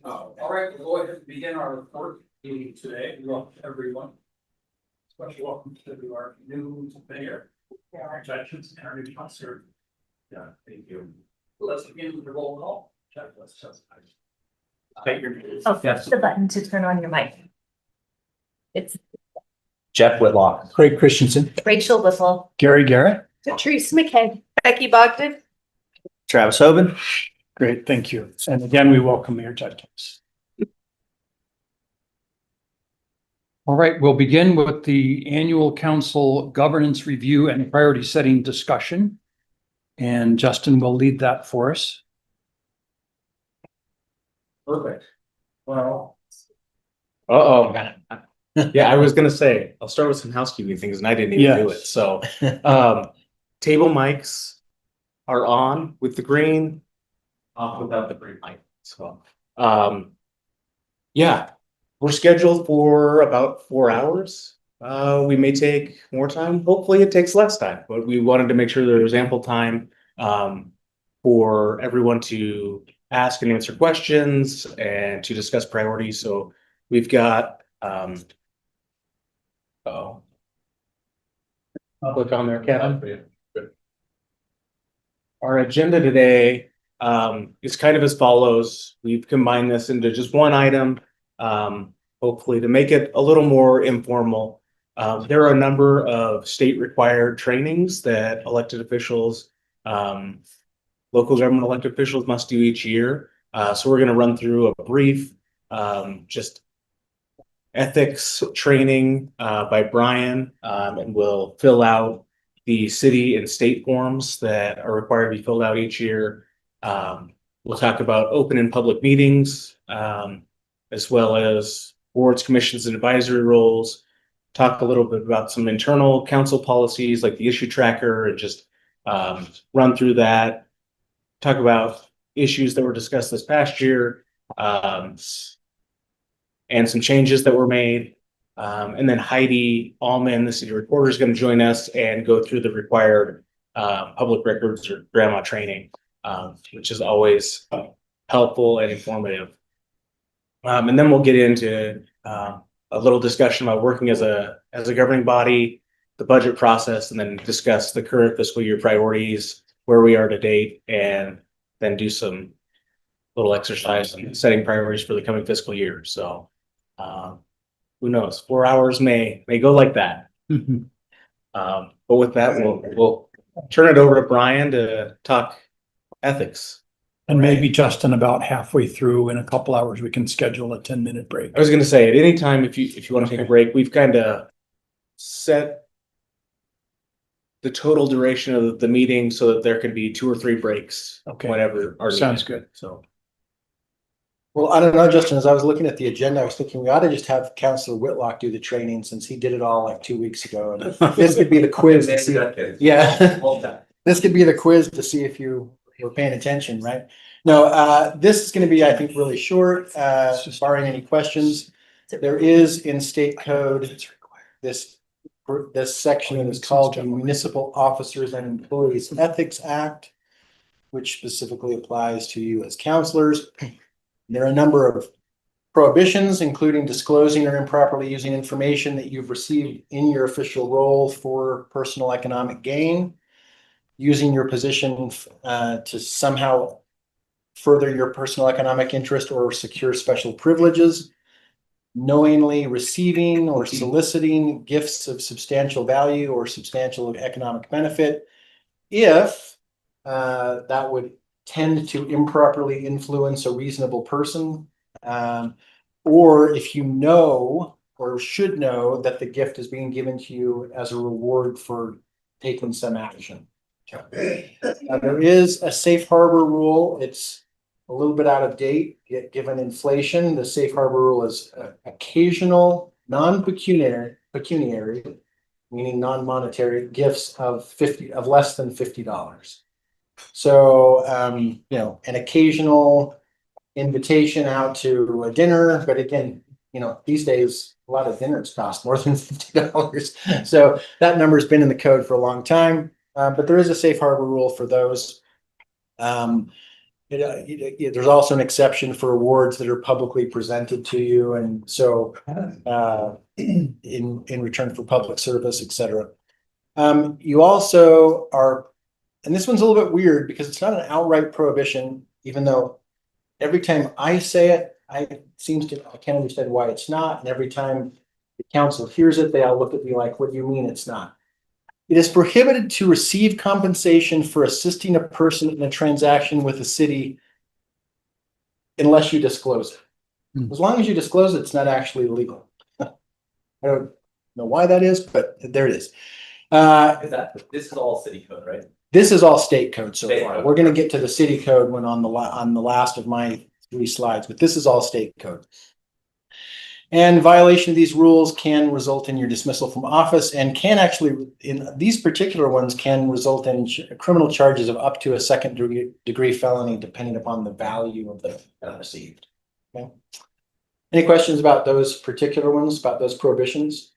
All right, we'll go ahead and begin our report meeting today. Welcome everyone. Special welcome to our new mayor, our judges, and our new councilor. Yeah, thank you. Let's begin with the roll call. Jeff, let's just. Oh, yes. The button to turn on your mic. It's Jeff Whitlock, Craig Christensen, Rachel Whipple, Gary Garrett. Patrice McKay, Becky Bogdan. Travis Hoban. Great, thank you. And again, we welcome Mayor Judkins. All right, we'll begin with the annual council governance review and priority setting discussion. And Justin will lead that for us. Perfect. Well. Yeah, I was gonna say, I'll start with some housekeeping things and I didn't even do it. Yes. So, table mics are on with the green, off without the green light. So, yeah, we're scheduled for about 4 hours. We may take more time. Hopefully it takes less time, but we wanted to make sure there was ample time, for everyone to ask and answer questions and to discuss priorities. So we've got, I'll click on there, Kevin. Our agenda today is kind of as follows. We've combined this into just one item, hopefully to make it a little more informal. There are a number of state required trainings that elected officials, local government elected officials must do each year. So we're going to run through a brief, just ethics training by Brian, and we'll fill out the city and state forms that are required to be filled out each year. We'll talk about open and public meetings, as well as boards, commissions, and advisory roles. Talk a little bit about some internal council policies like the issue tracker and just run through that. Talk about issues that were discussed this past year, and some changes that were made. And then Heidi Allman, the city reporter, is going to join us and go through the required public records or GRAMA training, which is always helpful and informative. And then we'll get into a little discussion about working as a governing body, the budget process, and then discuss the current fiscal year priorities, where we are to date, and then do some little exercise on setting priorities for the coming fiscal year. So who knows? 4 hours may go like that. But with that, we'll turn it over to Brian to talk ethics. And maybe Justin, about halfway through in a couple hours, we can schedule a 10-minute break. I was going to say, at any time, if you want to take a break, we've kind of set the total duration of the meeting so that there could be 2 or 3 breaks. Okay. Whenever our Sounds good. So. Well, I don't know, Justin, as I was looking at the agenda, I was thinking we ought to just have Councilor Whitlock do the training since he did it all like 2 weeks ago. And this could be the quiz to see. Yeah. This could be the quiz to see if you were paying attention, right? No, this is going to be, I think, really short, barring any questions. There is in state code, this section is called the Municipal Officers and Employees Ethics Act, which specifically applies to you as councilors. There are a number of prohibitions, including disclosing or improperly using information that you've received in your official role for personal economic gain, using your position to somehow further your personal economic interest or secure special privileges, knowingly receiving or soliciting gifts of substantial value or substantial economic benefit, if that would tend to improperly influence a reasonable person, or if you know or should know that the gift is being given to you as a reward for taking some action. There is a safe harbor rule. It's a little bit out of date given inflation. The safe harbor rule is occasional non-pecuniary, meaning non-monetary gifts of less than $50. So, an occasional invitation out to a dinner, but again, these days, a lot of dinners cost more than $50. So that number has been in the code for a long time, but there is a safe harbor rule for those. There's also an exception for awards that are publicly presented to you, and so in return for public service, etc. You also are, and this one's a little bit weird because it's not an outright prohibition, even though every time I say it, I can't understand why it's not, and every time the council hears it, they all look at me like, "What do you mean it's not?" It is prohibited to receive compensation for assisting a person in a transaction with the city unless you disclose it. As long as you disclose it, it's not actually illegal. I don't know why that is, but there it is. This is all city code, right? This is all state code so State far. code. We're going to get to the city code when on the last of my 3 slides, but this is all state code. And violation of these rules can result in your dismissal from office, and can actually, in these particular ones, can result in criminal charges of up to a second degree felony, depending upon the value of the received. Okay. Any questions about those particular ones, about those prohibitions?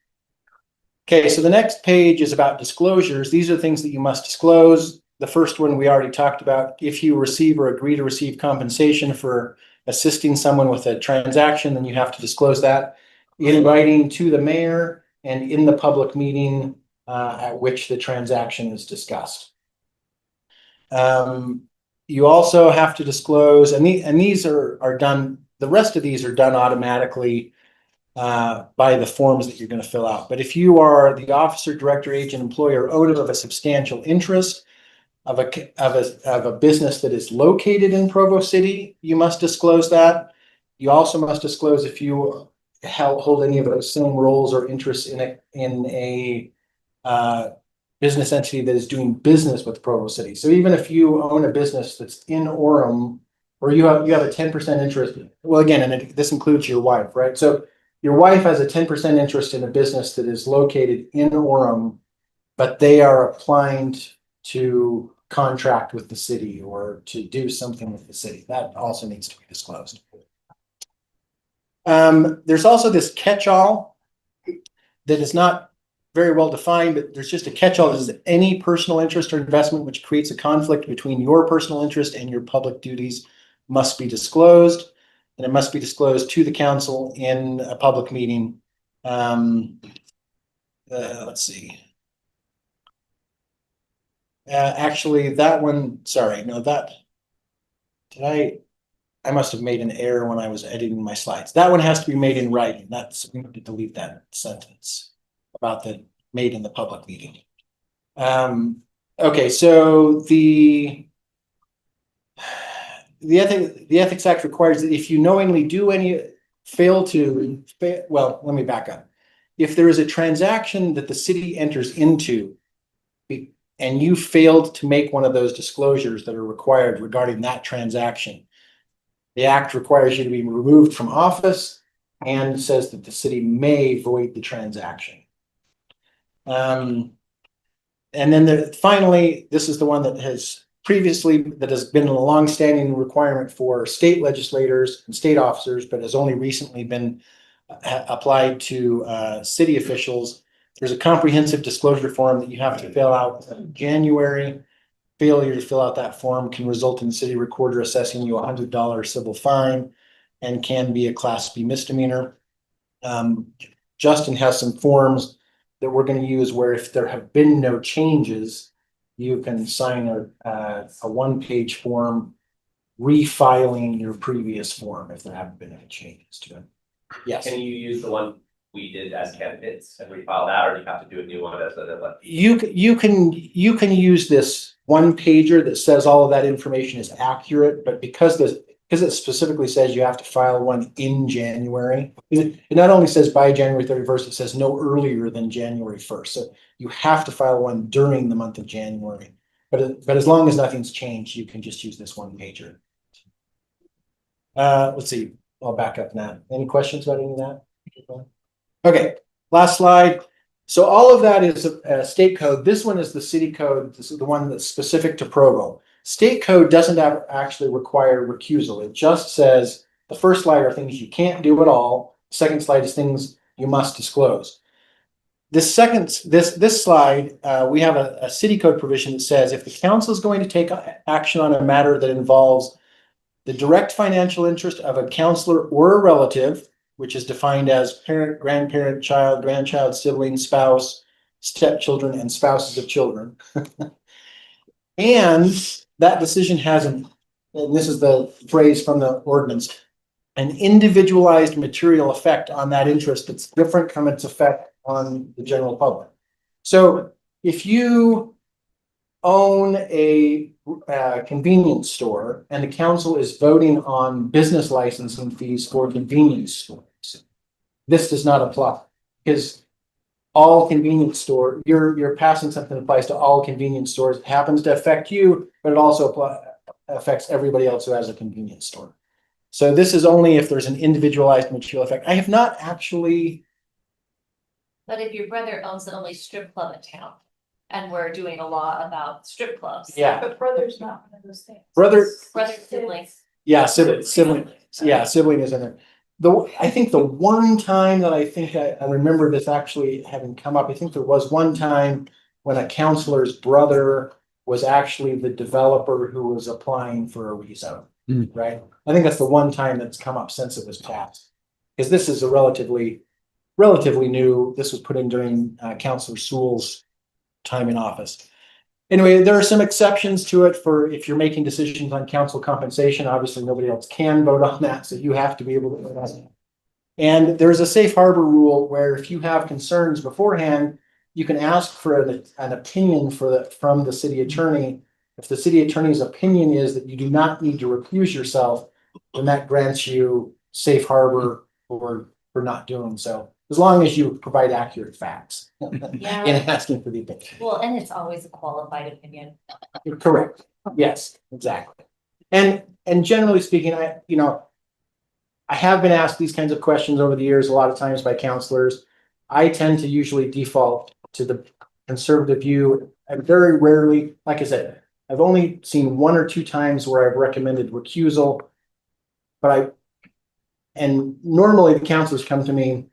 Okay, so the next page is about disclosures. These are things that you must disclose. The first one we already talked about. If you receive or agree to receive compensation for assisting someone with a transaction, then you have to disclose that in writing to the mayor and in the public meeting at which the transaction is discussed. You also have to disclose, and these are done, the rest of these are done automatically by the forms that you're going to fill out. But if you are the officer, director, agent, employer, owner of a substantial interest of a business that is located in Provo City, you must disclose that. You also must disclose if you hold any of those same roles or interests in a business entity that is doing business with Provo City. So even if you own a business that's in Orem, or you have a 10% interest, well, again, and this includes your wife, right? So your wife has a 10% interest in a business that is located in Orem, but they are applying to contract with the city or to do something with the city. That also needs to be disclosed. There's also this catch-all that is not very well defined, but there's just a catch-all that is any personal interest or investment which creates a conflict between your personal interest and your public duties must be disclosed, and it must be disclosed to the council in a public meeting. Let's see. Actually, that one, sorry, no, I must have made an error when I was editing my slides. That one has to be made in writing. We need to delete that sentence about the made in the public meeting. Okay, so the Ethics Act requires that if you knowingly do well, let me back up. If there is a transaction that the city enters into and you failed to make one of those disclosures that are required regarding that transaction, the act requires you to be removed from office and says that the city may void the transaction. And then finally, this is the one that has been a long-standing requirement for state legislators and state officers, but has only recently been applied to city officials. There's a comprehensive disclosure form that you have to fill out in January. Failure to fill out that form can result in the city recorder assessing you $100 civil fine and can be a Class B misdemeanor. Justin has some forms that we're going to use where if there have been no changes, you can sign a one-page form refiling your previous form if there haven't been any changes to it. Yes. Can you use the one we did as candidates and refile that, or do you have to do a new one as a? You can use this one pager that says all of that information is accurate, but because it specifically says you have to file one in January, it not only says by January 31st, it says no earlier than January 1st. So you have to file one during the month of January. But as long as nothing's changed, you can just use this one pager. Let's see. I'll back up now. Any questions about any of that? Okay, last slide. So all of that is state code. This one is the city code. This is the one that's specific to Provo. State code doesn't actually require recusal. It just says the first slide are things you can't do at all. The second slide is things you must disclose. This slide, we have a city code provision that says if the council is going to take action on a matter that involves the direct financial interest of a counselor or a relative, which is defined as parent, grandparent, child, grandchild, sibling, spouse, stepchildren, and spouses of children. And that decision has and this is the phrase from the ordinance, an individualized material effect on that interest that's different from its effect on the general public. So if you own a convenience store and the council is voting on business licensing fees for convenience stores, this does not apply because all convenience store, you're passing something that applies to all convenience stores. It happens to affect you, but it also affects everybody else who has a convenience store. So this is only if there's an individualized material effect. I have not actually. But if your brother owns the only strip club in town, and we're doing a law about strip clubs. Yeah. But brother's not one of those things. Brother, Siblings. yeah, sibling, yeah, sibling is in there. I think the one time that I remember this actually having come up, I think there was one time when a counselor's brother was actually the developer who was applying for a rezone, right? I think that's the one time that's come up since it was passed. Because this is a relatively new, this was put in during Councilor Sewell's time in office. Anyway, there are some exceptions to it for if you're making decisions on council compensation. Obviously, nobody else can vote on that, so you have to be able to vote on it. And there's a safe harbor rule where if you have concerns beforehand, you can ask for an opinion from the city attorney. If the city attorney's opinion is that you do not need to recuse yourself, then that grants you safe harbor for not doing so, as long as you provide accurate facts in asking for the opinion. Well, and it's always a qualified opinion. You're correct. Yes, exactly. And generally speaking, I have been asked these kinds of questions over the years, a lot of times by counselors. I tend to usually default to the conservative view. I very rarely, like I said, I've only seen one or two times where I've recommended recusal, and normally the counselors come to me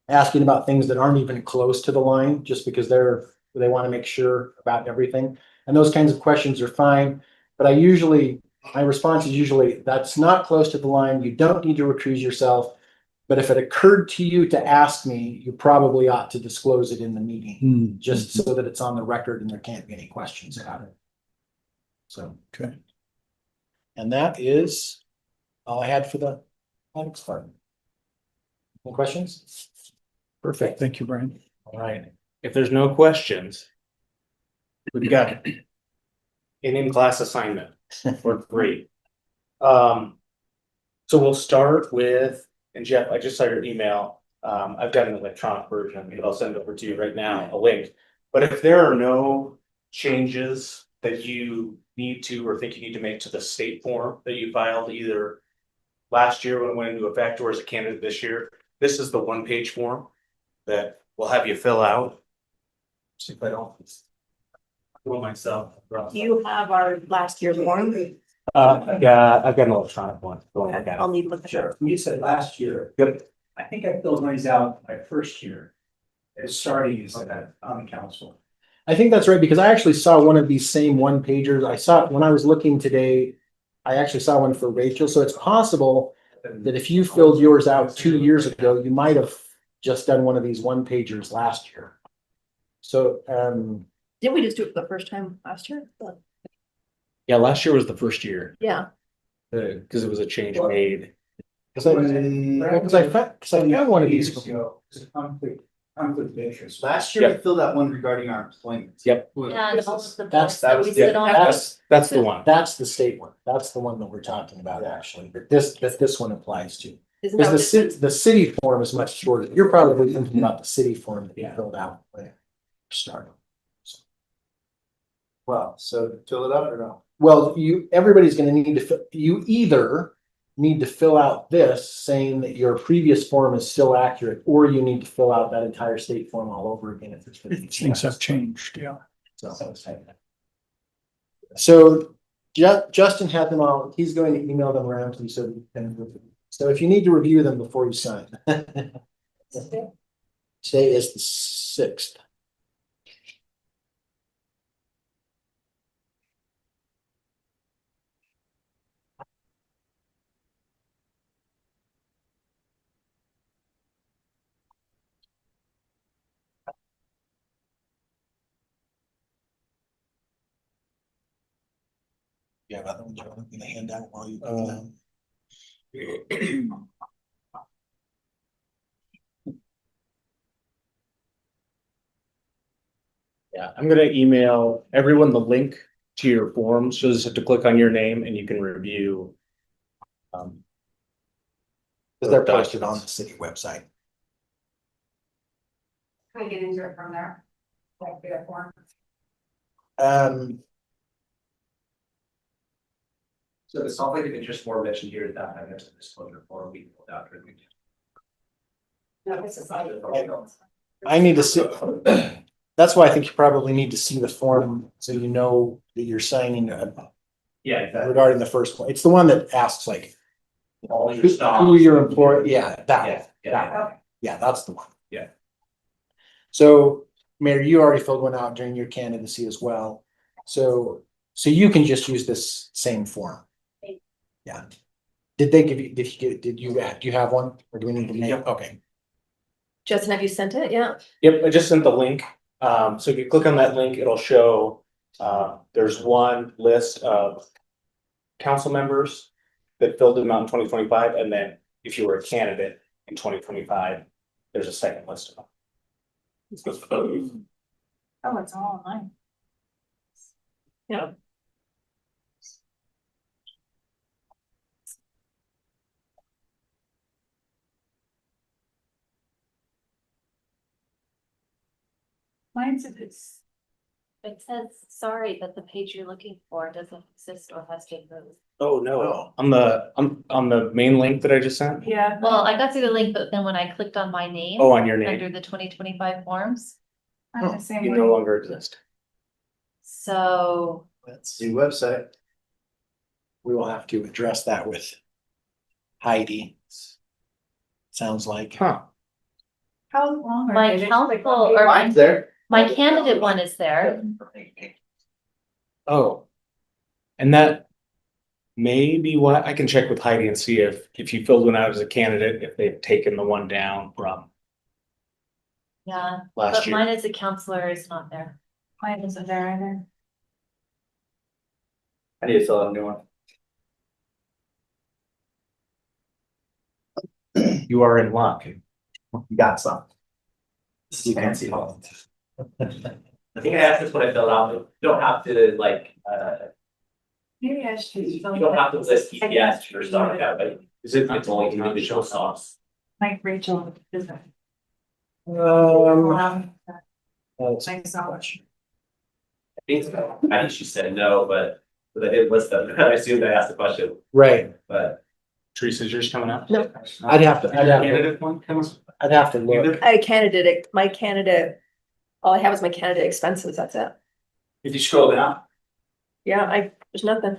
asking about things that aren't even close to the line, just because they want to make sure about everything. And those kinds of questions are fine. But my response is usually, that's not close to the line. You don't need to recuse yourself. But if it occurred to you to ask me, you probably ought to disclose it in the meeting, just so that it's on the record and there can't be any questions about it. So, Okay. And that is all I had for the next part. Any questions? Perfect. Thank you, Brian. All right. If there's no questions, we've got an in-class assignment for free. So we'll start with, and Jeff, I just saw your email. I've got an electronic version. I'll send it over to you right now, a link. But if there are no changes that you need to or think you need to make to the state form that you filed either last year when it went into effect or as a candidate this year, this is the one-page form that we'll have you fill out. See if I don't do it myself. Do you have our last year's form? Yeah, I've got an electronic one. Go and look at it. I'll need to look at it. You said last year. Yep. I think I filled mine out my first year. As starting as on the council. I think that's right, because I actually saw one of these same one pagers. I saw it when I was looking today. I actually saw one for Rachel. So it's possible that if you filled yours out 2 years ago, you might have just done one of these one pagers last year. So, Didn't we just do it for the first time last year? Yeah, last year was the first year Yeah. because it was a change made. because I found one of these. It's a conflict of interest. Last year, we filled out one regarding our employment. Yep. And all of the That's- boards that we sit on. That's the one. That's the state one. That's the one that we're talking about, actually. But this one applies to. Isn't that Because what the city form is much shorter. You're probably thinking about the city form that you filled out when you started. Well, so fill it out or no? Well, everybody's gonna need to, you either need to fill out this saying that your previous form is still accurate, or you need to fill out that entire state form all over again if it's. Things have changed, yeah. So Justin had them all, he's going to email them around to you so that you can, so if you need to review them before you sign. Today is the 6th. Yeah, that one, I'm gonna hand out while you. Yeah, I'm gonna email everyone the link to your forms. So you just have to click on your name and you can review. Cause they're posted on the city website. Can we get into it from there? Like, do that form? So the conflict of interest form mentioned here, that I guess the disclosure form we pulled out during the meeting. No, this is like. I need to see, that's why I think you probably need to see the form, so you know that you're signing Yeah, exactly. regarding the first one. It's the one that asks like, All your stuff. who your employee, yeah, that, Yeah, one. yeah. Yeah, that's the one. Yeah. So, Mayor, you already filled one out during your candidacy as well. So you can just use this same form. Yeah. Did they give you, do you have one, or do we need to make? Yep. Okay. Justin, have you sent it? Yeah. Yep, I just sent the link. So if you click on that link, it'll show, there's one list of council members that filled them out in 2025, and then if you were a candidate in 2025, there's a second list of them. Oh, it's all online. Yeah. Mine's this. It says, sorry, that the page you're looking for doesn't exist or has been moved. Oh, no. On the main link that I just sent? Yeah. Well, I got to the link, but then when I clicked on my name. Oh, on your name. Under the 2025 forms, I'm the same You way. no longer exist. so That's, New website. we will have to address that with Heidi. Sounds like. Huh. How long? are my they? council or Mine's there. my candidate one is there. Oh. And that may be what, I can check with Heidi and see if you filled one out as a candidate, if they've taken the one down from Yeah, last but year. mine as a counselor is not there. Mine isn't there either. I need to fill out a new one. You are in luck. You got some. You can't see all. I think I asked this when I filled out, but you don't have to like, Maybe I should. you don't have to list EPS or stuff like that, but Is it it's only individual songs. Like Rachel, isn't Um, Thanks so much. I think she said no, but I didn't list them. I assumed I asked the question, right, but. Teresa's yours coming up? No. I'd have to Candidate one comes? look. I candidate, my candidate, all I have is my candidate expenses, that's it. If you scroll down, Yeah, there's nothing.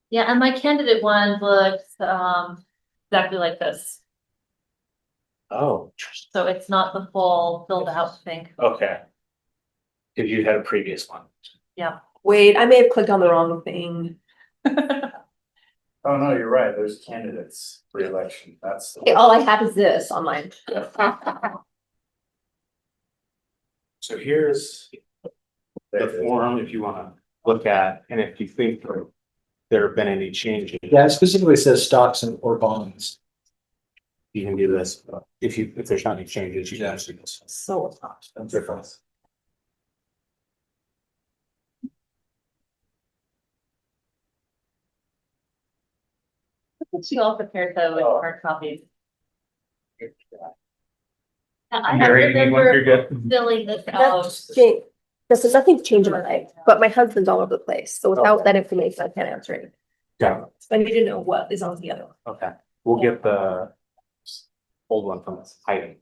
Yeah, and my candidate one looks exactly like this. Oh, So it's not the full filled out thing. okay. If you had a previous one. Wait, I may have clicked on the wrong thing. Oh, no, you're right. There's candidates re-election. That's. Okay, all I have is this on mine. So here's the form if you wanna look at, and if you think there have been any changes. Yeah, it specifically says stocks or bonds. You can do this, if there's not any changes, you can do this. So. That's different. She all prepared though with hard copies. I Mary, you need one? You're remember good. filling this out. This is nothing's changed in my life, but my husband's all over the place, so without that information, I can't answer anything. Yeah, So I need to know what is on the other one. okay. We'll get the old one from Heidi.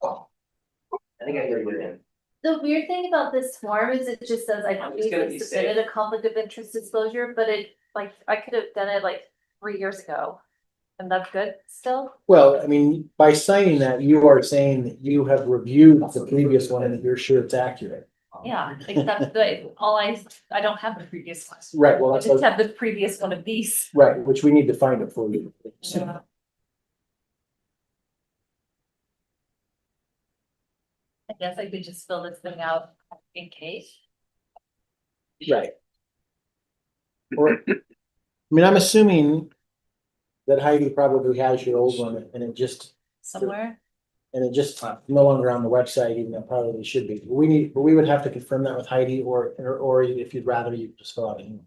I think I hear you in. The weird thing about this form is it just says I It's gonna be submitted a conflict of interest disclosure, but it, like, I could have done it like 3 years ago. And that's good still? Well, I mean, by signing that, you are saying that you have reviewed the previous one and that you're sure it's accurate. Yeah, except that I don't have the previous one. Right, well, I that's, just what- have the previous one of these. right, which we need to find it for you. Yeah. I guess I could just fill this thing out in case. Right. Or, I mean, I'm assuming that Heidi probably has your old one and Somewhere. it just no longer on the website, even though it probably should be. But we would have to confirm that with Heidi or if you'd rather, you could just fill out an email.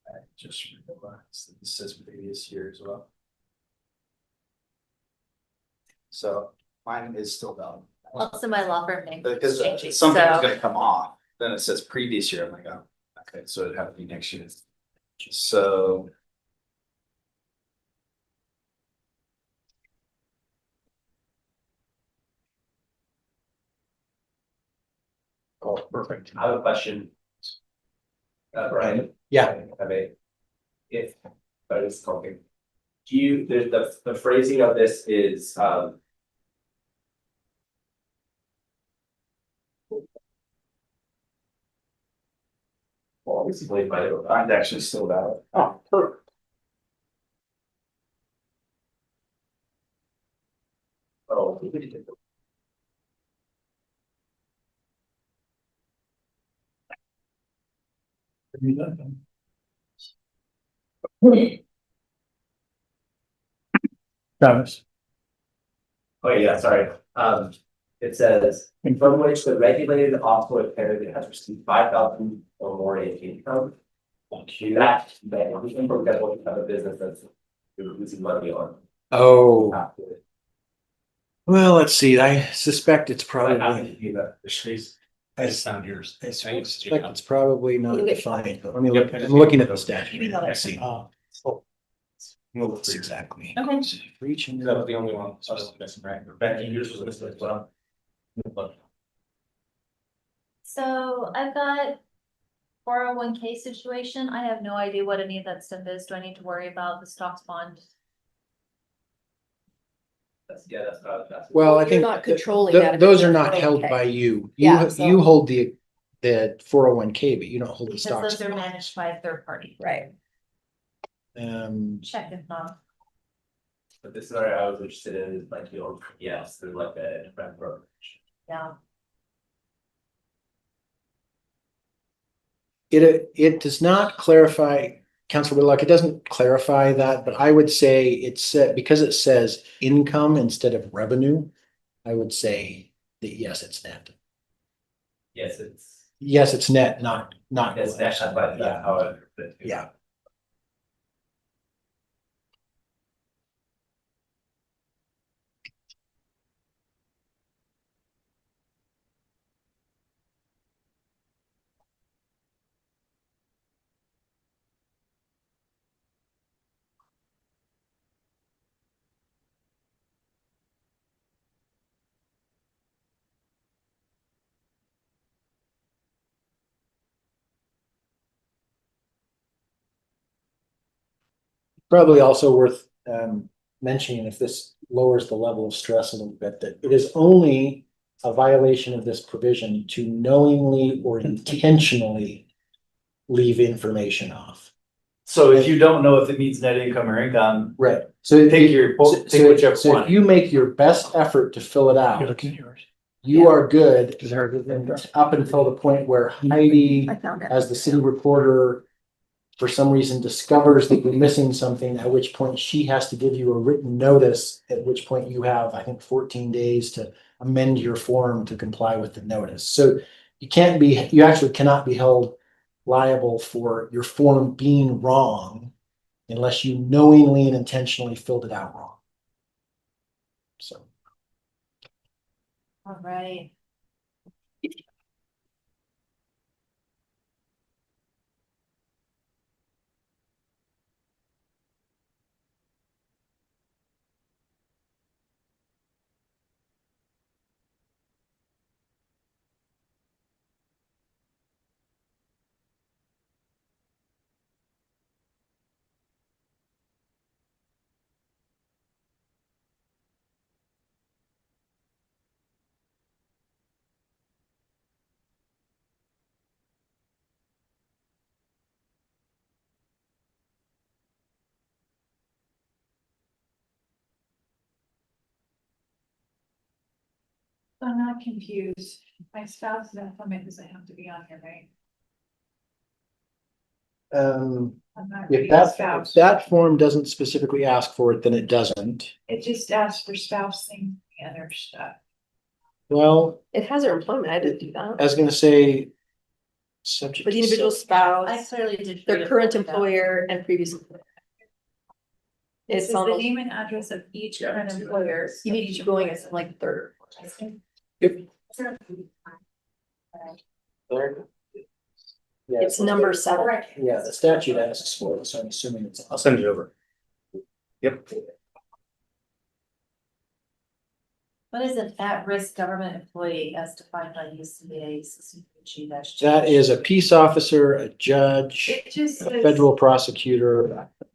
I just realized that this says previous year as well. So mine is still valid. Also, my law firm name. Because changing, something's so- gonna come off, then it says previous year, I'm like, oh, okay, so it'd have to be next year. So. Oh, perfect. I have a question. Brian. Yeah. I mean, but it's talking. Do you, the phrasing of this is, well, obviously, Mine's actually still valid. Oh, perfect. oh, Travis. oh, yeah, sorry. It says, from which the regulated officer candidate has received 5,000 or more in income. That we can forget what kind of business that's you're losing money on. Oh, Have to- well, let's see. I suspect it's I probably. have to do that. I Sound yours. suspect it's probably not You get defined, but let me look, I'm looking at the statute. know Let's see. That's Exactly. Okay. Reaching. That was the only one. I was missing, right? Becky, yours was listed as well. So I've got 401k situation. I have no idea what any of that stuff is. Do I need to worry about the stocks bond? That's what I was asking. Well, I You're think not controlling that if those it's are a not held 401k. by you. Yeah, so- You hold the 401k, but you don't hold the Because stocks. those are managed by a third party. Right. Check if not. But this is what I was interested in, is like, yes, there's like a different brokerage. Yeah. It does not clarify, Councilor Whitlock, it doesn't clarify that, but I would say it's because it says income instead of revenue. I would say that yes, it's net. Yes, it's, Yes, it's net, not. it's actually, but Yeah. however. Yeah. Probably also worth mentioning, if this lowers the level of stress a little bit, that it is only a violation of this provision to knowingly or intentionally leave information off. So if you don't know if it means net income or income, Right. So Pick your- pick whichever so one. if you make your best effort to fill it out, You're looking at yours. you are good Is there a- up until the point where Heidi, I found it. as the city reporter, for some reason discovers that you're missing something, at which point she has to give you a written notice, at which point you have, I think, 14 days to amend your form to comply with the notice. So you actually cannot be held liable for your form being wrong unless you knowingly and intentionally filled it out wrong. So. All right. I'm not confused. My spouse is employment doesn't have to be on here, right? I'm not If reading spouse. that form doesn't specifically ask for it, then it doesn't. It just asks for spouse thing, the other stuff. Well, It has her employment, I didn't do that. I was gonna say. Subject. But the to individual I spouse, clearly did. their current employer and previous. employer. It It's says the almost, name and address of each Yeah, current it's- employer. you need to keep going as like third. There. Yeah, It's number 7. Yeah, the statute asks for it, so I'm assuming it's. I'll send it over. Yep. What is an at-risk government employee as defined by UCA? That is a peace officer, a judge, It just a says, federal prosecutor, et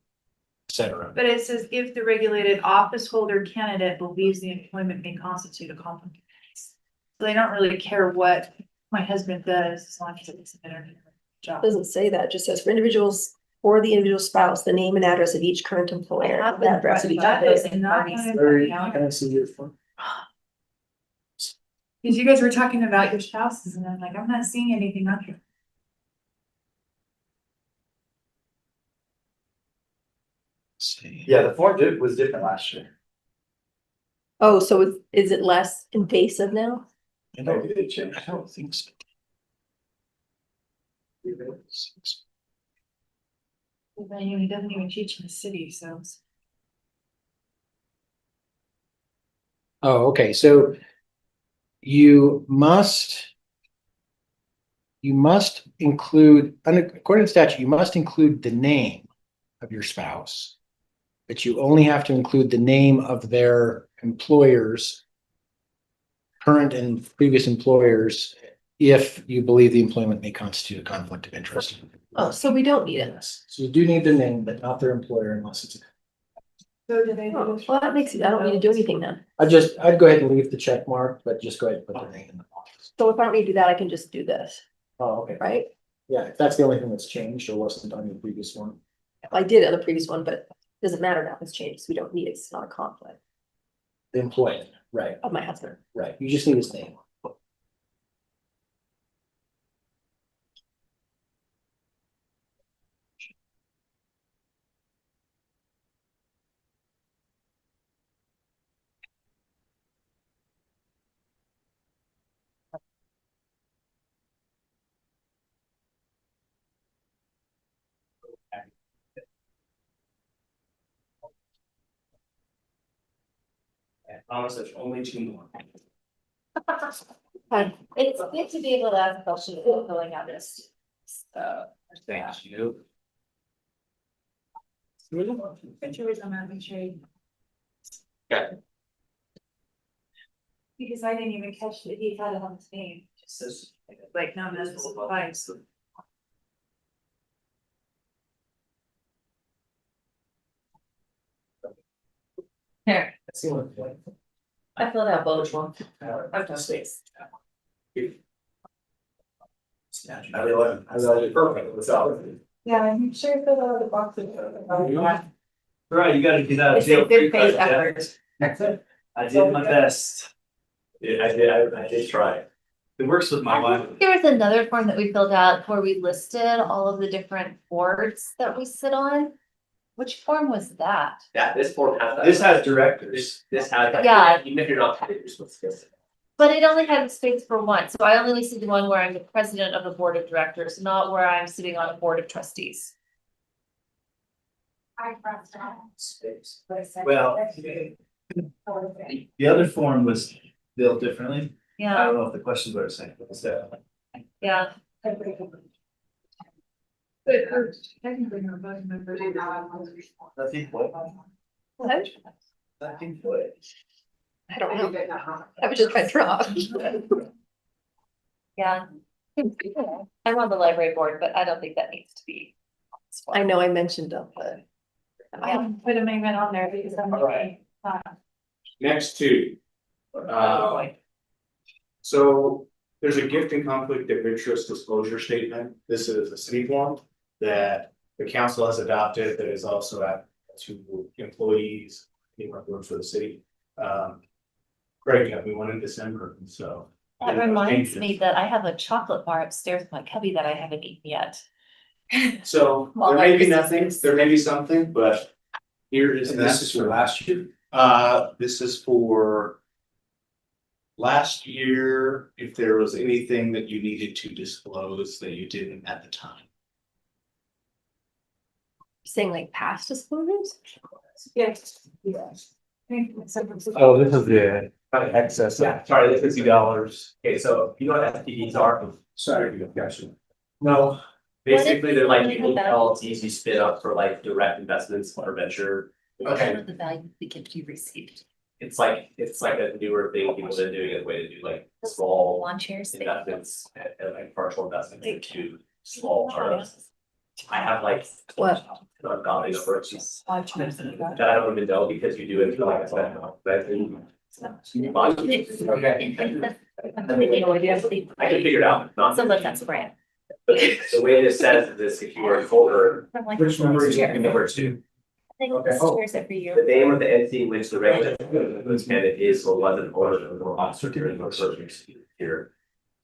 cetera. but it says if the regulated office holder candidate believes the employment may constitute a conflict of interest. So they don't really care what my husband does as long as it's an interview job. Doesn't say that, it just says for individuals, for the individual spouse, the name and address of each current employer. I have the been address of each threatened by employer. those in parties. Very, can I see your form? Because you guys were talking about your spouses and I'm like, I'm not seeing anything on here. See. Yeah, the form was different last year. Oh, so is it less invasive now? I don't think so. He doesn't even teach in the city, so. Oh, okay, so. You must include, according to statute, you must include the name of your spouse. But you only have to include the name of their employers, current and previous employers, if you believe the employment may constitute a conflict of interest. Oh, so we don't need it. So you do need the name, but not their employer unless it's. So do they? Oh, well, that makes it, I don't need to do anything then. I'd go ahead and leave the check mark, but just go ahead and put their name in the box. So if I don't need to do that, I can just do this, Oh, okay. right? Yeah, if that's the only thing that's changed or wasn't on your previous one. I did it on the previous one, but it doesn't matter now, it's changed, so we don't need it, it's not a conflict The employee, right, of my husband. right. You just need his name. I promise there's only 2 more. It's good to be able to ask questions without filling out this. So. Thank you. Situation I'm having trade. Okay. Because I didn't even catch that he had it on his name, just says, like, no, that's supplies. Here, That's the only thing. I filled out both ones. I've done space. I really perfect. What's up? Yeah, I'm sure you filled out the boxes. Right, you gotta do that. It's a good faith effort. I did my best. Yeah, I did try. It works with my I wife. think there was another form that we filled out where we listed all of the different boards that we sit on. Which form was that? Yeah, this form has that. This has directors. This has. that. Yeah. Even if you're not, you're supposed to. But it only had space for one, so I only listed the one where I'm the president of the board of directors, not where I'm sitting on a board of trustees. Well, the other form was built differently. I Yeah, don't know if the questions were the same. So, yeah. Technically, no voting members. Nothing what? What? Nothing what? I don't know. I was just trying to draw. Yeah. I'm on the library board, but I don't think that needs to be. I know I mentioned them, but. I haven't put a amendment on there because I'm. Alright. Next 2. So there's a gift and conflict of interest disclosure statement. This is a city form that the council has adopted that is also at to employees, anyone who works for the city. Great, yeah, we went in December, so. That reminds me that I have a chocolate bar upstairs in my cubby that I haven't eaten yet. So Well, there may be like, nothing, there may be something, but here is. And this is for last year? This is for. Last year, if there was anything that you needed to disclose that you didn't at the time. Saying like past disclosures? Yes. Oh, this is the excess. Yeah, sorry, this is $50. Okay, so you know what SPDs are? Sorry, you got you. No. Basically, they're like What is the it? LLCs you spin up for like direct investments or venture. What of the value of the gift you received? It's like a newer thing people have been doing as a way to do like small Lawn chairs. investments and like partial investments into small startups. I have like. What? An ungodly number of these that I don't even know because you do it for like I said. I can figure it out, not. So that's brand. The way this says is this, if you are a holder, From like. Which number is Chairs. number two, I think Okay. it's chairs every the year. name of the entity in which the regulated candidate is or was an owner of or officer during the search here.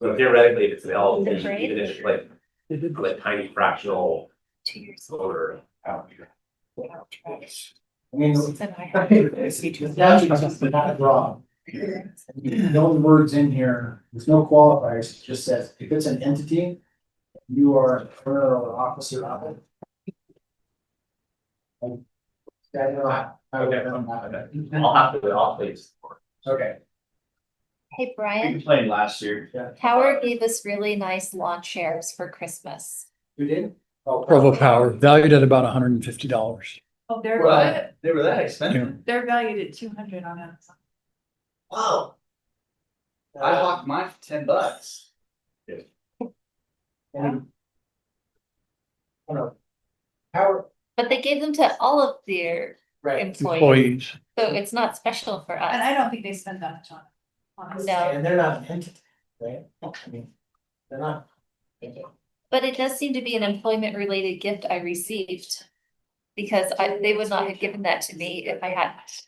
So theoretically, if it's an LLC, even if it's like tiny fractional 2 years. owner. I mean, Then I have to see to- that's not wrong. The only words in here, there's no qualifiers, it just says, if it's an entity, you are a owner or officer of it. I'll have to, I'll please. Okay. Hey, Brian, played last year. Tower gave us really nice lawn chairs for Christmas. Who did? Oh, Provo Power, valued at about $150. Oh, they're What? They were that expensive? they're valued at 200 on Amazon. Wow. I bought mine for $10. Power, But they gave them to all of their right, employees, so it's not special for And us. I don't think they spend that much on it. Honestly. No, and they're not an entity, right? I mean, they're not. but it does seem to be an employment related gift I received. Because they would not have given that to me if I hadn't.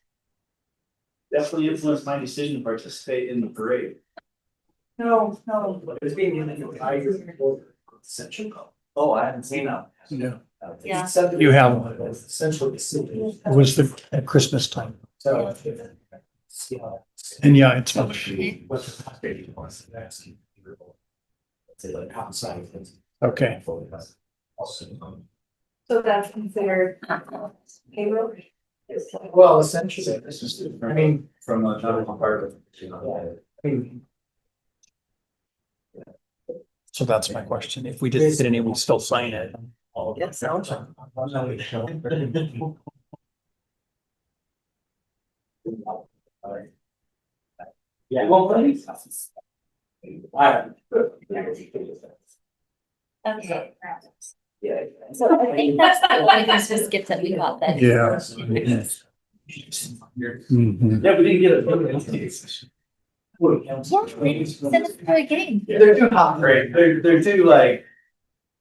Definitely influenced my decision to participate in the parade. No. It's being given by your Central. Oh, I haven't seen that. Yeah. Yeah. You have one. It's essentially the city. It was at Christmas time. So. And yeah, it's much. Okay. So that's considered payroll? Well, essentially, this is, I mean, From another part of. I mean, So that's my question. If we didn't get any, we'd still sign it. it sounds like. Yeah, well, Okay. Yeah. So I think that's the only Christmas gift that we got then. Yeah. Mhm. Yeah, we didn't get it. Send us for a game. They're too hot, right? They're too like.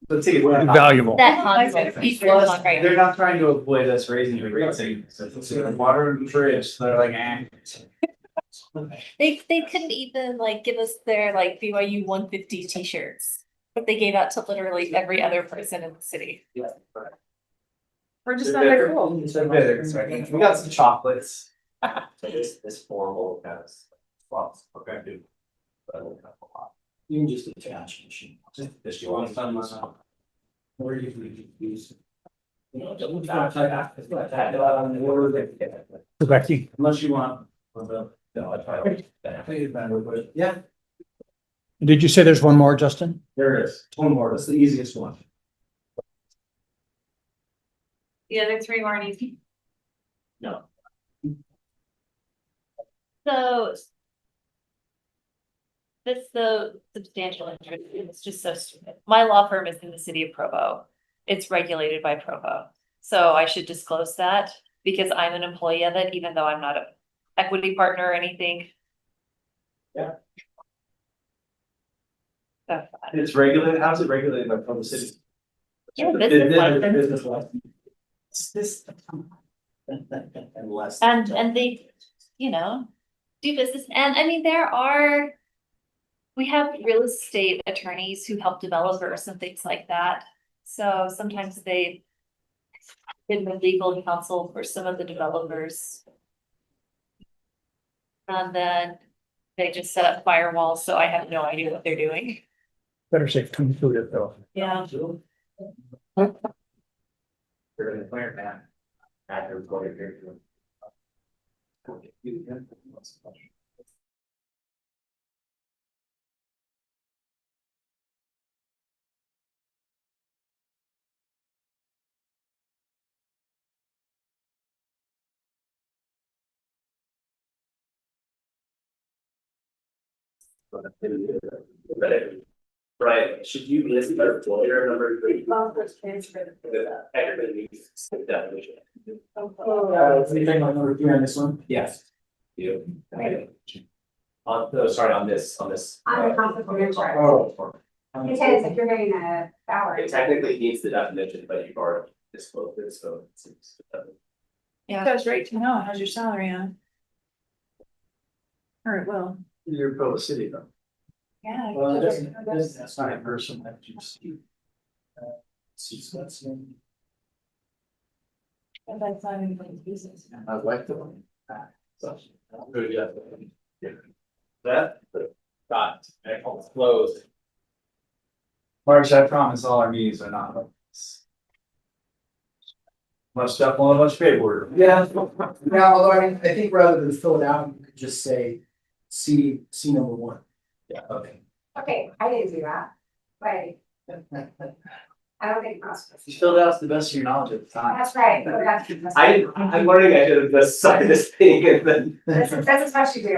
Let's see. Valuable. That console, he's really Plus, on right they're now. not trying to avoid us raising the rates. It's water in the fridge. They're like, eh. They couldn't even like give us their like BYU 150 t-shirts. But they gave out to literally every other person in the city. We're just They're not better. that cool. We got some chocolates. This formal kind of. Spots. Okay, dude. You can just attach machine. Just you want some myself. Or you can use. Becky, Unless you want. No, I try. Yeah, did you say there's one more, Justin? There is. One more. That's the easiest one. The other three weren't easy. No. So. That's the substantial interest. It's just so stupid. My law firm is in the city of Provo. It's regulated by Provo. So I should disclose that because I'm an employee of it, even though I'm not an equity partner or anything. Yeah. So, It's regulated. How's it regulated by Provo City? yeah, business license. Business license. It's this. Unless. And they, you know, do business. And I mean, we have real estate attorneys who help developers and things like that. So sometimes they've been the legal counsel for some of the developers. And then they just set up firewalls, so I have no idea what they're doing. Better safe to include it though. Yeah. We're gonna clear that. After recording here. Right, should you list our lawyer number 3? Everybody needs to definition. Anything on number 3 on this one? Yes. You. Sorry, on this. On the conflict of interest. Oh. Because if you're getting a salary. It technically needs the definition, but you've already disclosed it, so it seems. It goes right to know, how's your salary on? Or it will. You're pro city though. Yeah. Well, it doesn't, that's not in person, that you see. See, that's. And that's not anybody's business. I like the one. Good, yeah. That, got, I almost closed. March, I promise all our meetings are not like this. Much stuff on a bunch of paperwork. Yeah, yeah, although I mean, I think rather than fill it out, you could just say, C number 1. Yeah, okay. Okay, I didn't do that, but I don't think most. You filled out to the best of your knowledge at the time. That's right, but that's. I'm learning I should have just signed this thing and then. That's what you do.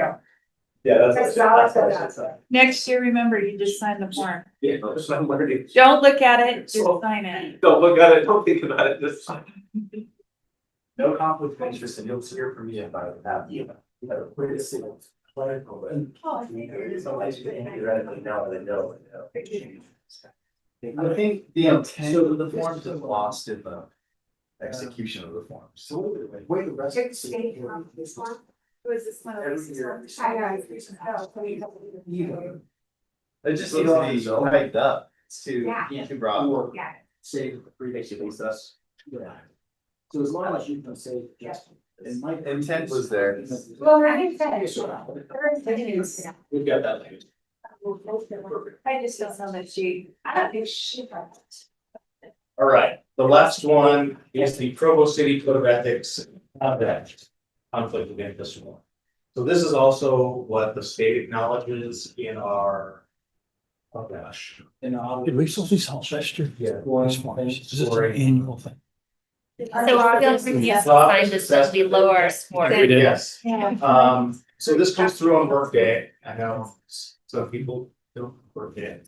Yeah, That's all I said. Next year, remember, you just sign the form. Yeah, I'm learning. Don't look at it, just sign it. Don't look at it, don't think about it, just sign. No conflict of interest, and you'll hear from me if I have you. We're just saying, political, and Theoretically, now that I know. I think the intent of the forms is lost in the execution of the forms. So wait, the rest. Should state on this one. Was this one? Every year. I know. It just needs to be typed up. It's Yeah. too broad. Yeah. Say Basically, so that's. Yeah. So as long as you can say, yes. And my intent was there. Well, I think that. We've got that language. I just don't know that she. I don't think she. All right, the last one is the Provo City Code of Ethics of that conflict of interest one. So this is also what the state acknowledges in our, oh gosh. Did we still see salt yesterday? Yeah. These forms. This is an annual thing. So feel free to sign this as we lower our score. We did. Yes. Yeah. So this comes through on Workday. I know some people don't Workday.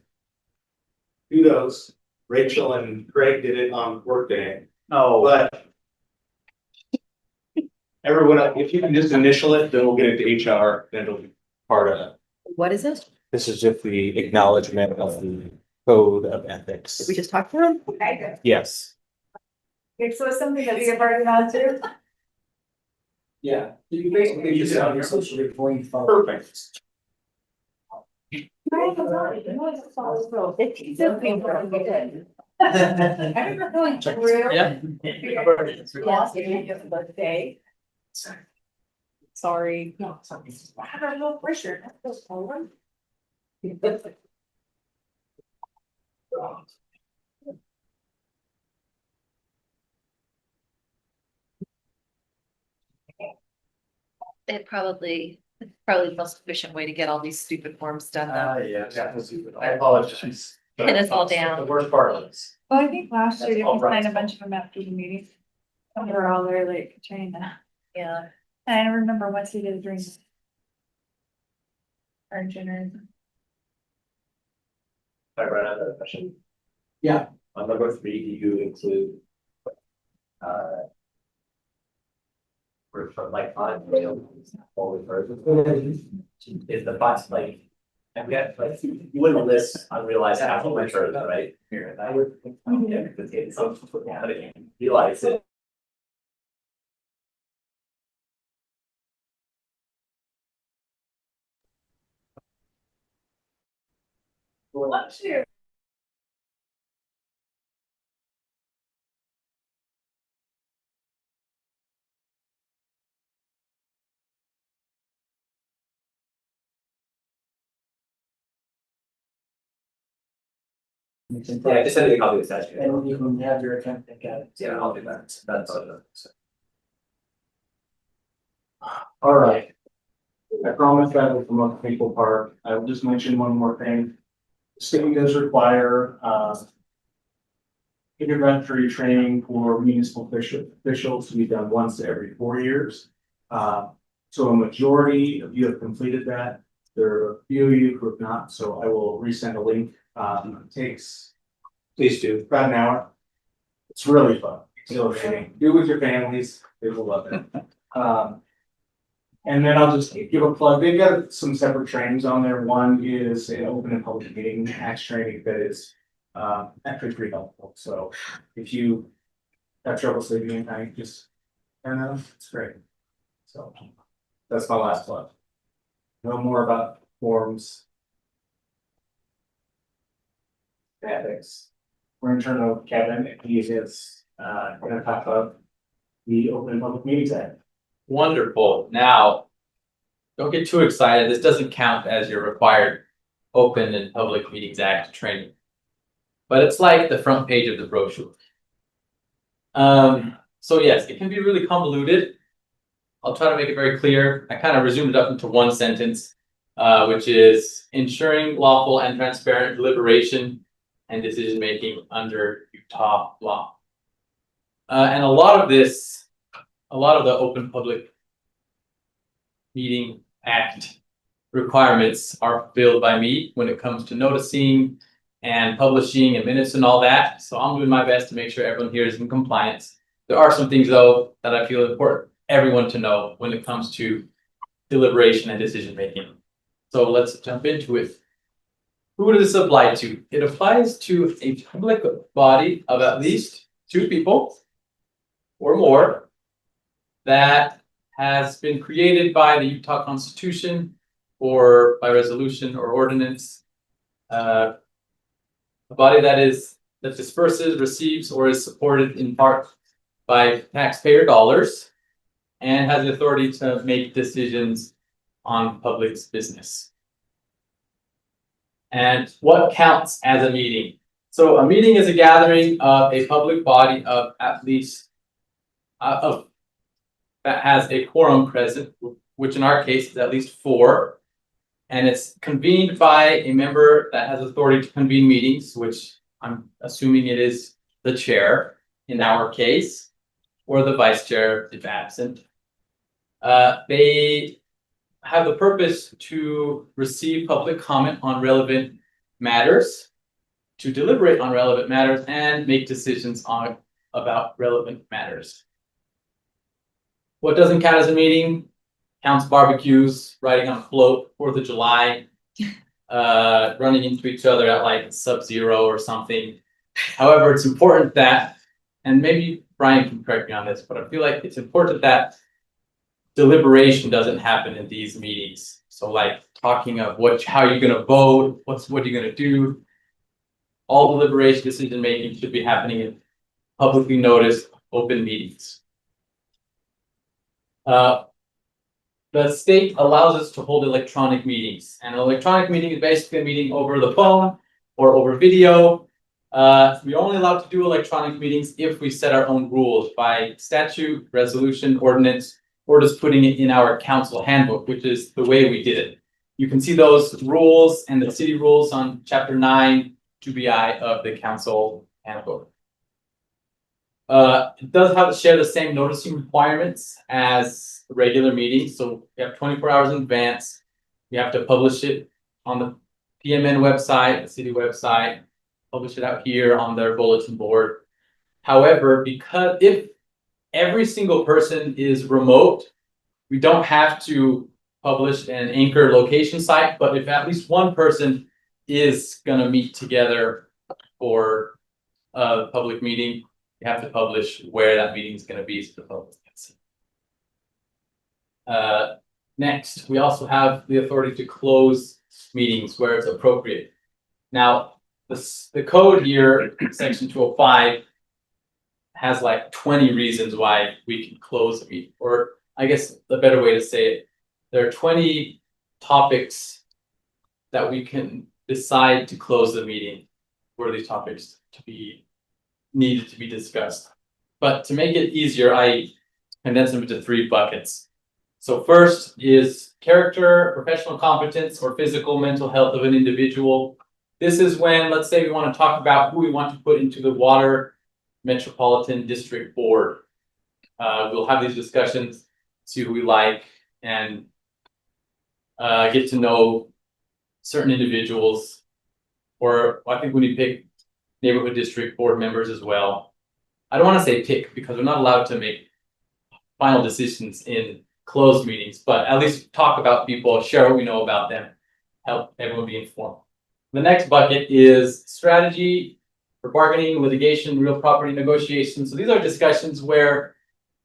Kudos, Rachel and Craig did it on Workday, Oh, but everyone, if you can just initial it, then we'll get it to HR, then it'll be part of it. What is it? This is just the acknowledgement of the code of ethics. Did we just talk about? Okay, good. Yes. Okay, so it's something that we have already gone through. Yeah, you basically just have your social reporting. Perfect. I remember going through. Yeah. Last day. Sorry. No, sorry. I have no pressure. It's probably the most efficient way to get all these stupid forms done though. yeah, I apologize. Pin us all down. The worst part is. Well, I think last year That's all we signed a bunch of them after the meeting. And we were all there like trying to, Yeah. and I remember once we did a drink. Our dinner. I ran out of question. Yeah. On number 3, do you include? From like 5 male, only person. Is the box like? I get like, you wouldn't list unrealized capital returns, right? Here, I would. Yeah, because it's something, how do you realize it? Yeah, just send me a copy of the statute. And you can have your account, look at it. Yeah, I'll do that. That's all. All right. I promised that will promote Maple Park. I will just mention one more thing. The state does require, introductory training for municipal officials to be done once every 4 years. So a majority of you have completed that. There are a few of you who have not, so I will resend a link. It takes, please do, about an hour. It's really fun. So do it with your families, they will love it. And then I'll just give a plug. They've got some separate trainings on there. One is an open and public meeting acts training that is actually pretty helpful. So if you have trouble sleeping at night, just turn it on. It's great. So that's my last plug. No more about forms. Ethics. We're going to turn it over to Kevin if he is going to talk about the Open and Public Meetings Act. Wonderful. Now, don't get too excited. This doesn't count as your required Open and Public Meetings Act training, but it's like the front page of the brochure. So yes, it can be really convoluted. I'll try to make it very clear. I kind of resumed it up into one sentence, which is ensuring lawful and transparent deliberation and decision making under Utah law. And a lot of the Open Public Meeting Act requirements are fulfilled by me when it comes to noticing and publishing and minutes and all that. So I'm doing my best to make sure everyone here is in compliance. There are some things though that I feel important everyone to know when it comes to deliberation and decision making. So let's jump into it. Who does this apply to? It applies to a public body of at least 2 people or more that has been created by the Utah Constitution or by resolution or ordinance. A body that disperses, receives, or is supported in part by taxpayer dollars and has the authority to make decisions on public business. And what counts as a meeting? So a meeting is a gathering of a public body of at least that has a quorum present, which in our case is at least 4. And it's convened by a member that has authority to convene meetings, which I'm assuming it is the chair in our case, or the vice chair if absent. They have the purpose to receive public comment on relevant matters, to deliberate on relevant matters, and make decisions about relevant matters. What doesn't count as a meeting? Counts barbecues, riding on a float, 4th of July, running into each other at like sub-zero or something. However, it's important that, and maybe Brian can correct me on this, but I feel like it's important that deliberation doesn't happen in these meetings. So like talking of how you're going to vote, what you're going to do. All deliberation, decision making should be happening in publicly noticed open meetings. The state allows us to hold electronic meetings, and an electronic meeting is basically a meeting over the phone or over video. We're only allowed to do electronic meetings if we set our own rules by statute, resolution, ordinance, or just putting it in our council handbook, which is the way we did it. You can see those rules and the city rules on chapter 9 2BI of the council handbook. It does have to share the same noticing requirements as the regular meeting. So you have 24 hours in advance. You have to publish it on the PMN website, the city website, publish it out here on their bulletin board. However, because if every single person is remote, we don't have to publish an anchor location site, but if at least one person is going to meet together for a public meeting, you have to publish where that meeting is going to be so the public can see. Next, we also have the authority to close meetings where it's appropriate. Now, the code here, section 205, has like 20 reasons why we can close the meeting, or I guess the better way to say it, there are 20 topics that we can decide to close the meeting for these topics to be needed to be discussed. But to make it easier, I condensed them into 3 buckets. So first is character, professional competence, or physical mental health of an individual. This is when, let's say we want to talk about who we want to put into the Water Metropolitan District Board. We'll have these discussions, see who we like, and get to know certain individuals. Or I think we need to pick neighborhood district board members as well. I don't want to say pick because we're not allowed to make final decisions in closed meetings, but at least talk about people, share what we know about them, help everyone be informed. The next bucket is strategy for bargaining, litigation, real property negotiations. So these are discussions where,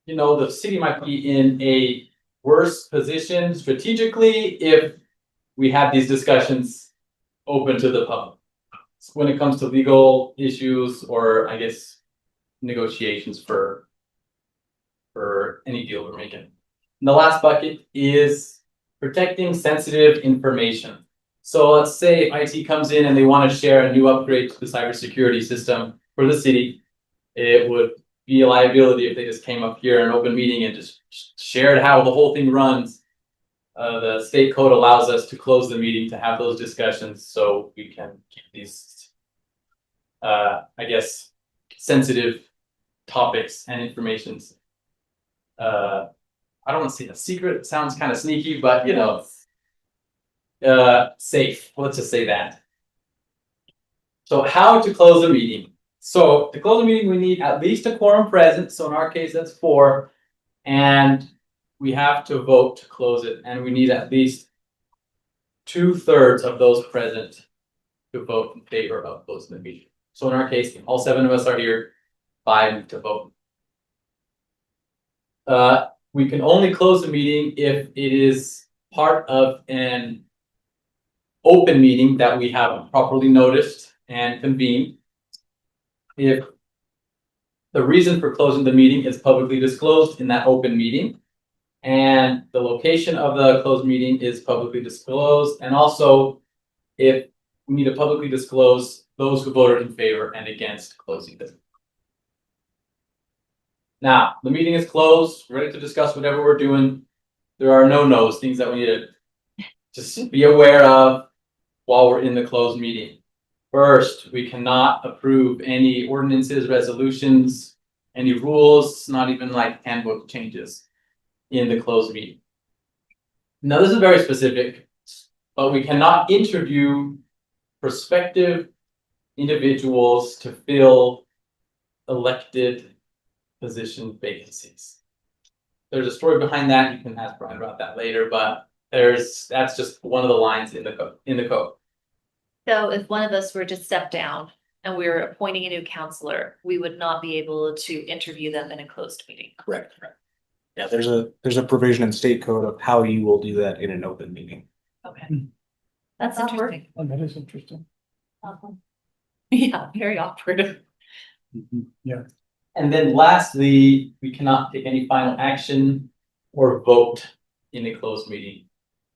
you know, the city might be in a worse position strategically if we have these discussions open to the public. So when it comes to legal issues, or I guess negotiations for any deal we're making. And the last bucket is protecting sensitive information. So let's say IT comes in and they want to share a new upgrade to the cybersecurity system for the city. It would be a liability if they just came up here in an open meeting and just shared how the whole thing runs. The state code allows us to close the meeting to have those discussions so we can keep these, I guess, sensitive topics and informations. I don't want to say a secret, it sounds kind of sneaky, but you know, safe. Let's just say that. So how to close a meeting? So to close a meeting, we need at least a quorum present. So in our case, that's 4, and we have to vote to close it, and we need at least 2/3 of those present to vote in favor of closing the meeting. So in our case, all 7 of us are here, 5 to vote. We can only close the meeting if it is part of an open meeting that we have properly noticed and convened. If the reason for closing the meeting is publicly disclosed in that open meeting, and the location of the closed meeting is publicly disclosed, and also if we need to publicly disclose those who voted in favor and against closing this. Now, the meeting is closed, ready to discuss whatever we're doing. There are no no's, things that we need to just be aware of while we're in the closed meeting. First, we cannot approve any ordinances, resolutions, any rules, not even like handbook changes in the closed meeting. Now, this is very specific, but we cannot interview prospective individuals to fill elected position vacancies. There's a story behind that. You can ask Brian about that later, but that's just one of the lines in the code. So if one of us were to step down and we were appointing a new counselor, we would not be able to interview them in a closed meeting. Correct. Yeah, there's a provision in state code of how you will do that in an open meeting. Okay. That's interesting. Oh, that is interesting. Yeah, very awkward. Yeah. And then lastly, we cannot take any final action or vote in a closed meeting.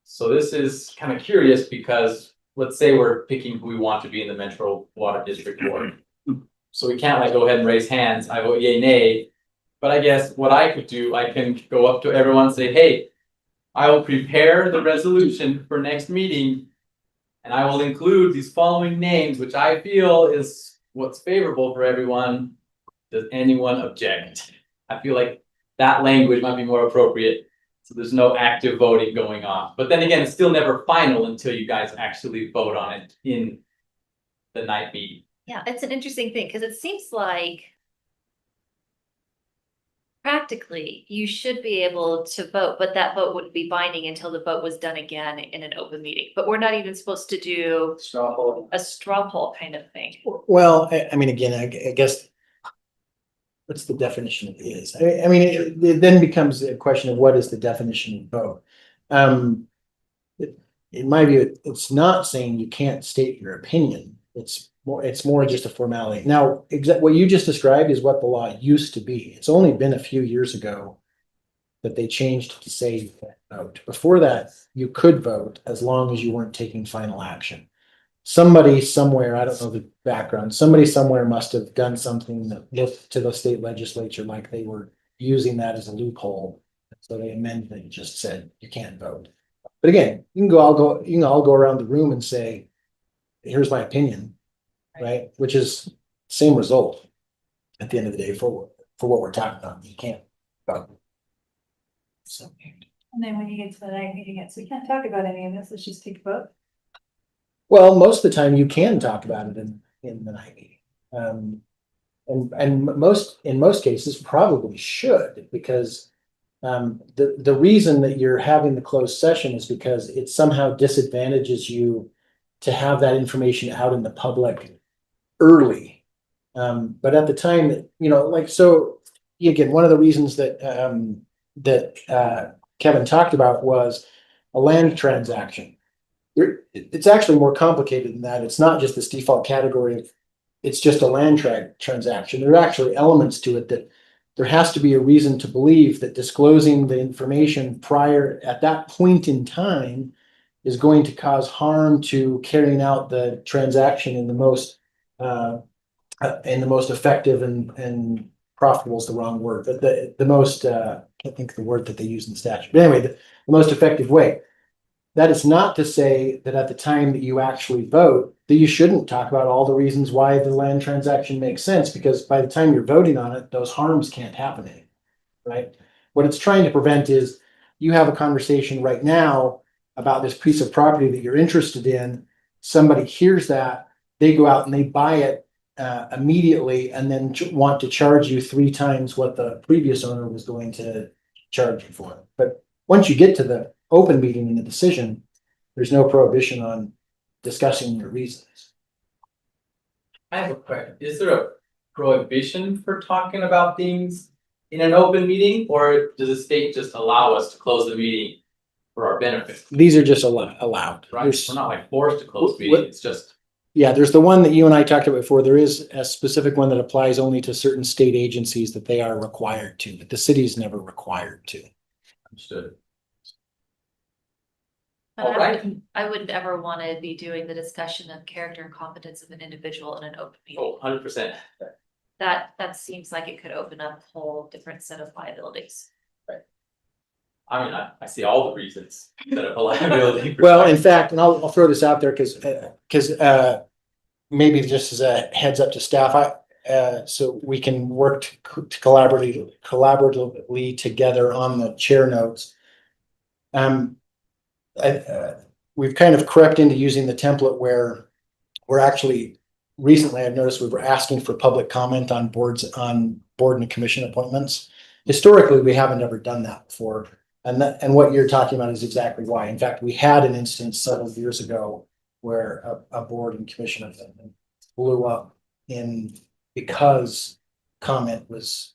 So this is kind of curious because let's say we're picking who we want to be in the Metro Water District Board. So we can't like go ahead and raise hands. I vote yay, nay. But I guess what I could do, I can go up to everyone and say, hey, I will prepare the resolution for next meeting, and I will include these following names, which I feel is what's favorable for everyone. Does anyone object? I feel like that language might be more appropriate. So there's no active voting going on. But then again, it's still never final until you guys actually vote on it in the night meeting. Yeah, it's an interesting thing because it seems like practically you should be able to vote, but that vote wouldn't be binding until the vote was done again in an open meeting. But we're not even supposed to do a straw poll kind of thing. Well, I mean, again, I guess. What's the definition of is? I mean, it then becomes a question of what is the definition of vote. In my view, it's not saying you can't state your opinion. It's more just a formality. Now, what you just described is what the law used to be. It's only been a few years ago that they changed to say you can't vote. Before that, you could vote as long as you weren't taking final action. Somebody somewhere, I don't know the background, somebody somewhere must have done something that looked to the state legislature like they were using that as a loophole. So they amended it and just said, you can't vote. But again, you can all go around the room and say, here's my opinion, right? Which is same result at the end of the day for what we're talking about. You can't vote. So. And then when you get to the night meeting, it's, we can't talk about any of this, let's just take a vote. Well, most of the time you can talk about it in the night meeting. And in most cases probably should, because the reason that you're having the closed session is because it somehow disadvantages you to have that information out in the public early. But at the time that, like, so again, one of the reasons that Kevin talked about was a land transaction. It's actually more complicated than that. It's not just this default category of, it's just a land transaction. There are actually elements to it that there has to be a reason to believe that disclosing the information prior at that point in time is going to cause harm to carrying out the transaction in the most effective and profitable is the wrong word, but the most I can't think of the word that they use in the statute. But anyway, the most effective way. That is not to say that at the time that you actually vote, that you shouldn't talk about all the reasons why the land transaction makes sense, because by the time you're voting on it, those harms can't happen anymore, right? What it's trying to prevent is you have a conversation right now about this piece of property that you're interested in. Somebody hears that, they go out and they buy it immediately, and then want to charge you 3 times what the previous owner was going to charge you for it. But once you get to the open meeting and the decision, there's no prohibition on discussing your reasons. I have a question. Is there a prohibition for talking about things in an open meeting, or does the state just allow us to close the meeting for our benefit? These are just allowed. Right? We're not like forced to close the meeting, it's just. Yeah, there's the one that you and I talked about before. There is a specific one that applies only to certain state agencies that they are required to, but the city is never required to. Understood. But All right. I wouldn't ever want to be doing the discussion of character and competence of an individual in an open meeting. Oh, 100%. That seems like it could open up a whole different set of liabilities. I mean, I see all the reasons that of a liability. Well, in fact, and I'll throw this out there because maybe just as a heads up to staff, so we can work collaboratively together on the chair notes. We've kind of crept into using the template where we're actually recently, I've noticed we were asking for public comment on board and commission appointments. Historically, we haven't ever done that before. And what you're talking about is exactly why. In fact, we had an instance several years ago where a board and commission appointment blew up because comment was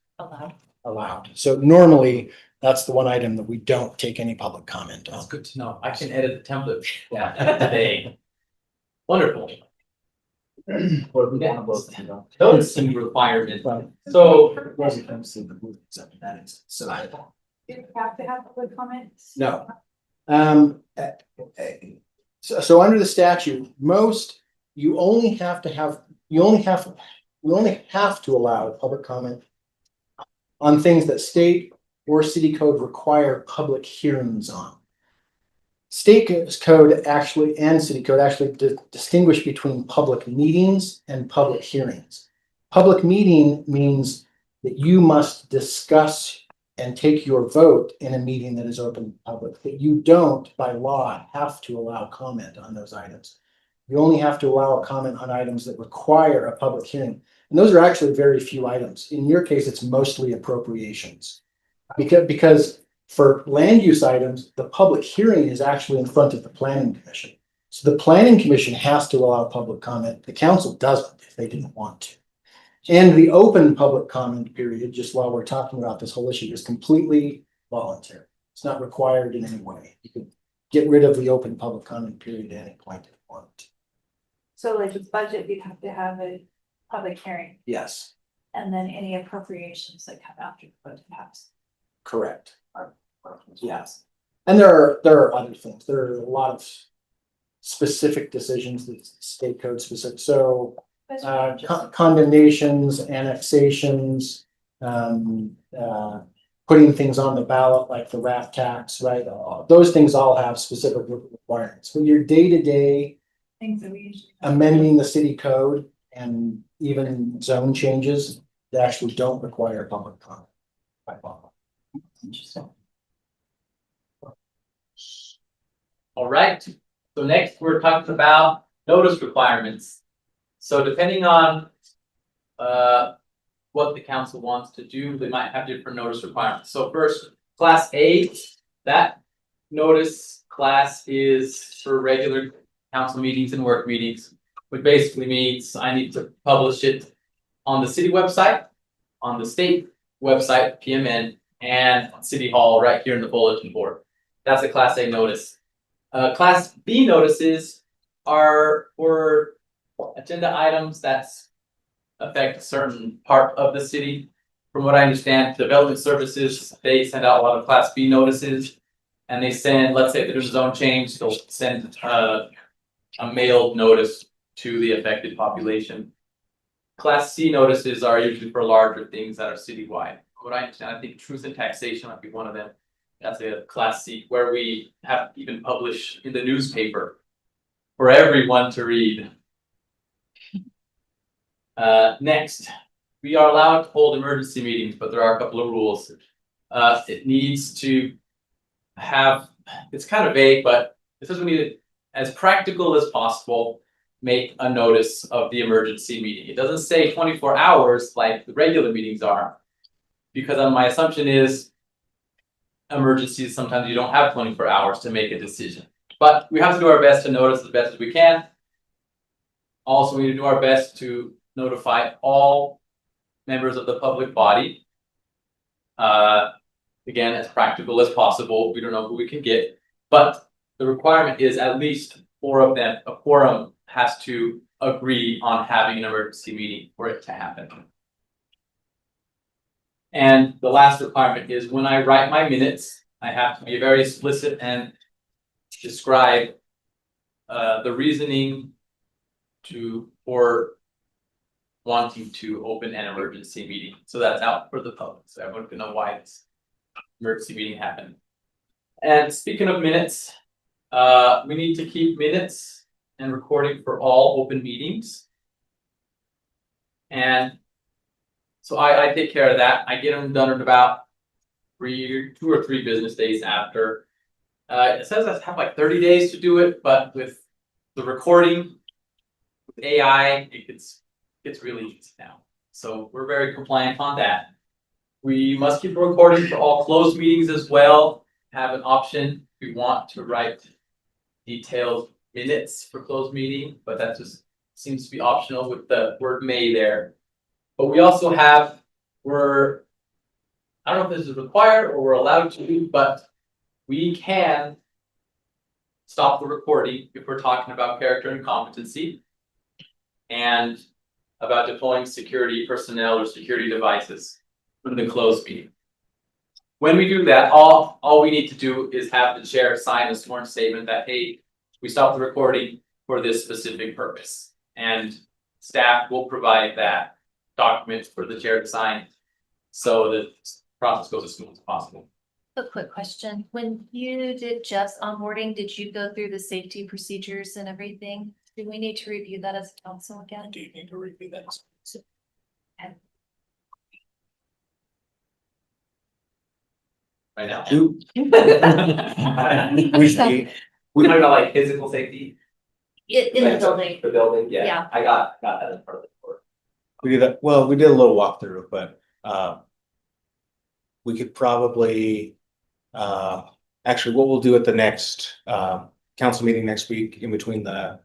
allowed. So normally that's the one item that we don't take any public comment on. That's good to know. I can edit the template today. Wonderful. Those seem requirements. So. You have to have public comments? No. So under the statute, we only have to allow public comment on things that state or city code require public hearings on. State code actually and city code actually distinguish between public meetings and public hearings. Public meeting means that you must discuss and take your vote in a meeting that is open to public, but you don't by law have to allow comment on those items. You only have to allow a comment on items that require a public hearing. And those are actually very few items. In your case, it's mostly appropriations. Because for land use items, the public hearing is actually in front of the planning commission. So the planning commission has to allow public comment. The council doesn't if they didn't want to. And the open public comment period, just while we're talking about this whole issue, is completely voluntary. It's not required in any way. You can get rid of the open public comment period at any point if you want. So like with budget, you'd have to have a public hearing Yes, and then any appropriations that come after the budget pass. correct. Yes. And there are other things. There are a lot of specific decisions that state code specific. So condemnations, annexations, putting things on the ballot like the RAP tax, right? Those things all have specific requirements. When you're day-to-day Things that we usually. amending the city code and even zone changes, they actually don't require public comment by law. Interesting. All right, so next we're talking about notice requirements. So depending on what the council wants to do, they might have different notice requirements. So first, class A, that notice class is for regular council meetings and work meetings, which basically means I need to publish it on the city website, on the state website, PMN, and on City Hall right here in the bulletin board. That's a class A notice. Class B notices are for agenda items that affect a certain part of the city. From what I understand, development services, they send out a lot of class B notices. And they send, let's say there's a zone change, they'll send a mailed notice to the affected population. Class C notices are usually for larger things that are citywide. From what I understand, I think truth and taxation might be one of them. That's a class C, where we have even published in the newspaper for everyone to read. Next, we are allowed to hold emergency meetings, but there are a couple of rules. It needs to have, it's kind of vague, but it says we need to, as practical as possible, make a notice of the emergency meeting. It doesn't say 24 hours like the regular meetings are, because my assumption is emergencies, sometimes you don't have 24 hours to make a decision. But we have to do our best to notice as best as we can. Also, we need to do our best to notify all members of the public body. Again, as practical as possible. We don't know who we can get, but the requirement is at least 4 of them, a quorum has to agree on having an emergency meeting for it to happen. And the last requirement is when I write my minutes, I have to be very explicit and describe the reasoning for wanting to open an emergency meeting. So that's out for the public, so everyone can know why this emergency meeting happened. And speaking of minutes, we need to keep minutes and recording for all open meetings. And so I take care of that. I get them done in about 2 or 3 business days after. It says I have like 30 days to do it, but with the recording, with AI, it gets really easy now. So we're very compliant on that. We must keep a recording for all closed meetings as well. Have an option if we want to write detailed minutes for closed meeting, but that just seems to be optional with the word may there. But we also have, I don't know if this is required or we're allowed to, but we can stop the recording if we're talking about character and competency and about deploying security personnel or security devices in the closed meeting. When we do that, all we need to do is have the chair sign a sworn statement that, hey, we stopped the recording for this specific purpose. And staff will provide that document for the chair to sign so that the process goes as smooth as possible. A quick question. When you did Jeff's onboarding, did you go through the safety procedures and everything? Do we need to review that as council again? Do you need to review that? Right now. We should. We talking about like physical safety? In the building. The building, yeah. Yeah. I got that in part of the report. We did that, well, we did a little walkthrough, but we could probably actually what we'll do at the next council meeting next week in between the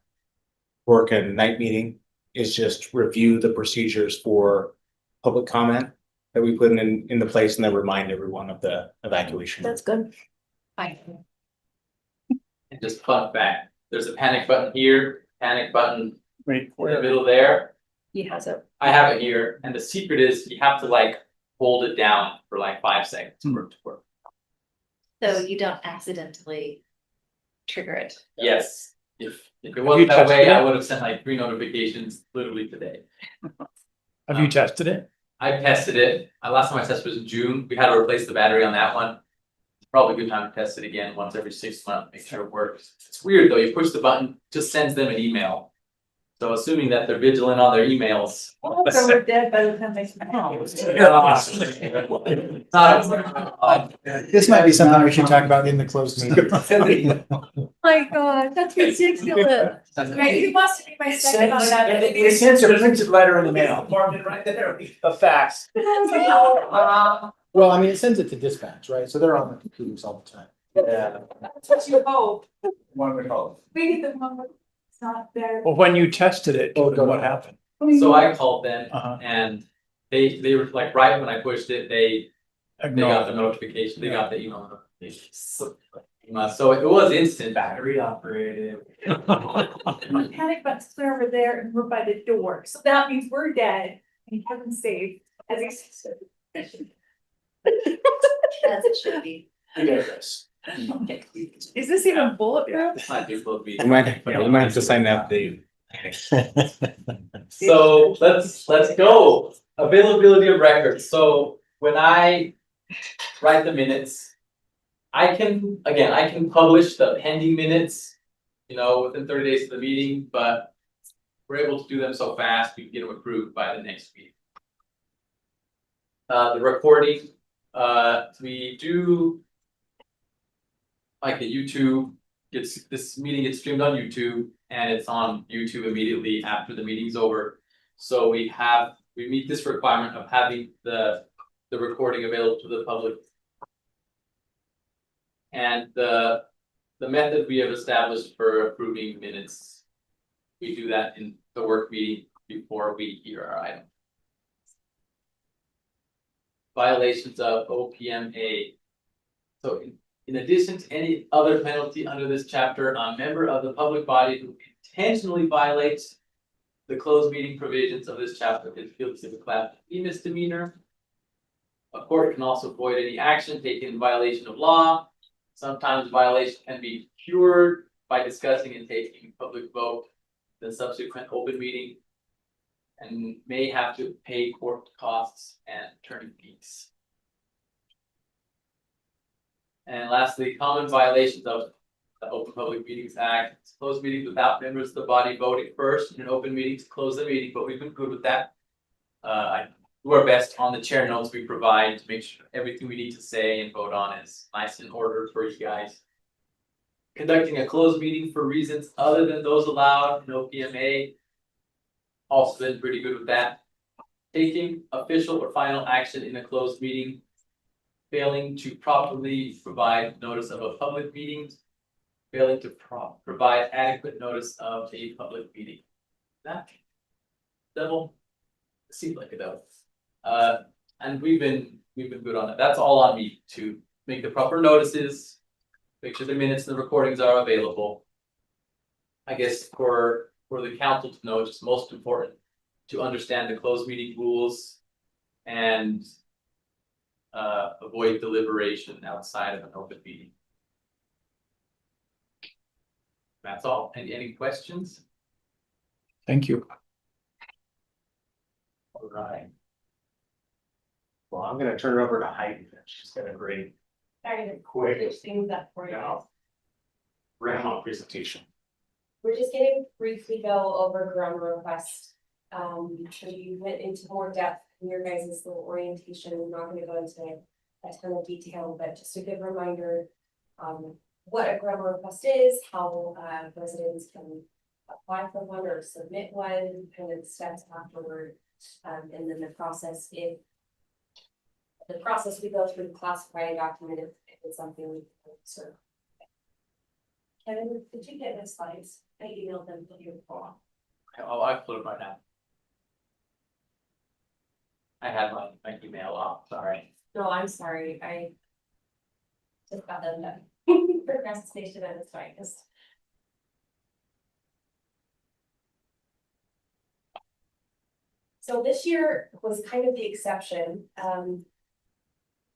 work and night meeting is just review the procedures for public comment that we put into place and then remind everyone of the evacuation. That's good. Fine. And just fun fact, there's a panic button here, panic button Wait, in the middle there. He has it. I have it here, and the secret is you have to like hold it down for like 5 seconds for it to work. So you don't accidentally trigger it. Yes, if it wasn't that way, I would have sent like 3 notifications literally today. Have you tested it? I tested it. Last time I tested was in June. We had to replace the battery on that one. It's probably a good time to test it again once every 6 months, make sure it works. It's weird though, you push the button, just sends them an email. So assuming that they're vigilant on their emails. So we're dead by the time they. This might be something we should talk about in the closed meeting. My God, that's ridiculous. Right, you must be my second on that. It sends a printed letter in the mail. Right there. A fax. Well, I mean, it sends it to dispatch, right? So they're on the computers all the time. Yeah. That's what you hope. One we call We get the one that's not there. Well, when you tested it, what happened? So I called them Uh-huh. and they were like, right when I pushed it, they got the Ignore. notification, they got the email notification. So it was instant. battery operated. My panic button's clear over there and we're by the door, so that means we're dead and Kevin's safe. As he said. As it should be. I digress. Is this even bulletproof? This might be supposed to be. We might have to sign that update. So let's go. Availability of records. So when I write the minutes, I can publish the pending minutes, within 30 days of the meeting, but we're able to do them so fast, we can get them approved by the next meeting. The recording, we do like a YouTube, this meeting gets streamed on YouTube and it's on YouTube immediately after the meeting's over. So we meet this requirement of having the recording available to the public. And the method we have established for approving minutes, we do that in the work meeting before we hear our item. Violations of OPMA. So in addition to any other penalty under this chapter, a member of the public body who intentionally violates the closed meeting provisions of this chapter is guilty of a Class B misdemeanor. A court can also void any action taken in violation of law. Sometimes violation can be cured by discussing and taking public vote in the subsequent open meeting, and may have to pay court costs and attorney fees. And lastly, common violations of the Open Public Meetings Act. It's closed meetings without members of the body voting first in an open meeting to close the meeting, but we've been good with that. I do our best on the chair notes we provide to make sure everything we need to say and vote on is nice and ordered for you guys. Conducting a closed meeting for reasons other than those allowed in OPMA. Also been pretty good with that. Taking official or final action in a closed meeting. Failing to properly provide notice of a public meeting. Failing to provide adequate notice of a public meeting. That double seemed like a double. And we've been good on it. That's all on me to make the proper notices, make sure the minutes and the recordings are available. I guess for the council to know, it's just most important to understand the closed meeting rules and avoid deliberation outside of an open meeting. That's all. Any questions? Thank you. All right. Well, I'm gonna turn it over to Heidi. She's got a great quick things up for you. GRAMA presentation. We're just gonna briefly go over GRAMA request. We went into more depth in your guys' little orientation. We're not gonna go into a ton of detail, but just a good reminder. What a GRAMA request is, how residents can apply for one or submit one, kind of steps afterward. And then the process, if the process we go through to classify a document if it's something we can serve. Kevin, did you get the slides? I emailed them to you before. Oh, I put it right now. I had my email off, sorry. No, I'm sorry, I just got them done. Procrastination at its finest. So this year was kind of the exception.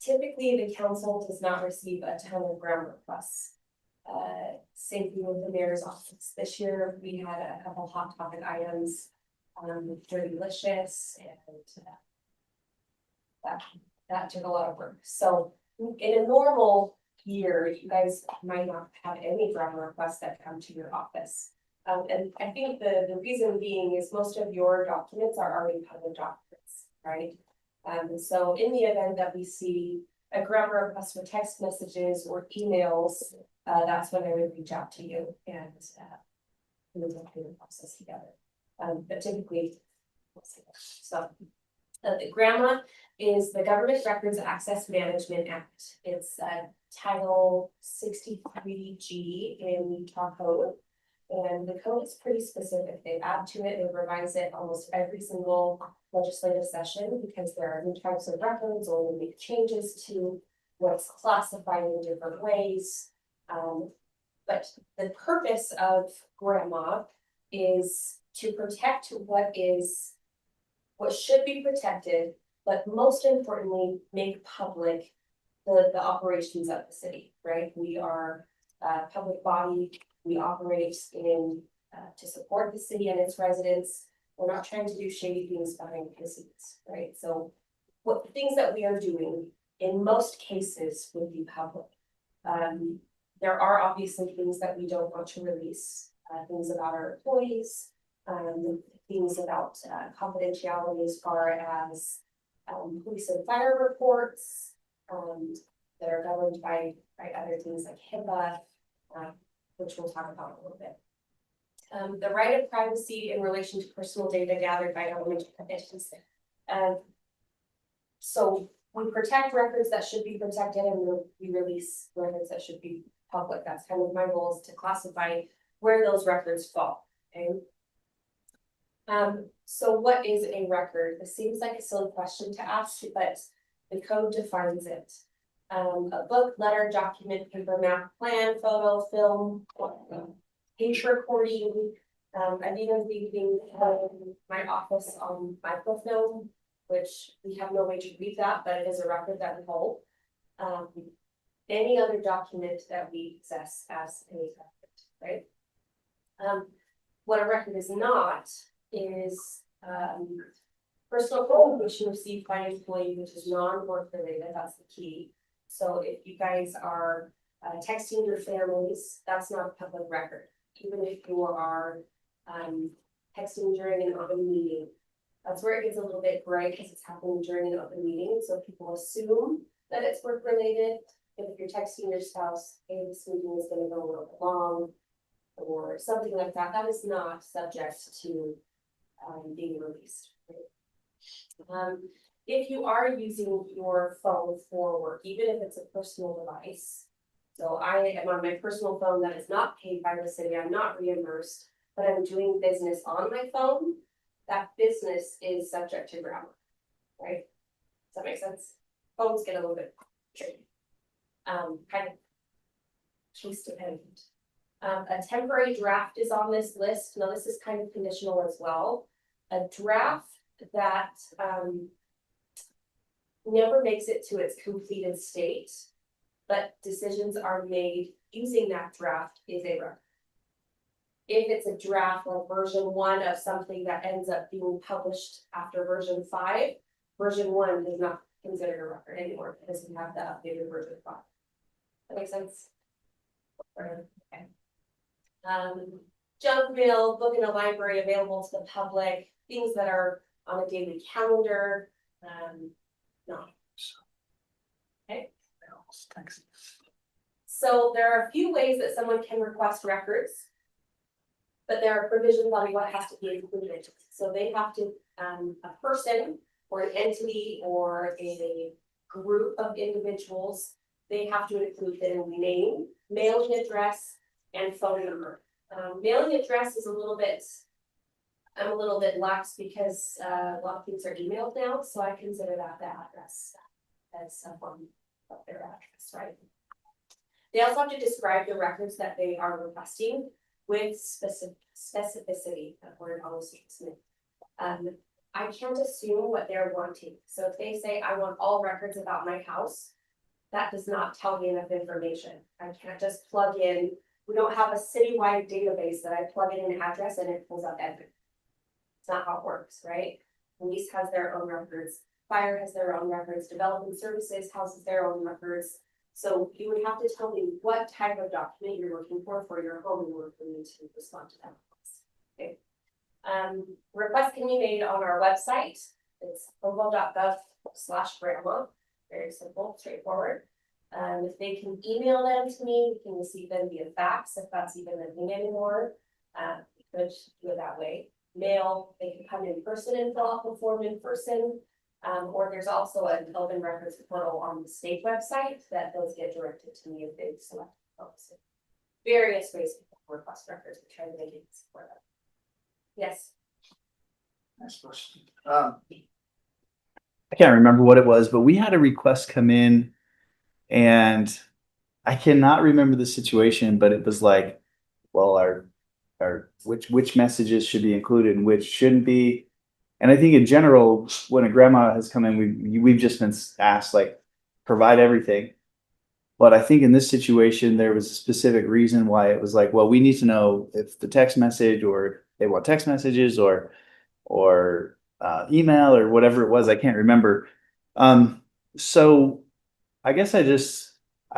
Typically, the council does not receive a ton of GRAMA requests. Same thing with the mayor's office. This year, we had a couple hot topic items, Dirtylicious, and that took a lot of work. So in a normal year, you guys might not have any GRAMA requests that come to your office. And I think the reason being is most of your documents are already public documents, right? So in the event that we see a GRAMA request for text messages or emails, that's when I would reach out to you and we'll go through the process together. But typically, so the GRAMA is the Government Records Access Management Act. It's Title 63G in Utah Code. And the code is pretty specific. They add to it, they revise it almost every single legislative session because there are new types of records or we make changes to what's classified in different ways. But the purpose of GRAMA is to protect what should be protected, but most importantly, make public the operations of the city, right? We are a public body. We operate in to support the city and its residents. We're not trying to do shady things behind the scenes, right? So what things that we are doing in most cases would be public. There are obviously things that we don't want to release, things about our employees, things about confidentiality as far as police and fire reports that are governed by other things like HIPAA, which we'll talk about a little bit. The right of privacy in relation to personal data gathered by governmental entities. So we protect records that should be protected and we release records that should be public. That's kind of my role, is to classify where those records fall. Okay. So what is a record? This seems like a silly question to ask, but the code defines it. A book, letter, document, paper, map, plan, photo, film, page recording. I'm even leaving my office on microfilm, which we have no way to read that, but it is a record that we hold. Any other document that we possess as a record, right? What a record is not is personal information received by an employee, which is non-work related. That's the key. So if you guys are texting your families, that's not a public record. Even if you are texting during an open meeting, that's where it gets a little bit gray because it's happening during an open meeting. So people assume that it's work related. If you're texting your spouse, hey, this meeting is going to go a little bit long or something like that, that is not subject to being released. Right? If you are using your phone for work, even if it's a personal device, so I am on my personal phone that is not paid by the city, I'm not reimbursed, but I'm doing business on my phone, that business is subject to GRAMA, right? Does that make sense? Phones get a little bit tricky. Kind of case dependent. A temporary draft is on this list. Now this is kind of conditional as well. A draft that never makes it to its completed state, but decisions are made using that draft is a record. If it's a draft like version 1 of something that ends up being published after version 5, version 1 is not considered a record anymore because we have the updated version 5. That makes sense? Okay. Junk mail, book in a library available to the public, things that are on a daily calendar. No. Okay. So there are a few ways that someone can request records, but there are provisions on what has to be included. So they have to, a person or an entity or a group of individuals, they have to include their name, mailing address, and phone number. Mailing address is I'm a little bit lax because a lot of things are emailed now, so I consider that the address as a form of their address, right? They also have to describe the records that they are requesting with specificity. That word always makes me. I can't assume what they're wanting. So if they say, I want all records about my house, that does not tell me enough information. I can't just plug in, we don't have a citywide database that I plug in an address and it pulls up everything. It's not how it works, right? Police has their own records, fire has their own records, development services houses their own records. So you would have to tell me what type of document you're looking for your home in order for me to respond to that request. Okay. Requests can be made on our website. It's provo.gov/grandma. Very simple, straightforward. If they can email them to me, we can receive them via fax, if that's even a thing anymore. We could do it that way. Mail, they can come in person and fill out the form in person. Or there's also an open records portal on the state website that those get directed to me if they select those. Various ways to request records, we try to make it easy for them. Yes. Next question. I can't remember what it was, but we had a request come in and I cannot remember the situation, but it was like, well, which messages should be included and which shouldn't be. And I think in general, when a grandma has come in, we've just been asked like, provide everything. But I think in this situation, there was a specific reason why it was like, well, we need to know if the text message or they want text messages or email or whatever it was. I can't remember. So I guess I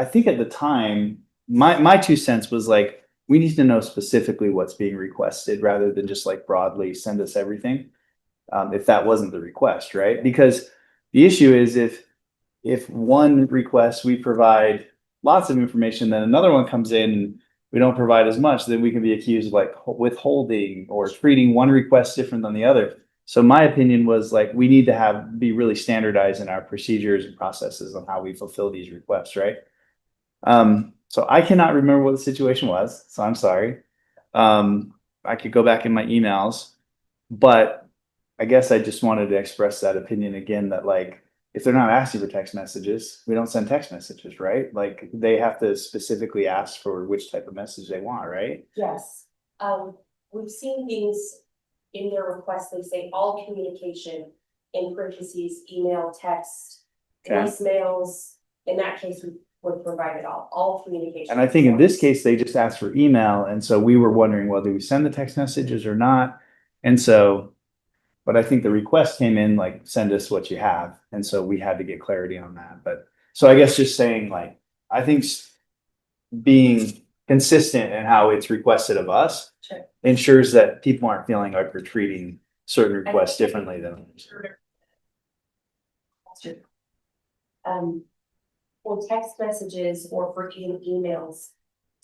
think at the time, my 2 cents was like, we need to know specifically what's being requested rather than just like broadly send us everything. If that wasn't the request, right? Because the issue is if one request we provide lots of information, then another one comes in and we don't provide as much, then we can be accused of like withholding or treating one request different than the other. So my opinion was like, we need to be really standardized in our procedures and processes on how we fulfill these requests, right? So I cannot remember what the situation was, so I'm sorry. I could go back in my emails, but I guess I just wanted to express that opinion again, that like, if they're not asking for text messages, we don't send text messages, right? Like they have to specifically ask for which type of message they want, right? Yes. We've seen things in their request, they say all communication in parentheses, email, text, Okay. voicemails. In that case, we would provide it all communication. And I think in this case, they just asked for email. And so we were wondering, well, do we send the text messages or not? And so, but I think the request came in like, send us what you have. And so we had to get clarity on that. But so I guess just saying like, I think being consistent in how it's requested of us Sure. ensures that people aren't feeling like we're treating certain requests differently than others. For text messages or for even emails,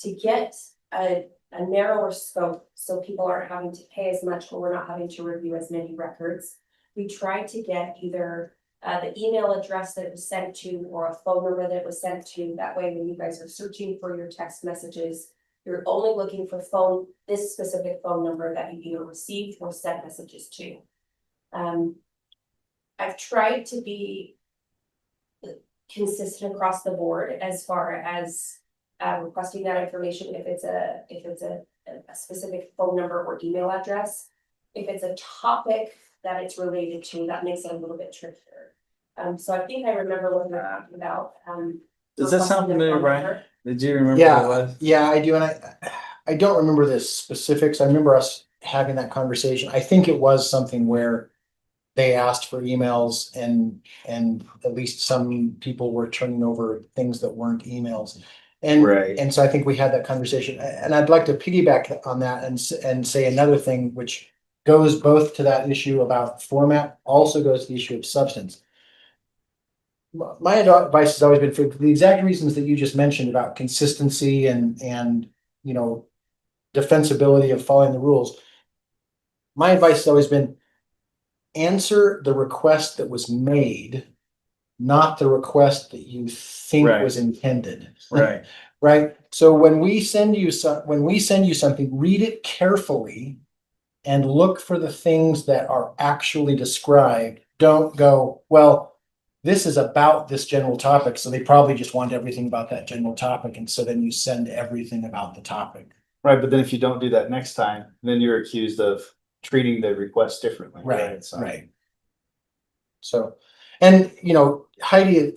to get a narrower scope so people aren't having to pay as much or we're not having to review as many records, we try to get either the email address that it was sent to or a phone number that it was sent to. That way, when you guys are searching for your text messages, you're only looking for this specific phone number that you either received or sent messages to. I've tried to be consistent across the board as far as requesting that information if it's a specific phone number or email address. If it's a topic that it's related to, that makes it a little bit trickier. So I think I remember what we were talking about. Does that sound familiar, Brian? Did you remember Yeah, what it was? yeah, I do. And I don't remember the specifics. I remember us having that conversation. I think it was something where they asked for emails and at least some people were turning over things that weren't emails. Right. And so I think we had that conversation, and I'd like to piggyback on that and say another thing, which goes both to that issue about format, also goes to the issue of substance. My advice has always been for the exact reasons that you just mentioned about consistency and you know, defensibility of following the rules. My advice has always been answer the request that was made, not the request that you think was intended. Right. Right. So when we send you something, read it carefully and look for the things that are actually described. Don't go, well, this is about this general topic, so they probably just want everything about that general topic, and so then you send everything about the topic. Right, but then if you don't do that next time, then you're accused of treating the request differently. Right, So, right. So, and Heidi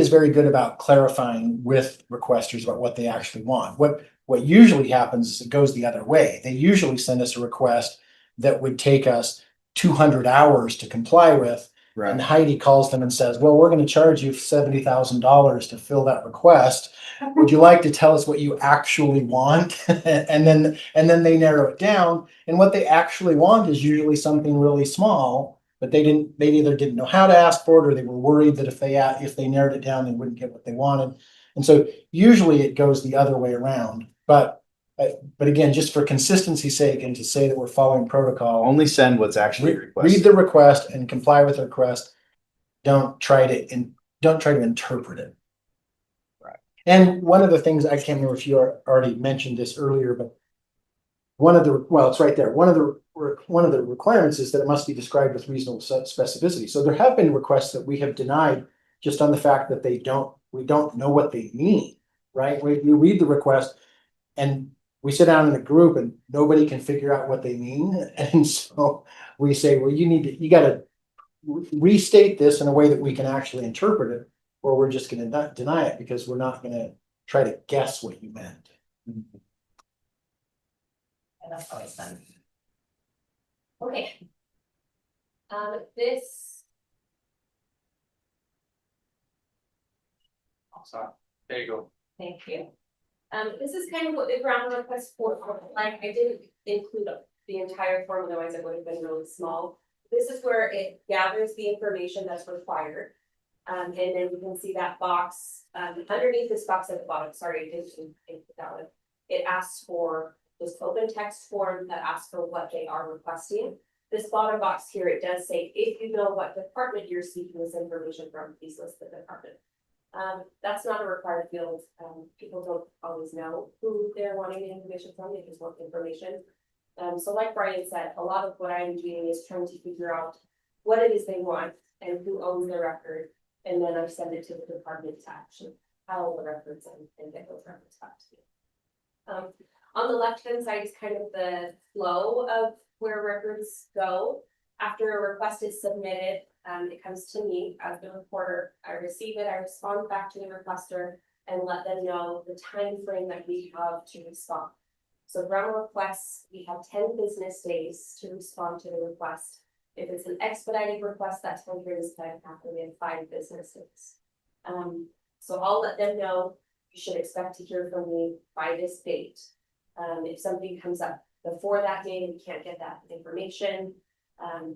is very good about clarifying with requesters about what they actually want. What usually happens is it goes the other way. They usually send us a request that would take us 200 hours to comply with. And Heidi calls them and says, well, we're going to charge you $70,000 to fill that request. Would you like to tell us what you actually want? and then they narrow it down. And what they actually want is usually something really small, but they either didn't know how to ask for it, or they were worried that if they narrowed it down, they wouldn't get what they wanted. And so usually it goes the other way around. But again, just for consistency's sake and to say that we're following protocol, Only send what's actually read requested. the request and comply with the request. Don't try to interpret it. Right. And one of the things, I can't remember if you already mentioned this earlier, but it's right there. One of the requirements is that it must be described with reasonable specificity. So there have been requests that we have denied just on the fact that we don't know what they mean, right? We read the request and we sit down in a group and nobody can figure out what they mean. And so we say, well, you got to restate this in a way that we can actually interpret it, or we're just going to deny it because we're not going to try to guess what you meant. And that's always done. Okay. This, Sorry, there you go. thank you. This is kind of what the GRAMA request for, like, I didn't include the entire form, otherwise it would have been really small. This is where it gathers the information that's required. And then you can see that box, underneath this box at the bottom, sorry, I didn't put that one. It asks for this open text form that asks for what they are requesting. This bottom box here, it does say, if you know what department you're seeking this information from, please list the department. That's not a required field. People don't always know who they're wanting the information from, they just want information. So like Brian said, a lot of what I'm doing is trying to figure out what it is they want and who owns the record. And then I send it to the department to actually file the records and get those records back to you. On the left-hand side is kind of the flow of where records go. After a request is submitted, it comes to me as the reporter. I receive it, I respond back to the requester and let them know the time frame that we have to respond. So GRAMA requests, we have 10 business days to respond to the request. If it's an expedited request, that time frame is cut in half, and we have 5 business days. So I'll let them know you should expect to hear from me by this date. If something comes up before that date and we can't get that information,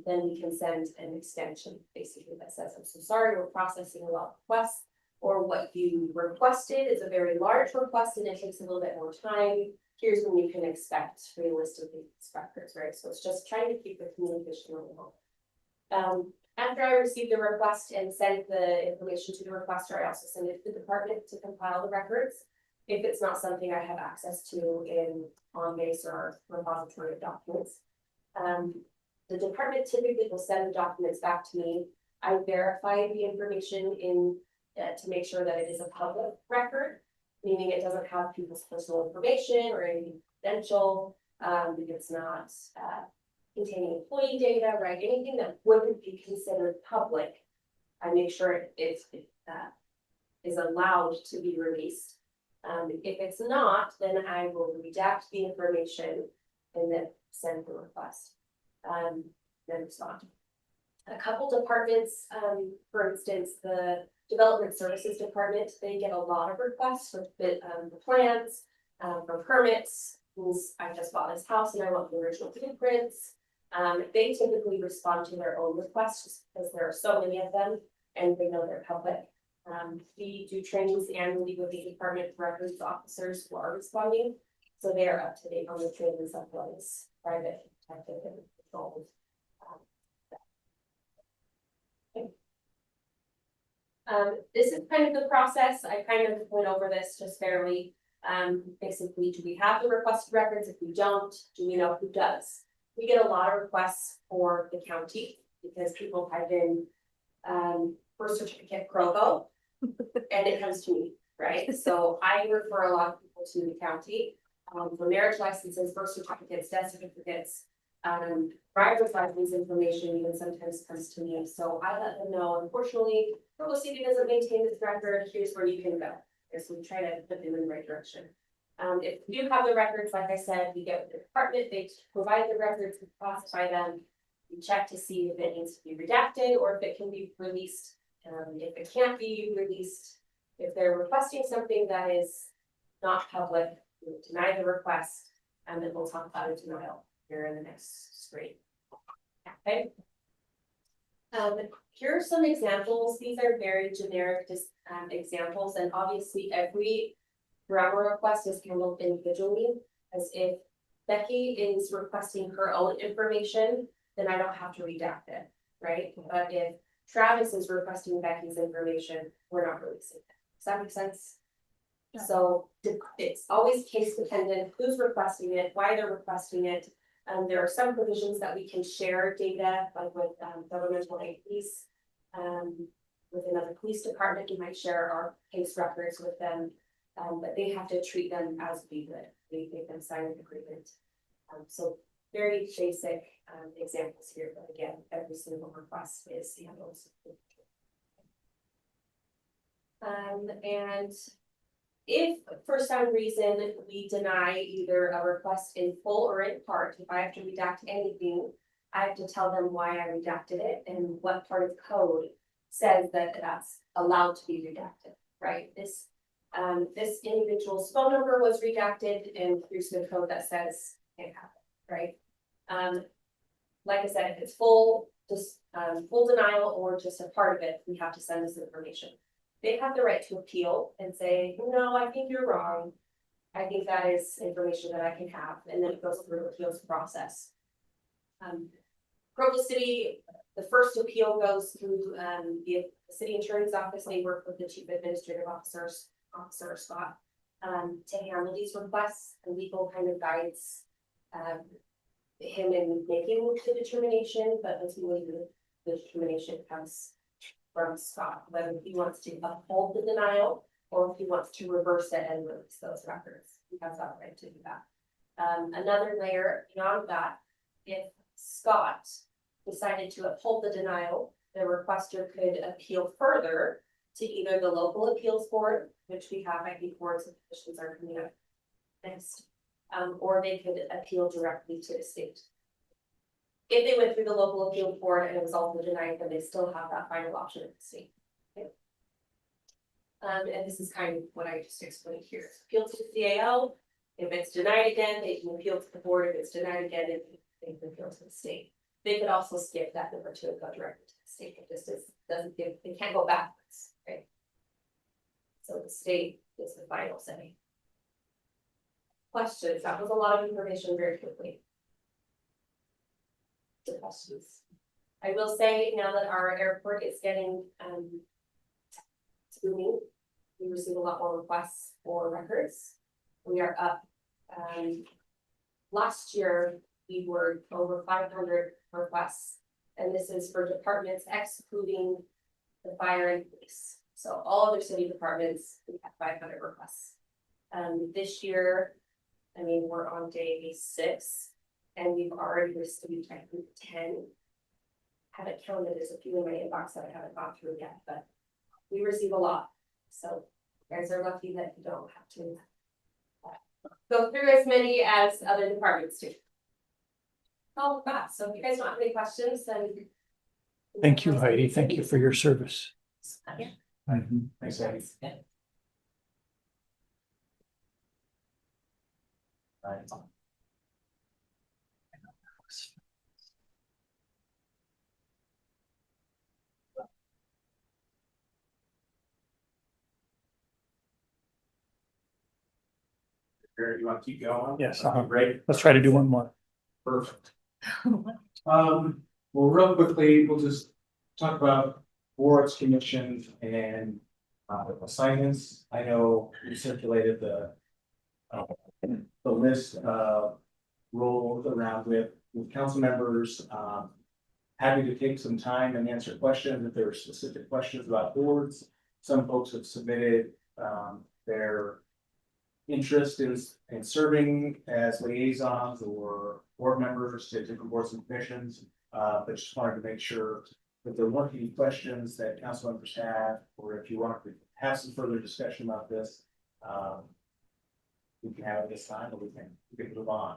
then we can send an extension basically that says, I'm so sorry, we're processing a lot of requests, or what you requested is a very large request and it takes a little bit more time. Here's when you can expect realistically these records, right? So it's just trying to keep the communication really. After I receive the request and send the information to the requester, I also send it to the department to compile the records. If it's not something I have access to in OnBase or repository of documents. The department typically will send the documents back to me. I verify the information to make sure that it is a public record, meaning it doesn't have people's personal information or anything confidential. It's not containing employee data, right? Anything that wouldn't be considered public, I make sure it is allowed to be released. If it's not, then I will redact the information and then send the request. Then respond. A couple departments, for instance, the Development Services Department, they get a lot of requests for the plans, for permits. I just bought this house and I want the original blueprints. They typically respond to their own requests because there are so many of them and they know they're public. We do trainings annually with the Department of Records officers who are responding, so they are up to date on the trainings of what is private, protected, and controlled. This is kind of the process. I kind of went over this just fairly. Basically, do we have the requested records? If we don't, do we know who does? We get a lot of requests for the county because people type in birth certificate Provo and it comes to me, right? So I refer a lot of people to the county for marriage licenses, birth certificates, death certificates. Prioritize this information even sometimes comes to me, so I let them know, unfortunately, Provo City doesn't maintain this record, here's where you can go. And so we try to put them in the right direction. If we do have the records, like I said, we get with the department, they provide the records, we classify them. We check to see if it needs to be redacted or if it can be released. If it can't be released, if they're requesting something that is not public, we deny the request, and then we'll talk about a denial here in the next screen. Okay. Here are some examples. These are very generic examples, and obviously every grammar request is handled individually, as if Becky is requesting her own information, then I don't have to redact it, right? But if Travis is requesting Becky's information, we're not releasing it. Does that make sense? Yeah. So it's always case dependent, who's requesting it, why they're requesting it. There are some provisions that we can share data, like with governmental entities. With another police department, you might share our case records with them, but they have to treat them as we would. We make them sign an agreement. So very basic examples here, but again, every single request is handled. And if for some reason we deny either a request in full or in part, if I have to redact anything, I have to tell them why I redacted it and what part of code says that that's allowed to be redacted, right? This individual's phone number was redacted and here's the code that says it happened, right? Like I said, if it's full denial or just a part of it, we have to send this information. They have the right to appeal and say, no, I think you're wrong. I think that is information that I can have, and then it goes through the appeals process. Provo City, the first appeal goes through the city attorney's office. They work with the chief administrative officer Scott to handle these requests. The legal kind of guides him in making the determination, but ultimately the determination comes from Scott, whether he wants to uphold the denial or if he wants to reverse it and release those records. He has that right to do that. Another layer beyond that, if Scott decided to uphold the denial, the requester could appeal further to either the local appeals board, which we have, I think boards and commissions are coming up next, or they could appeal directly to the state. If they went through the local appeal board and it was also denied, then they still have that final option at the state. Okay. And this is kind of what I just explained here. Appeal to the CAO. If it's denied again, they can appeal to the board. If it's denied again, they can appeal to the state. They could also skip that number 2 and go directly to the state. It just doesn't give, they can't go backwards, right? So the state is the final say. Questions? That was a lot of information very quickly. Questions. I will say now that our airport is getting booming, we receive a lot more requests for records. We are up. Last year we were over 500 requests, and this is for departments excluding the fire and police. So all other city departments, we have 500 requests. This year, I mean, we're on day 6. And we've already received, I think, 10. Haven't counted, there's a few in my inbox that I haven't gone through yet, but we receive a lot. So you guys are lucky that you don't have to go through as many as other departments do. Oh, God. So if you guys don't have any questions, then. Thank you, Heidi. Thank you for your service. Yeah. Thanks, Heidi. You want to keep going? Yes, Great. let's try to do one more. Perfect. Well, real quickly, we'll just talk about boards, commissions, and assignments. I know we circulated the list of roles around with council members. Happy to take some time and answer questions if there are specific questions about boards. Some folks have submitted their interest in serving as liaisons or board members to different boards and commissions. But just wanted to make sure that there weren't any questions that council members have, or if you want to have some further discussion about this, we can have it this time, or we can move on.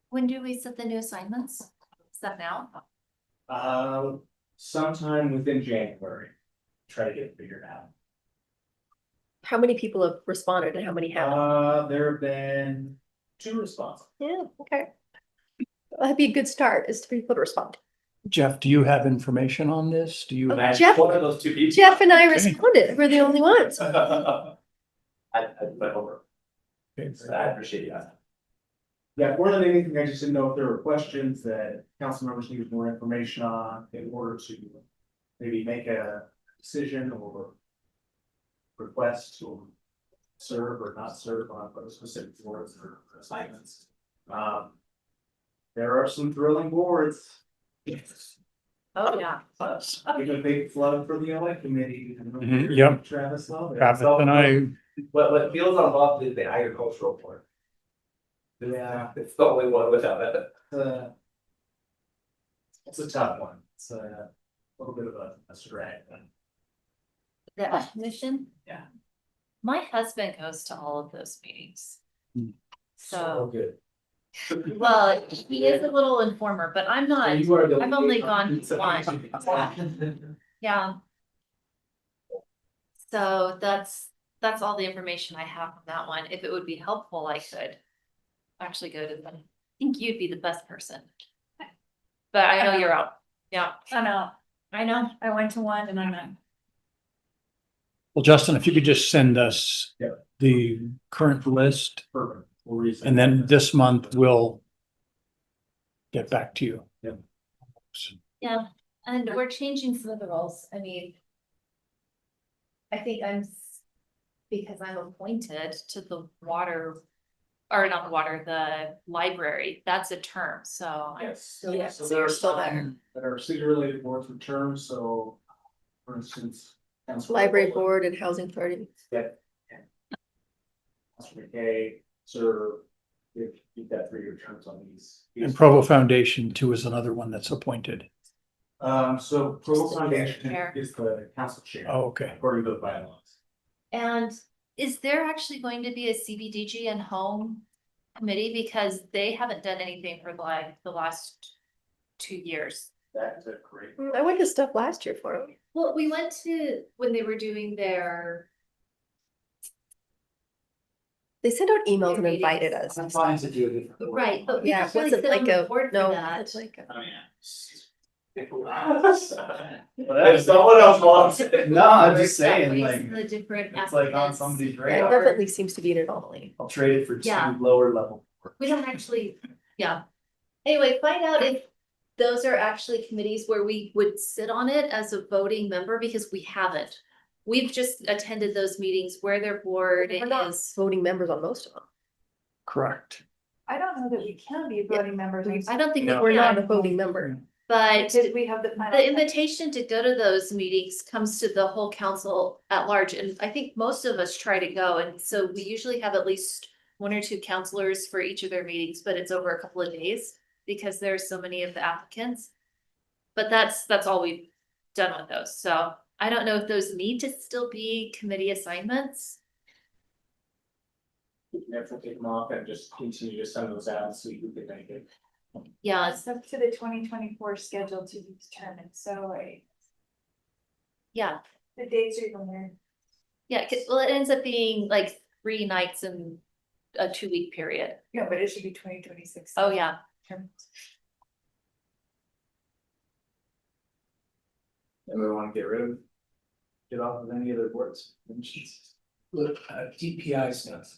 When do we set the new assignments? Is that now? Sometime within January, try to get it figured out. How many people have responded and how many haven't? There have been 2 responses. Yeah, okay. That'd be a good start, is to people to respond. Jeff, do you have information on this? Do you Oh, have? Jeff, One of those 2 people. Jeff and I responded. We're the only ones. I put my homework. I appreciate you. Yeah, more than anything, I just didn't know if there were questions that council members needed more information on in order to maybe make a decision or request to serve or not serve on those specific boards or assignments. There are some thrilling boards. Oh, yeah. We have a big flood for the LA committee. Yep. Travis Love. Travis and I, What feels unloved is the agricultural board. Yeah, It's the only one without that. it's a tough one. It's a little bit of a strag. The commission? Yeah. My husband goes to all of those meetings. So, good. well, he is a little informer, but I'm not, I've only gone one. Yeah. So that's all the information I have on that one. If it would be helpful, I could actually go to them. I think you'd be the best person. But I know you're out. Yeah, I know, I know. I went to one and I'm not. well, Justin, if you could just send us Yeah. the current list, Perfect. We'll reason. and then this month we'll get back to you. Yep. Yeah, and we're changing some of the roles. I mean, I think because I'm appointed to the water, or not the water, the library, that's a term, so. Yes. Yeah, So so there you're are still there. some that are city related boards with terms, so for instance. Council- Library board and housing authority. Councilor McKay, serve, you've got 3-year terms on these. And Provo Foundation too is another one that's appointed. So Provo Just the Foundation chair. is the council chair. Oh, okay. According to the bylaws. And is there actually going to be a CBDG and home committee? Because they haven't done anything for like the last 2 years. That is a great. I went to stuff last year for them. Well, we went to, when they were doing their, They sent out emails and invited us. I'm fine to do a different. board. right, but we Yeah, actually wasn't sit on like the a, board for no, that. it's like a. Oh, yeah. If someone else wants it. No, I'm just That saying, way, like, the different it's like on applicants. somebody's Yeah, it radar. definitely seems to be an anomaly. I'll trade it for 2 Yeah. lower level. We don't actually, yeah. Anyway, find out if those are actually committees where we would sit on it as a voting member, because we haven't. We've just attended those meetings where their board We're not is, voting members on most of them. Correct. I don't know that we can be voting members. on I don't think No. we We're not a can, voting member. but Because we have the. the invitation to go to those meetings comes to the whole council at large, and I think most of us try to go, and so we usually have at least 1 or 2 counselors for each of their meetings, but it's over a couple of days because there's so many of the applicants. But that's all we've done with those, so I don't know if those need to still be committee assignments. We can have to take them off and just continue to send those out so you can make it. Yeah, It's up to the 2024 schedule to be determined, so yeah, the dates are even there. yeah, well, it ends up being like 3 nights in a 2-week period. No, but it should be 2026. Oh, yeah. And we want to get off of any other boards. Look, DPI stuff.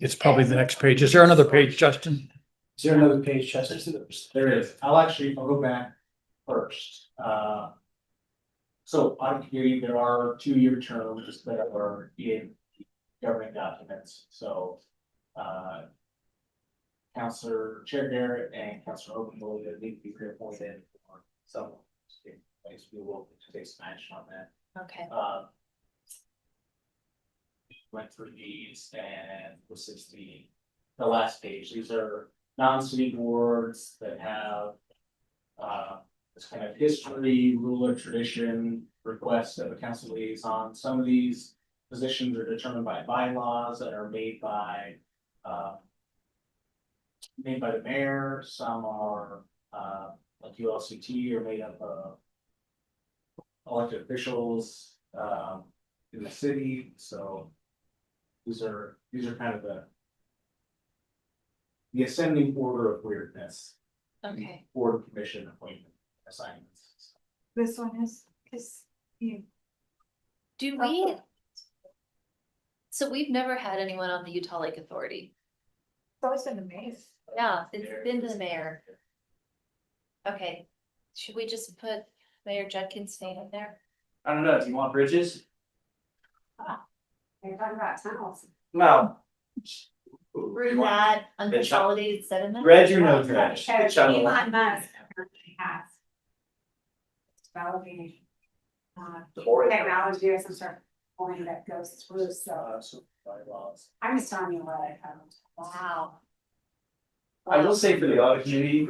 It's probably the next page. Is there another page, Justin? Is there another page, Chester? There is. I'll go back first. So on committee, there are 2-year terms that are in governing documents, so. Councilor Chair Garrett and Councilor Openbowl need to be reappointed for some. We will take some action on that. Okay. went through these and this is the last page. These are non-city boards that have this kind of history, rule or tradition, request of a council liaison. Some of these positions are determined by bylaws that are made by the mayor. Some are like ULCT are made up of elected officials in the city. So these are kind of the ascending order of weirdness. Okay. Board commission appointment assignments. This one is you. Do we? So we've never had anyone on the Utah Lake Authority. It's always been amazing. Yeah, it's been the mayor. Okay, should we just put Mayor Judkins' name in there? I don't know, do you want bridges? You're talking about tunnels. No. Room that unconsolidated sediment? Dredge or no dredge? Because Which I don't Elon Musk apparently has developing technology or some sort of point that goes through, so So bylaws. I'm just telling you what I found. Wow. I will say for the audit committee,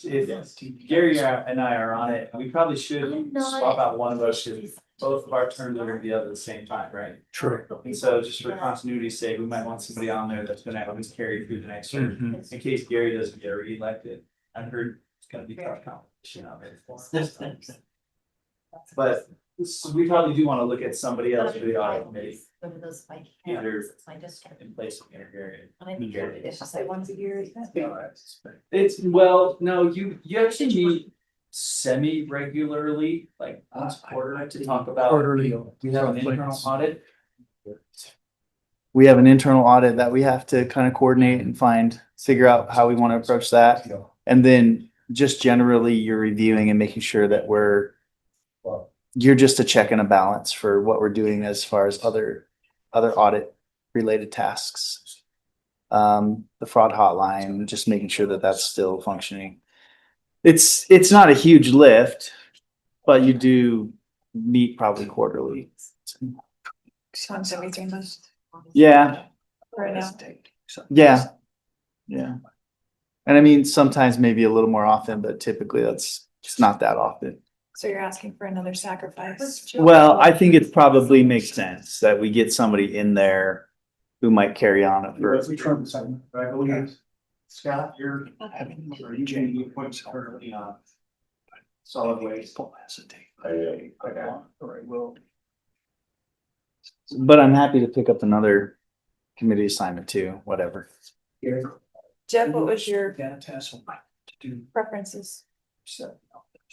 if Gary and I are on it, we probably should swap out one of us, because both of our terms are gonna be up at the same time, right? True. And so just for continuity's sake, we might want somebody on there that's gonna at least carry through the next term, in case Gary doesn't get reelected. I heard it's gonna be tough competition out there. But we probably do wanna look at somebody else for the audit committee. One of those like. Either It's my district. in place of Gary. And I think it's just like once a year, isn't it? It's, well, no, you actually meet semi-regularly, like once a quarter to talk about. Quarterly. We have an internal audit. We have an internal audit that we have to kind of coordinate and figure out how we want to approach that. And then just generally you're reviewing and making sure that you're just a check and a balance for what we're doing as far as other audit related tasks. The fraud hotline, just making sure that that's still functioning. It's not a huge lift, but you do meet probably quarterly. Once every 3 months. Yeah, Right now. yeah, yeah. And I mean, sometimes maybe a little more often, but typically that's just not that often. So you're asking for another sacrifice? Well, I think it probably makes sense that we get somebody in there who might carry on it for. We trim the segment, but I believe Scott, you're having, or you can be appointed currently on solid waste. Okay. Will. But I'm happy to pick up another committee assignment too, whatever. Jeff, what was your To do. preferences?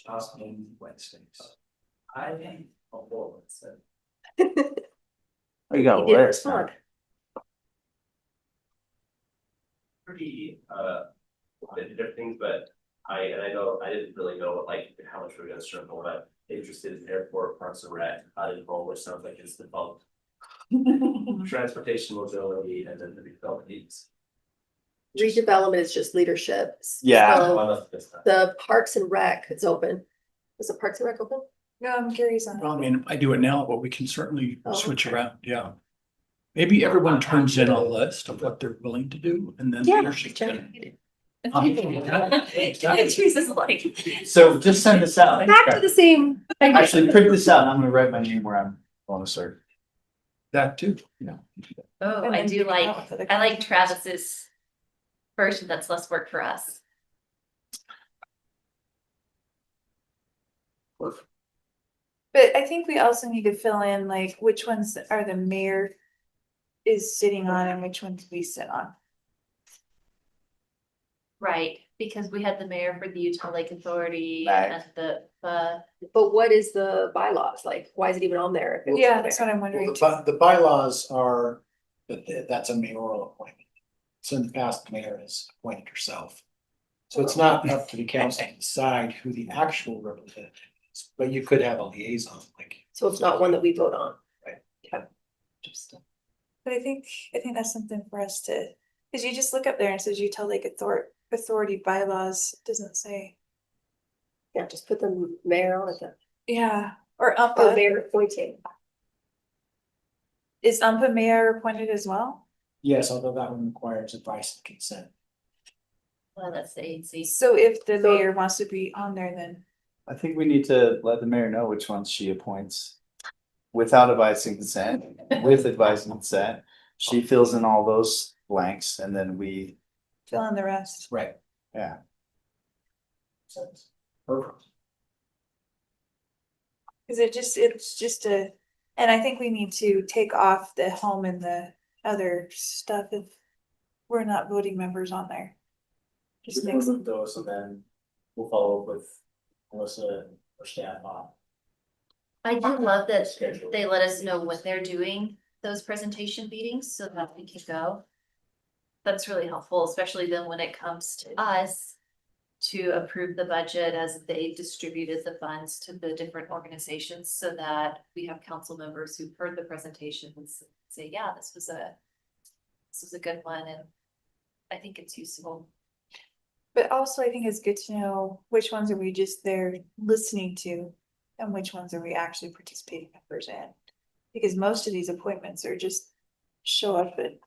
On Wednesdays. I think. Oh, you got a He did list, huh? respond. Pretty, different things, but I know, I didn't really know like how much we we're gonna circle, but interested in airport, parks and rec, involved, which sounds like it's the bulk. Transportation mobility and then the development needs. Redevelopment is just leadership. Yeah. So the Parks and Rec is open. Is the Parks and Rec open? No, Gary's on. Well, I mean, I do it now, but we can certainly Oh, switch okay. around, yeah. Maybe everyone turns in a list of what they're willing to do and then Yeah. leadership's gonna. Jesus, like. So just send this out. Back to the same. Actually, print this out and I'm gonna write my name where I'm going to serve. That too, yeah. Oh, And I then do you can like, come up with a I like compromise. Travis's version. That's less work for us. But I think we also need to fill in like which ones are the mayor is sitting on and which ones we sit on. Right, because we had the mayor for the Utah Lake Authority Right. and the, But what is the bylaws? Like, why is it even on there? if it's Yeah, there? that's what I'm wondering. The bylaws are, that's a mayoral appointment. So in the past, the mayor has appointed herself. So it's not up to the council to decide who the actual representative is, but you could have a liaison, like. So it's not one that we vote on. But I think that's something for us to, because you just look up there and it says Utah Lake Authority bylaws, it doesn't say. Yeah, just put the mayor on it then. Yeah, or Or mayor appointing. Is mayor appointed as well? Yes, although that one requires advice and consent. Well, that's the agency. So if the mayor wants to be on there, then I think we need to let the mayor know which ones she appoints. Without advice and consent, with advice and consent, she fills in all those blanks and then we, fill in the rest. Right. yeah. Perfect. Cause it's just and I think we need to take off the home and the other stuff if we're not voting members on there. Just makes, Those, and then we'll follow up with Melissa or staff on. I do love that Schedule. they let us know when they're doing those presentation meetings so that we can go. That's really helpful, especially then when it comes to us to approve the budget as they distributed the funds to the different organizations so that we have council members who've heard the presentations say, yeah, this was a good one, and I think it's useful. but also I think it's good to know which ones are we just there listening to and which ones are we actually participating members in. Because most of these appointments are just show up at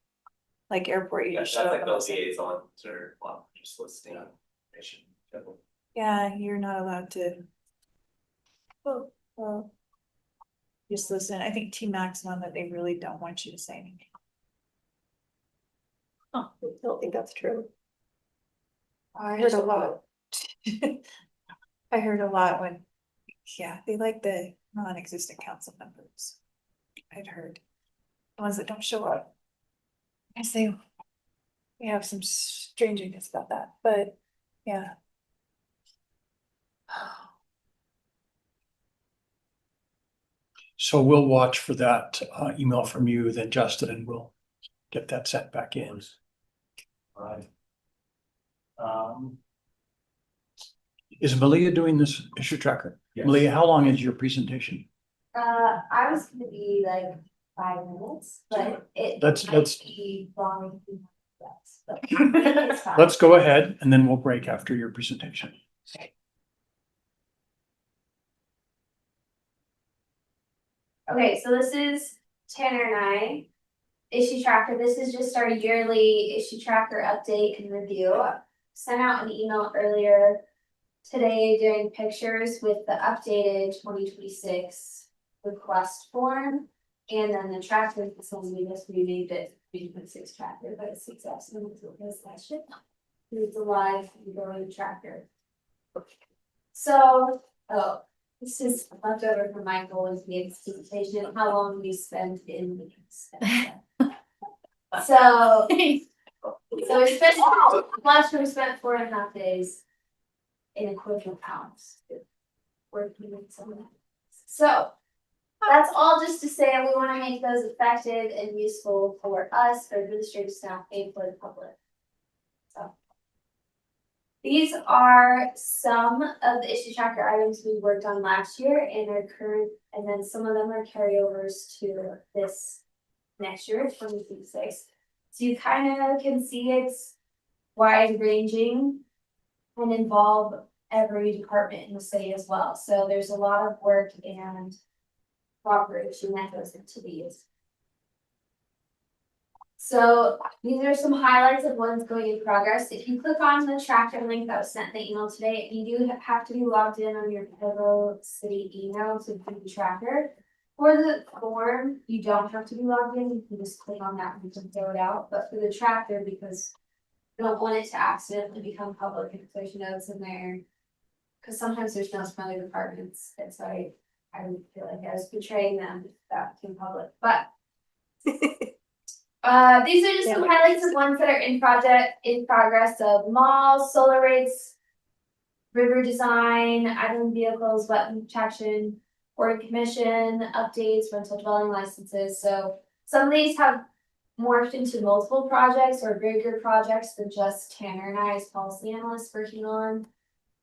like airport, you just show up. And listen. liaisons or, well, just listening on information. Yeah, you're not allowed to. Well, just listen. I think T-Mac's one that they really don't want you to say anything. I don't think that's true. I heard a lot. I heard a lot when, yeah, they like the non-existent council members. I'd heard. The ones that don't show up. I say. We have some strangeness about that, but yeah. So we'll watch for that email from you, then Justin, and we'll get that sent back in. Right. Is Malia doing this issue tracker? Yes. Malia, how long is your presentation? I was gonna be like 5 minutes, but it. Let's- might be long. But it's fine. Let's go ahead and then we'll break after your presentation. Okay, so this is Tanner and I. Issue tracker, this is just our yearly issue tracker update and review. Sent out an email earlier today doing pictures with the updated 2026 request form. And then the tracker, so we just renamed it 2026 tracker, but it's exactly what it was last year. It's a live and growing tracker. So, this is left over from Michael with the presentation, how long we spent in meetings. So we spent, last year we spent 4.5 days in equivalent pounds. Working with someone. So that's all just to say we want to make those effective and useful for us, for administrative staff, and for the public. So these are some of the issue tracker items we worked on last year and are current, and then some of them are carryovers to this next year, 2026. So you kind of can see it's wide ranging and involve every department in the city as well. So there's a lot of work and cooperation that goes into these. So these are some highlights of ones going in progress. If you click on the tracker link that was sent in the email today, you do have to be logged in on your Provo City email to do the tracker. For the form, you don't have to be logged in. You can just click on that and you can fill it out. But for the tracker, because I don't want it to accidentally become public if there's notes in there. Because sometimes there's notes from other departments, and so I would feel like I was betraying them if that became public. But these are just some highlights of ones that are in progress of malls, solar rates, river design, island vehicles, wetland protection, board commission, updates, rental dwelling licenses. So some of these have morphed into multiple projects or bigger projects than just Tanner and I as policy analysts working on.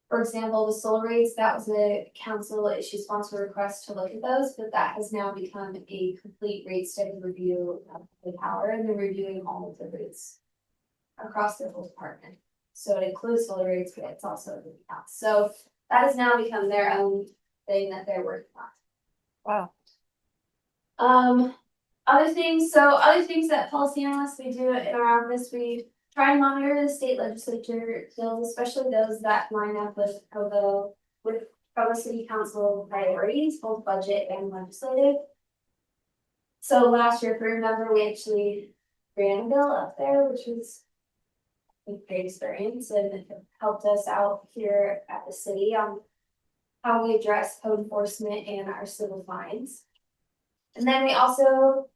For example, the solar rates, that was a council issue sponsor request to look at those, but that has now become a complete rate study review of the power, and they're reviewing all of the rates across the whole department. So it includes solar rates, but it's also the accounts. So that has now become their own thing that they're working on. Wow. Other things that policy analysts we do in our office, we try and monitor the state legislature bills, especially those that line up with Provo City Council priorities, both budget and legislative. So last year, if you remember, we actually ran a bill up there, which was a great experience, and it helped us out here at the city on how we address code enforcement and our civil fines. And then we also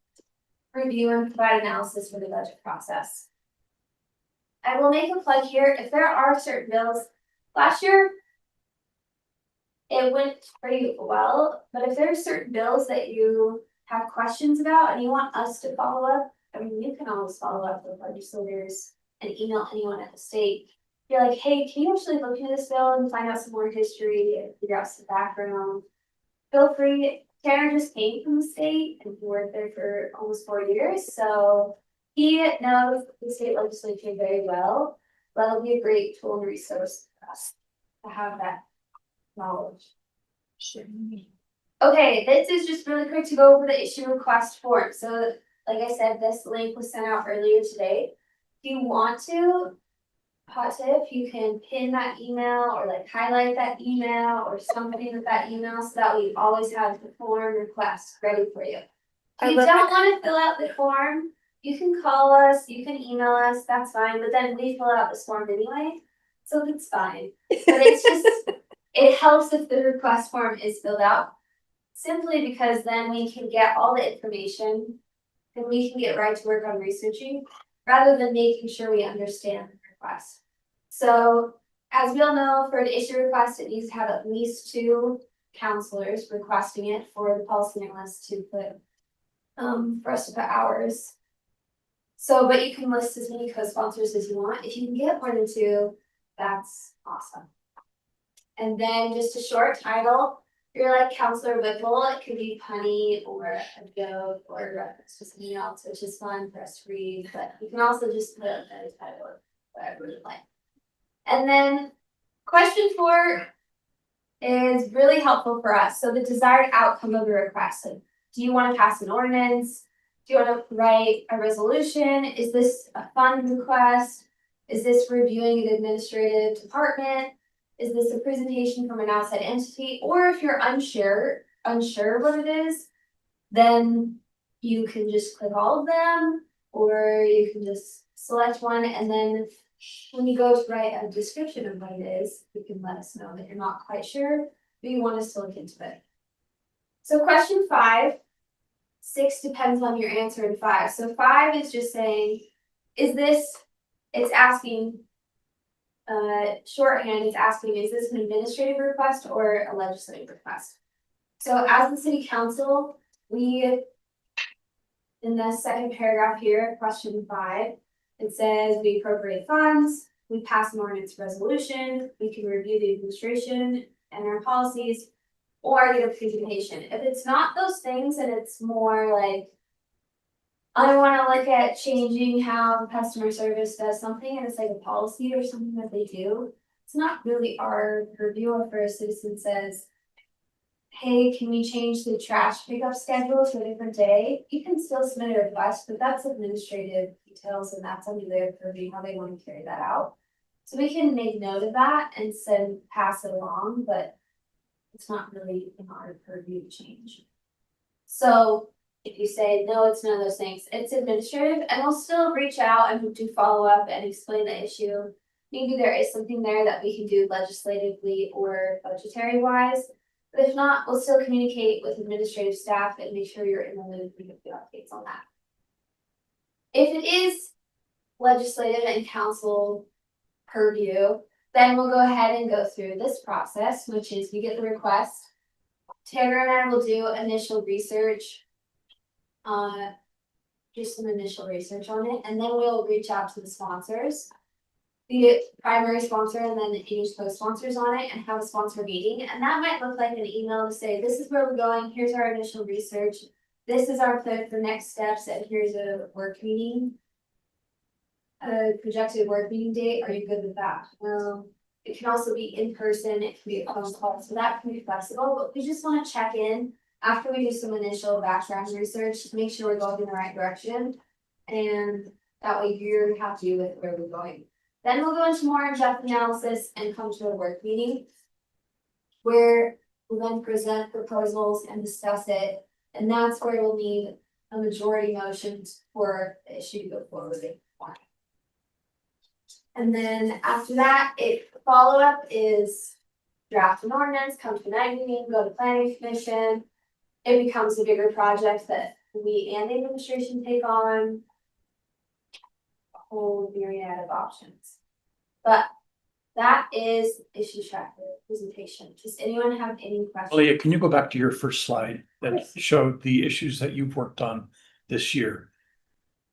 review and provide analysis for the budget process. I will make a plug here. If there are certain bills, last year it went pretty well, but if there are certain bills that you have questions about and you want us to follow up, I mean, you can always follow up with legislators and email anyone at the state. You're like, hey, can you actually look into this bill and find out some more history and figure out some background? Feel free. Tanner just came from the state and he worked there for almost 4 years. So he knows the state legislature very well. That'll be a great tool and resource for us to have that knowledge. Okay, this is just really quick to go over the issue request form. So like I said, this link was sent out earlier today. If you want to, hot tip, you can pin that email or like highlight that email or something with that email so that we always have the form request ready for you. If you don't want to fill out the form, you can call us, you can email us, that's fine, but then we fill out this form anyway, so it's fine. But it's just, it helps if the request form is filled out, simply because then we can get all the information and we can get right to work on researching rather than making sure we understand the request. So as we all know, for an issue request, it needs to have at least 2 councilors requesting it for the policy analyst to put, for us to put hours. So, but you can list as many co-sponsors as you want. If you can get more than 2, that's awesome. And then just a short title. If you're like Councilor Whipple, it could be punny or a joke or a reference to something else, which is fun for us to read. But you can also just put a title or whatever you like. And then question 4 is really helpful for us. So the desired outcome of the request. So do you want to pass an ordinance? Do you want to write a resolution? Is this a fund request? Is this reviewing an administrative department? Is this a presentation from an outside entity? Or if you're unsure what it is, then you can just click all of them, or you can just select one, and then when you go to write a description of what it is, you can let us know that you're not quite sure, but you want us to look into it. So question 5, 6 depends on your answer in 5. So 5 is just saying, is this, it's asking, shorthand is asking, is this an administrative request or a legislative request? So as the city council, we, in the second paragraph here, question 5, it says we appropriate funds, we pass an ordinance resolution, we can review the administration and our policies, or get a presentation. If it's not those things and it's more like, I want to look at changing how customer service does something and it's like a policy or something that they do, it's not really our purview. If a citizen says, hey, can we change the trash pickup schedule to a different day? You can still submit a request, but that's administrative details and that's under their purview, how they want to carry that out. So we can make note of that and pass it along, but it's not really in our purview to change. So if you say, no, it's none of those things, it's administrative, and we'll still reach out and do follow up and explain the issue. Maybe there is something there that we can do legislatively or budgetary wise. But if not, we'll still communicate with administrative staff and make sure you're in the loop and get the updates on that. If it is legislative and council purview, then we'll go ahead and go through this process, which is we get the request. Tanner and I will do initial research, just some initial research on it, and then we'll reach out to the sponsors, the primary sponsor, and then engage co-sponsors on it and have a sponsor meeting. And that might look like an email to say, this is where we're going, here's our initial research, this is our plan for next steps, and here's a work meeting. A projected work meeting date, are you good with that? Well, it can also be in person, it can be a phone call, so that can be flexible, but we just want to check in after we do some initial background research, to make sure we're going in the right direction. And that way you're happy with where we're going. Then we'll go into more in-depth analysis and come to a work meeting, where we'll then present proposals and discuss it. And that's where we'll need a majority motion for the issue to go forward. And then after that, follow-up is draft an ordinance, come to a night meeting, go to planning commission. It becomes a bigger project that we and the administration take on. A whole myriad of options. But that is issue tracker presentation. Does anyone have any questions? Leah, can you go back to your first slide that showed the issues that you've worked on this year?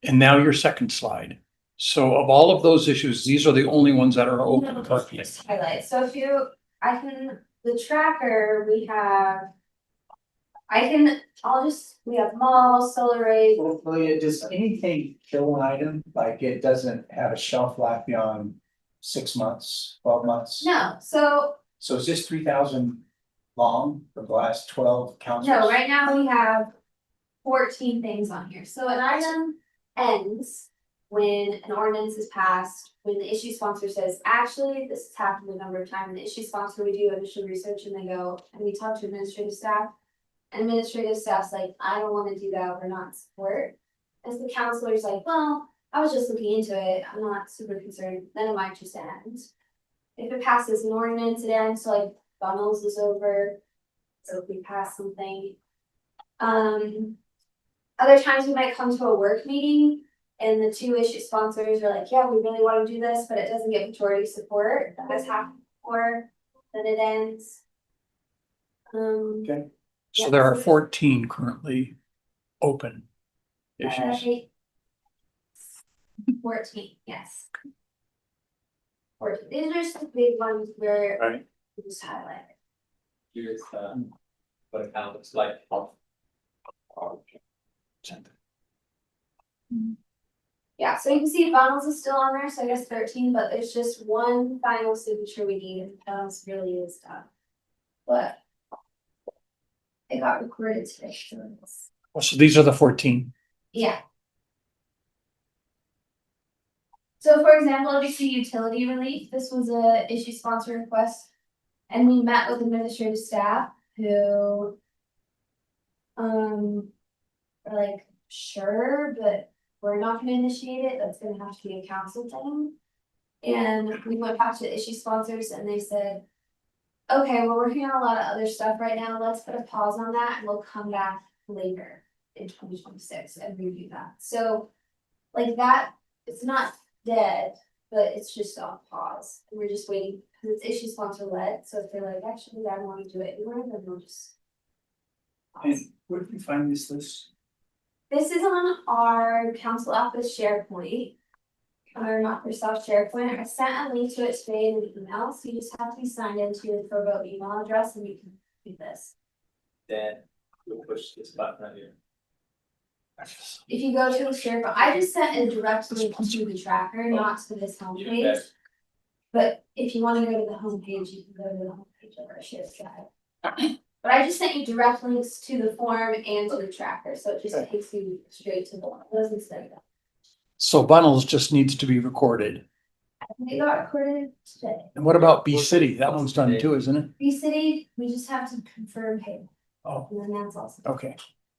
And now your second slide. So of all of those issues, these are the only ones that are open. Highlight. So the tracker we have. We have malls, solar arrays. Hopefully, does anything kill an item, like it doesn't have a shelf life beyond 6 months, 12 months? No, so So is this 3,000 long for the last 12 councils? no, right now we have 14 things on here. So an item ends when an ordinance is passed, when the issue sponsor says, actually, this has happened a number of times, and the issue sponsor, we do initial research and they go, and we talk to administrative staff. And administrative staff's like, I don't wanna do that, we're not in support. As the counselor's like, well, I was just looking into it, I'm not super concerned, then it might just end. If it passes an ordinance, it ends, so like funnels is over, so if we pass something. Other times we might come to a work meeting and the two issue sponsors are like, yeah, we really wanna do this, but it doesn't get majority support, that has happened before, then it ends. Okay. So there are 14 currently open issues. 14, yes. 14, these are just the big ones where Right. we just highlight. Here's, what it kind of looks like. Yeah, so you can see funnels is still on there, so I guess 13, but there's just one final signature we need, and funnels really is done. But it got recorded today, so it's, So these are the 14. yeah. So for example, if you see utility relief, this was a issue sponsor request. And we met with administrative staff who are like, sure, but we're not gonna initiate it, that's gonna have to be a council thing. And we went back to the issue sponsors and they said, okay, we're working on a lot of other stuff right now, let's put a pause on that and we'll come back later in 2026 and review that. So like that, it's not dead, but it's just on pause. And we're just waiting because it's issue sponsor led. So if they're like, actually, I don't want to do it anymore, then we'll just pause. And where did you find this list? This is on our council office SharePoint. Or Microsoft SharePoint. I sent a link to it today in an email, so you just have to be signed into your provo email address and you can do this. Then we'll push this button right here. If you go to the SharePoint, I just sent a direct link to the tracker, not to this homepage. But if you want to go to the homepage, you can go to the homepage of our share drive. But I just sent you direct links to the form and to the tracker, so it just takes you straight to the one. It doesn't say that. So bundles just needs to be recorded. It got recorded today. And what about B City? That one's done too, isn't it? B City, we just have to confirm payment. Oh, And then that's also. okay.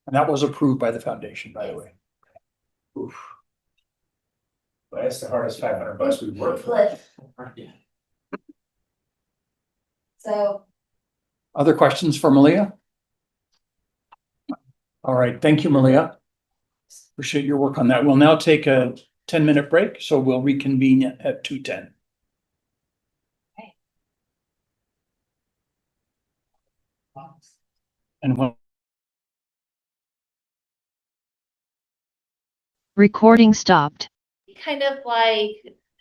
And that was approved by the foundation, by the way. Oof. But that's the hardest $500 we've worked for. So. Other questions for Malia? All right, thank you, Malia. Appreciate your work on that. We'll now take a 10-minute break, so we'll reconvene at 2:10. And when Recording stopped. Kind of like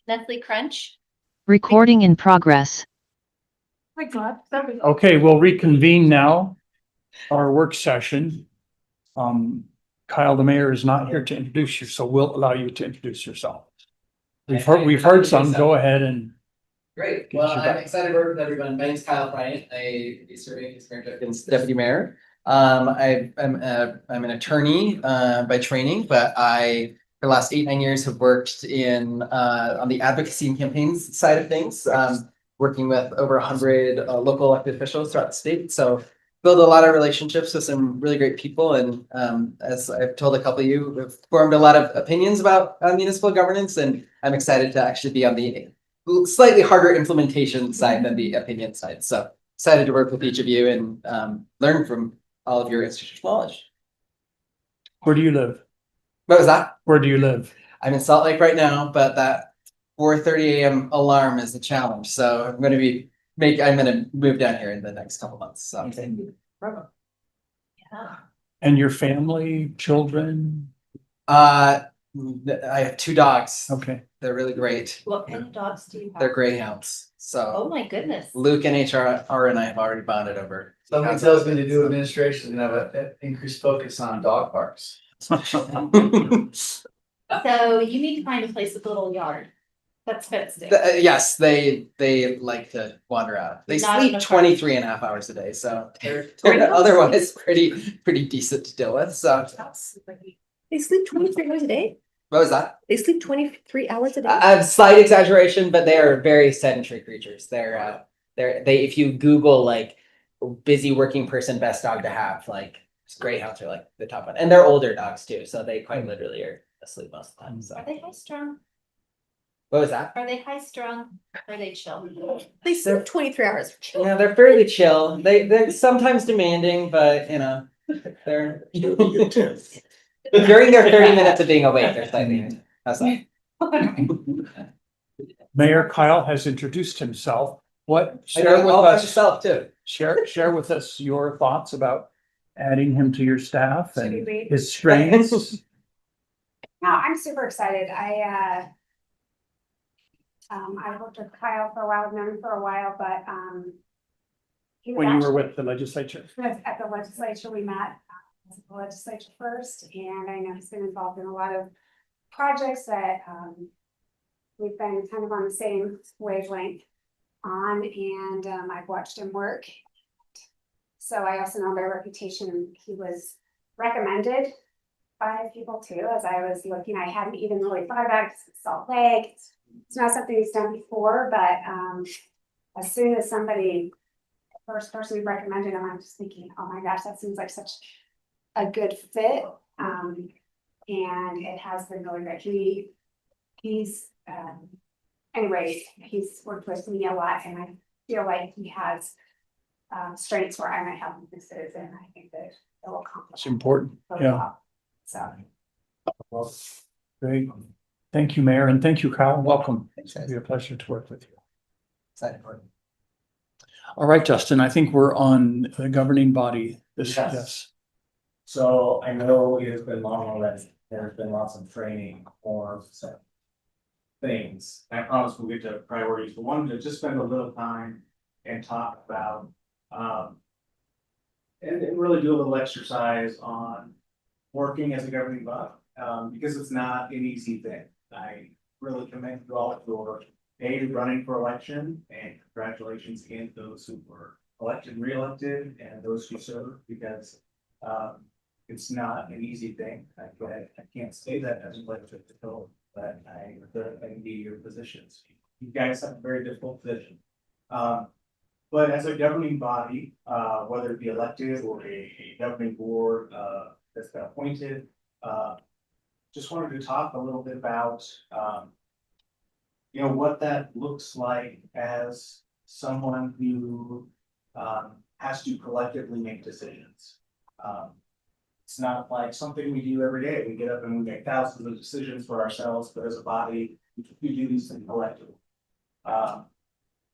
Nestle Crunch. Recording in progress. Oh my God. okay, we'll reconvene now our work session. Kyle, the mayor, is not here to introduce you, so we'll allow you to introduce yourself. We've heard some. Go ahead and. Great, Get well, you I'm back. excited to work with everyone. My name's Kyle Bryant, I be serving as Mayor Jenkins' deputy mayor. I'm an attorney by training, but for the last 8, 9 years have worked in on the advocacy and campaigns side of things, working with over 100 local elected officials throughout the state. So build a lot of relationships with some really great people, and as I've told a couple of you, we've formed a lot of opinions about municipal governance, and I'm excited to actually be on the slightly harder implementation side than the opinion side. So excited to work with each of you and learn from all of your institutional knowledge. Where do you live? What was that? Where do you live? I'm in Salt Lake right now, but that 4:30 a.m. alarm is a challenge. So I'm going to move down here in the next couple months. So Yeah. And your family, children? I have 2 dogs. Okay. They're really great. What kind of dogs do you have? They're greyhounds. Oh So my goodness. Luke and HR and I have already bonded over. Something tells me the new administration is gonna have an increased focus on dog parks. So you need to find a place with a little yard. That's fenced in. Yes, they like to wander out. They Not sleep enough 23 and a half hours a day, so they're otherwise pretty decent to deal with. So They sleep 23 hours a day? what was that? They sleep 23 hours a day? A slight exaggeration, but they are very sedentary creatures. They're if you Google like busy working person best dog to have, like greyhounds are like the top one, and they're older dogs too, so they quite literally are asleep most of the time. So Are they high strung? what was that? Are they high strung? Or are they chill? They sleep 23 hours. Yeah, they're fairly chill. They're sometimes demanding, but they're during their 30 minutes of being awake, they're slightly. How's that? Mayor Kyle has introduced himself. I Share know with all by us, myself too. share with us your thoughts about adding him to your staff Should we and wait? his strengths. No, I'm super excited. I worked with Kyle for a while, I've known him for a while, but he was When you were actually- with the legislature. At the legislature, we met at the legislature first, and I know he's been involved in a lot of projects that we've been kind of on the same wavelength on, and I've watched him work. So I also know by reputation, he was recommended by people too, as I was looking. I hadn't even really thought about it 'cause it's Salt Lake. It's not something he's done before, but as soon as the first person who recommended him, I'm just thinking, oh my gosh, that seems like such a good fit. And it has been really great. He's worked with me a lot, and I feel like he has strengths where I might have weaknesses, and I think that it will accomplish. It's important. both Yeah. well. So. Well, great. Thank you, Mayor, and thank you, Kyle. Welcome. Thanks, It'll guys. be a pleasure to work with you. Excited for it. All right, Justin, I think we're on the governing body. Yes. So I know it has been long already. There's been lots of training for some things. I promise we'll get to priorities, but wanted to just spend a little time and talk about, and really do a little exercise on working as a governing body, because it's not an easy thing. I really commend you all for running for election, and congratulations again to those who were elected and reelected and those who served, because it's not an easy thing. I can't say that as an elected official, but I envy your positions. You guys have a very difficult position. But as a governing body, whether it be elected or a governing board that's been appointed, just wanted to talk a little bit about what that looks like as someone who has to collectively make decisions. It's not like something we do every day. We get up and we make thousands of decisions for ourselves, but as a body, we do these things collectively.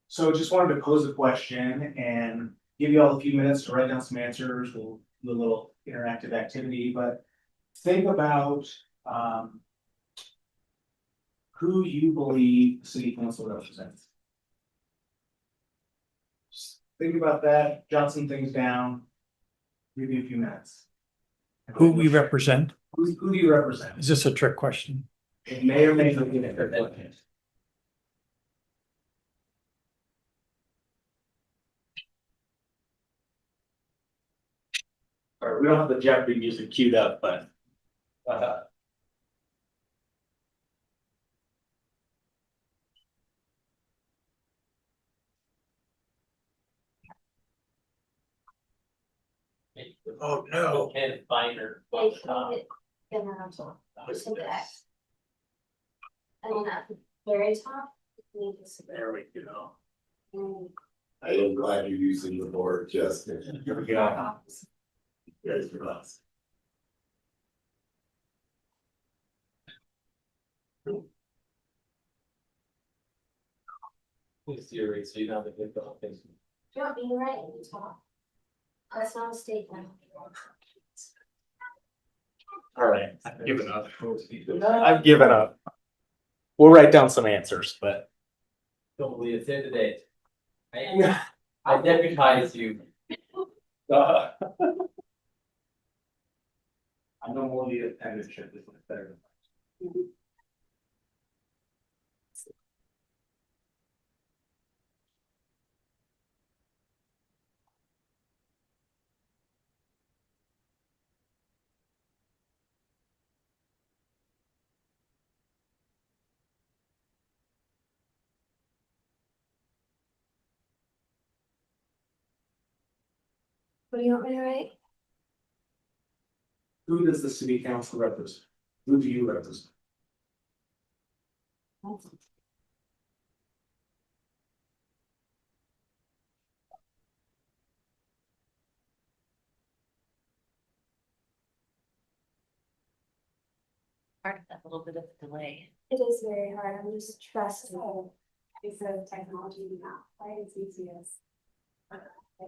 So just wanted to pose a question and give you all a few minutes to write down some answers. We'll do a little interactive activity, but think about who you believe the city council represents. Just think about that, jot some things down, give you a few minutes. Who we represent? Who do you represent? Is this a trick question? It may or may not be a trick question. don't have the Jeopardy music queued up, but. Oh, no. Can't find her. They call it general. So that. And then at the very top. you need to- There we go. Mm. I am glad you're using the board, Justin. Here we go. There's your glass. Please, Siri, so you don't have to hit the whole thing. Do you want me to write in the top? That's not a statement. All right, I've given up. I've given up. We'll write down some answers, but. Don't believe it's in today. I deputize you. I know we'll need a penmanship is much better. What do you want me to write? Who does the city council represent? Who do you represent? Part of that little bit of delay. It is very hard. I'm just trusting. It's a technology now, right? It's easy as. Yeah.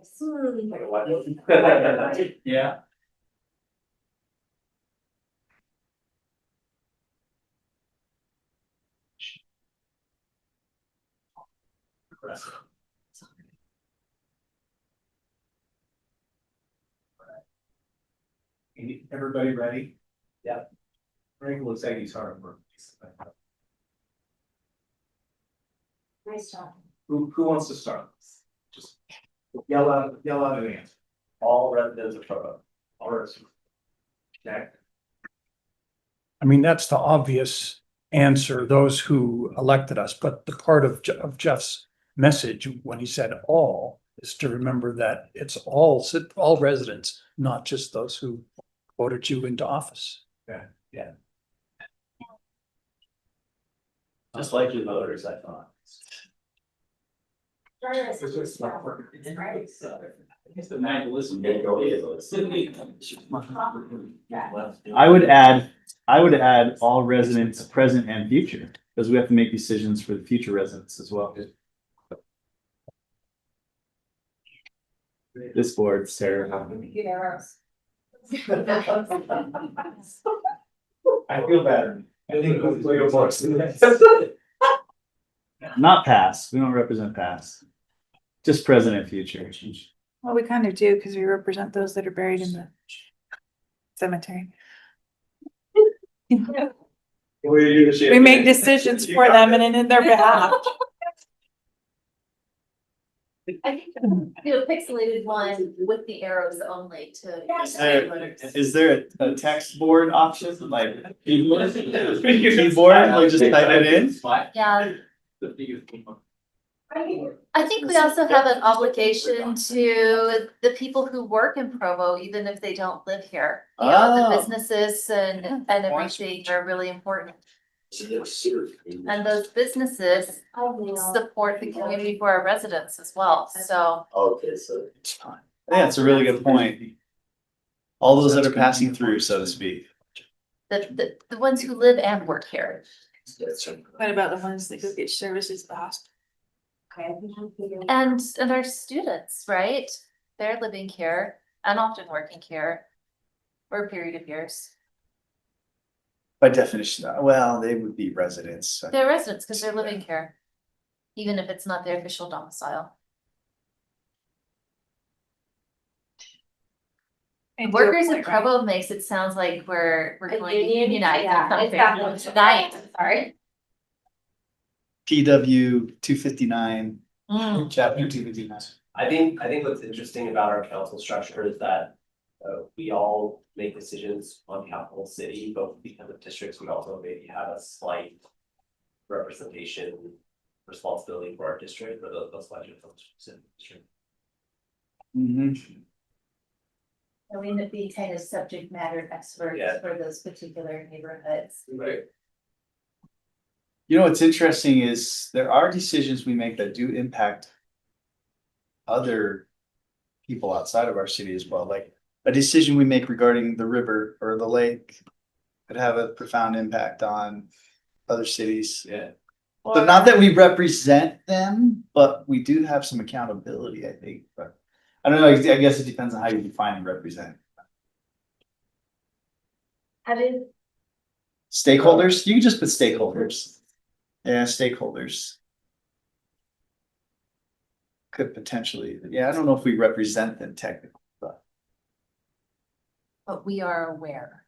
Everybody ready? Yeah. Frank looks like he's hard work. Nice job. Who wants to start? Just yell out an answer. All residents of Provo. All residents. Okay. I mean, that's the obvious answer, those who elected us, but the part of Jeff's message when he said all is to remember that it's all residents, not just those who voted you into office. Yeah. Just like your voters, I thought. I would add all residents, present and future, because we have to make decisions for the future residents as well. This board, Sarah. I feel better. I think we'll play a more. Not past, we don't represent past. Just present and future. Well, we kind of do, because we represent those that are buried in the cemetery. We make decisions for them and in their behalf. I think do a pixelated one with the arrows only to. Is there a text board option, like keyboard, or just type it in? Yeah. I think we also have an obligation to the people who work in Provo, even if they don't live here. You know, the businesses and everything are really important. And those businesses support the community for our residents as well, so. Okay, so. Yeah, it's a really good point. All those that are passing through, so to speak. The ones who live and work here. What about the ones that go get services at the hospital? And our students, right? They're living here and often working here for a period of years. By definition, well, they would be residents. They're residents because they're living here, even if it's not their official domicile. Workers in Provo makes it sounds like we're going to unionize tonight, sorry. PW 259, Mm. chapter 259. I think what's interesting about our council structure is that We all make decisions on behalf of the whole city, but because of districts, we also maybe have a slight representation responsibility for our district, or those budget from specific district. So we end up being kind of subject matter experts Yeah. for those particular neighborhoods. Right. You know, what's interesting is there are decisions we make that do impact other people outside of our city as well. Like a decision we make regarding the river or the lake could have a profound impact on other cities. Yeah. So not that we represent them, but we do have some accountability, I think. But I don't know, I guess it depends on how you define and represent. How did, Stakeholders, you can just put stakeholders. Yeah, stakeholders. Could potentially, yeah, I don't know if we represent them technically, but. but we are aware.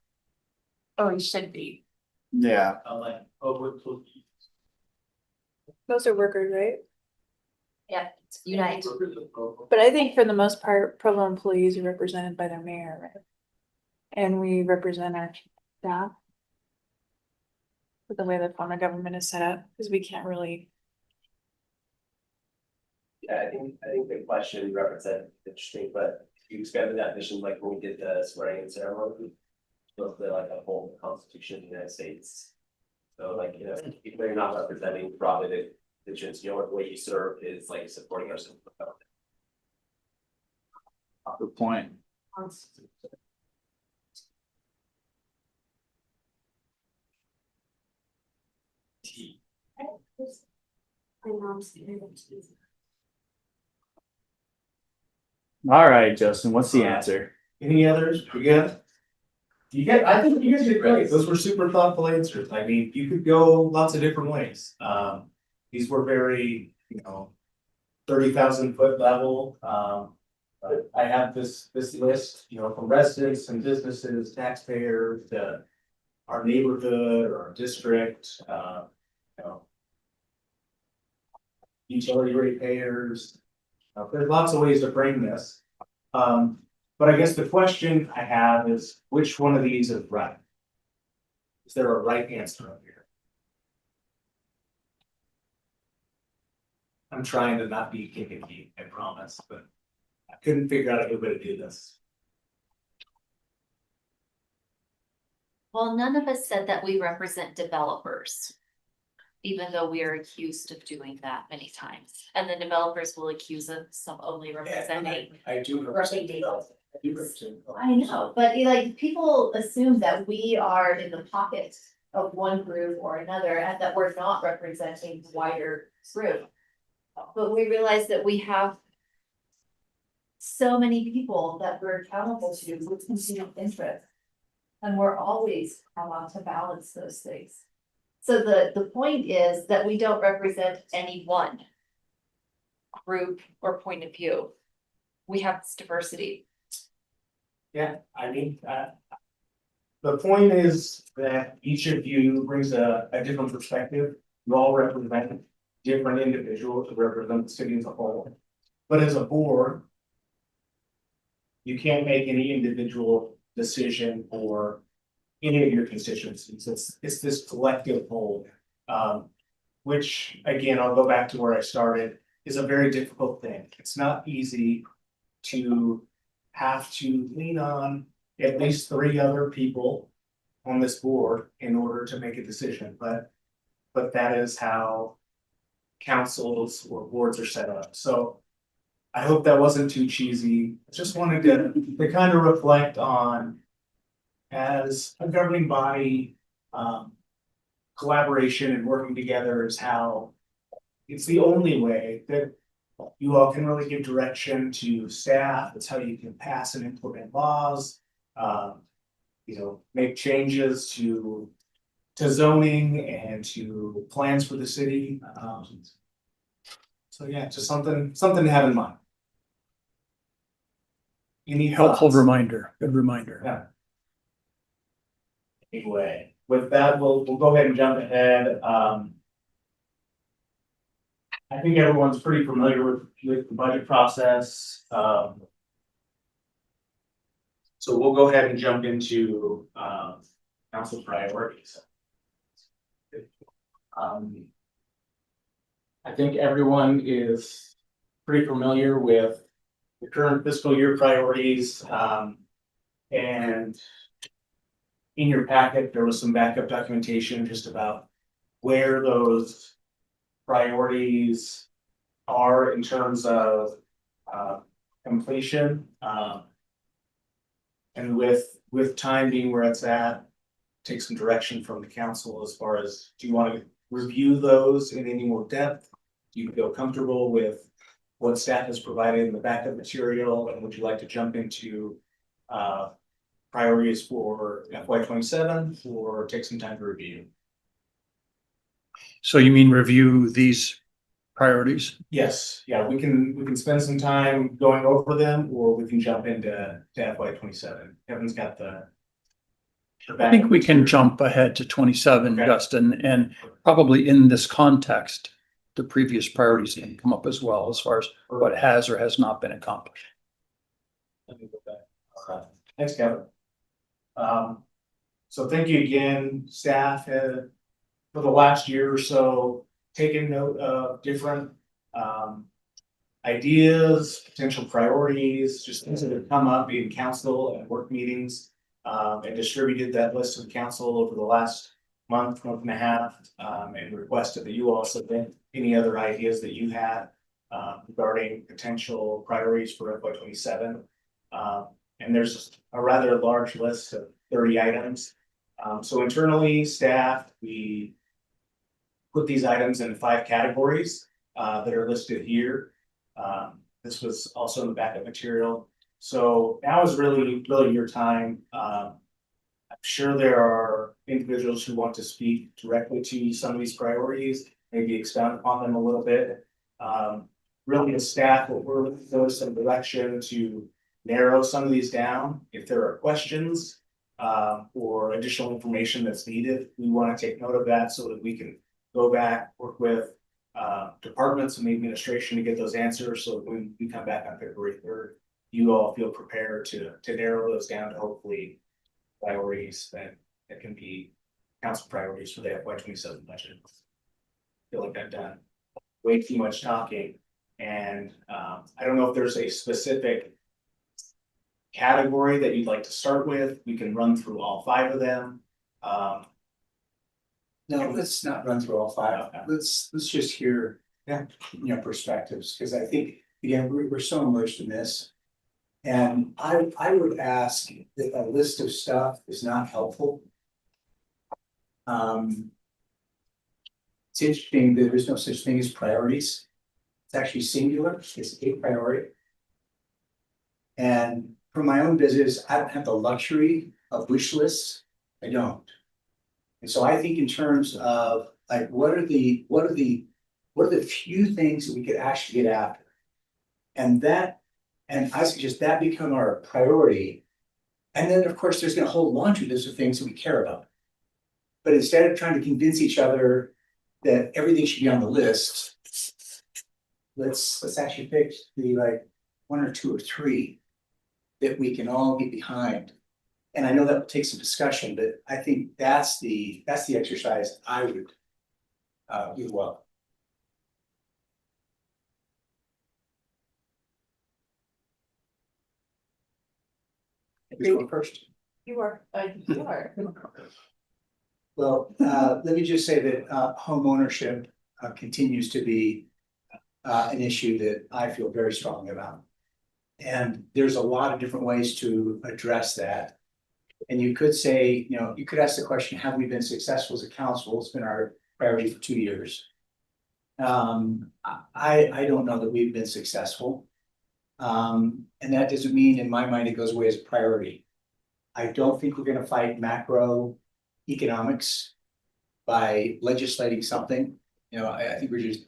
Or we should be. Yeah. Like, public. Those are workers, right? Yeah, unite. But I think for the most part, Provo employees are represented by their mayor, right? And we represent our staff. With the way the form of government is set up, because we can't really. Yeah, I think the question represents interesting, but if you expand the definition, like when we did the swearing in ceremony, mostly like a whole Constitution of the United States. So like, you know, even though you're not representing broadly the constituents, you know, the way you serve is like supporting our civil government. Good point. My mom's. All right, Justin, what's the answer? Any others? We good? I think you guys did great. Those were super thoughtful answers. I mean, you could go lots of different ways. These were very, 30,000 foot level. But I have this list, from residents and businesses, taxpayers, to our neighborhood or our district, utility ratepayers. There's lots of ways to frame this. But I guess the question I have is, which one of these is right? Is there a right answer up here? I'm trying to not be gimmicky, I promise, but I couldn't figure out a good way to do this. Well, none of us said that we represent developers. Even though we are accused of doing that many times, and the developers will accuse us of only representing. I do represent developers. I know, but like, people assume that we are in the pocket of one group or another, and that we're not representing the wider group. But we realize that we have so many people that we're accountable to with consumer interest. And we're always allowed to balance those things. So the point is that we don't represent any one group or point of view. We have this diversity. Yeah, I mean, the point is that each of you brings a different perspective. You all represent different individuals who represent the city as a whole. But as a board, you can't make any individual decision for any of your constituencies. It's this collective whole, which again, I'll go back to where I started, is a very difficult thing. It's not easy to have to lean on at least 3 other people on this board in order to make a decision, but that is how councils or boards are set up. So I hope that wasn't too cheesy. I just wanted to kind of reflect on, as a governing body, collaboration and working together is how it's the only way that you all can really give direction to staff. It's how you can pass and implement laws, make changes to zoning and to plans for the city. So yeah, just something to have in mind. Any Helpful thoughts? reminder, good reminder. Yeah. Anyway, with that, we'll go ahead and jump ahead. I think everyone's pretty familiar with the budget process. So we'll go ahead and jump into, council priorities. I think everyone is pretty familiar with the current fiscal year priorities, and in your packet, there was some backup documentation just about where those priorities are in terms of completion. And with time being where it's at, take some direction from the council as far as, do you want to review those in any more depth? Do you feel comfortable with what staff has provided in the backup material, and would you like to jump into priorities for FY 27 or take some time to review? So you mean review these priorities? Yes, yeah, we can spend some time going over them, or we can jump into FY 27. Kevin's got the. I think we can jump ahead to 27, Okay. Justin, and probably in this context, the previous priorities can come up as well as far as what has or has not been accomplished. Let me go back. Okay. Thanks, Kevin. So thank you again, staff, for the last year or so, taking note of different ideas, potential priorities, just things that have come up in council and work meetings, and distributed that list to the council over the last month and a half, and requested that you all submit any other ideas that you had regarding potential priorities for FY 27. And there's a rather large list of 30 items. So internally, staff, we put these items in 5 categories that are listed here. This was also in the backup material. So now is really your time. I'm sure there are individuals who want to speak directly to some of these priorities, maybe expound upon them a little bit. Really, as staff, we're looking for some direction to narrow some of these down. If there are questions or additional information that's needed, we want to take note of that so that we can go back, work with departments and the administration to get those answers. So when we come back on February 3rd, you all feel prepared to narrow those down to hopefully priorities that can be council priorities for the FY 27 budget. I feel like I've done way too much talking, and I don't know if there's a specific category that you'd like to start with. We can run through all 5 of them. No, let's not run through all 5. Let's just hear, perspectives, because I think, again, we're so immersed in this. And I would ask that a list of stuff is not helpful. It's interesting that there's no such thing as priorities. It's actually singular, it's a priority. And for my own business, I don't have the luxury of wish lists. I don't. And so I think in terms of like, what are the few things that we could actually get after? And I suggest that become our priority. And then, of course, there's gonna a whole laundry list of things that we care about. But instead of trying to convince each other that everything should be on the list, let's actually pick the like 1 or 2 or 3 that we can all get behind. And I know that will take some discussion, but I think that's the exercise I would do well. Who's going first? You are. You are. Well, let me just say that home ownership continues to be an issue that I feel very strongly about. And there's a lot of different ways to address that. And you could say, you could ask the question, have we been successful as a council? It's been our priority for 2 years. I don't know that we've been successful. And that doesn't mean in my mind it goes away as a priority. I don't think we're gonna fight macro economics by legislating something. I think we're just,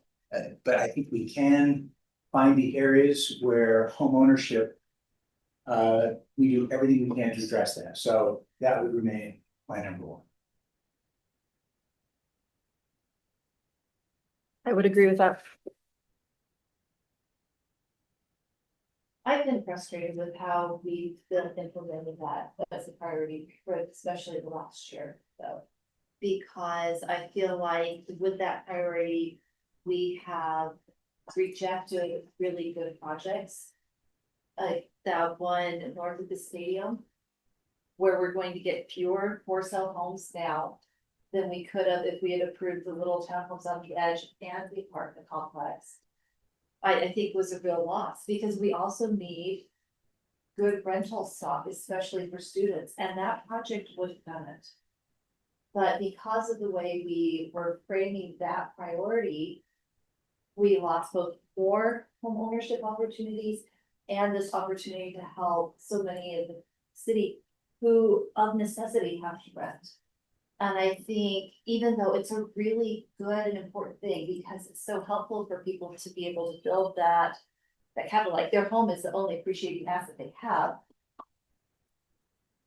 but I think we can find the areas where home ownership, we do everything we can to address that. So that would remain my number 1. I would agree with that. I've been frustrated with how we've been implementing that as a priority, for especially the last year, though. Because I feel like with that priority, we have rejected really good projects. Like that one north of the stadium, where we're going to get fewer for sale homes now than we could have if we had approved the little townhomes on the edge and the apartment complex. I think was a real loss, because we also need good rental stock, especially for students, and that project would have done it. But because of the way we were framing that priority, we lost both more home ownership opportunities and this opportunity to help so many of the city who of necessity have to rent. And I think even though it's a really good and important thing, because it's so helpful for people to be able to build that capital, like their home is the only appreciating asset they have.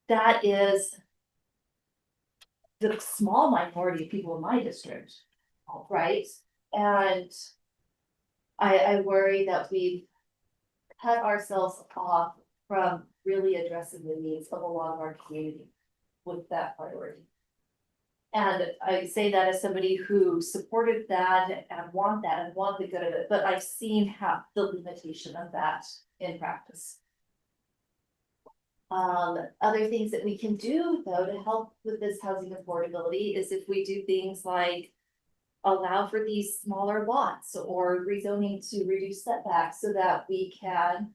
That is the small minority of people in my district, right? And I worry that we've cut ourselves off from really addressing the needs of a lot of our community with that priority. And I say that as somebody who supported that and want the good of it, but I've seen how the limitation of that in practice. Other things that we can do though to help with this housing affordability is if we do things like allow for these smaller lots or rezoning to reduce setbacks so that we can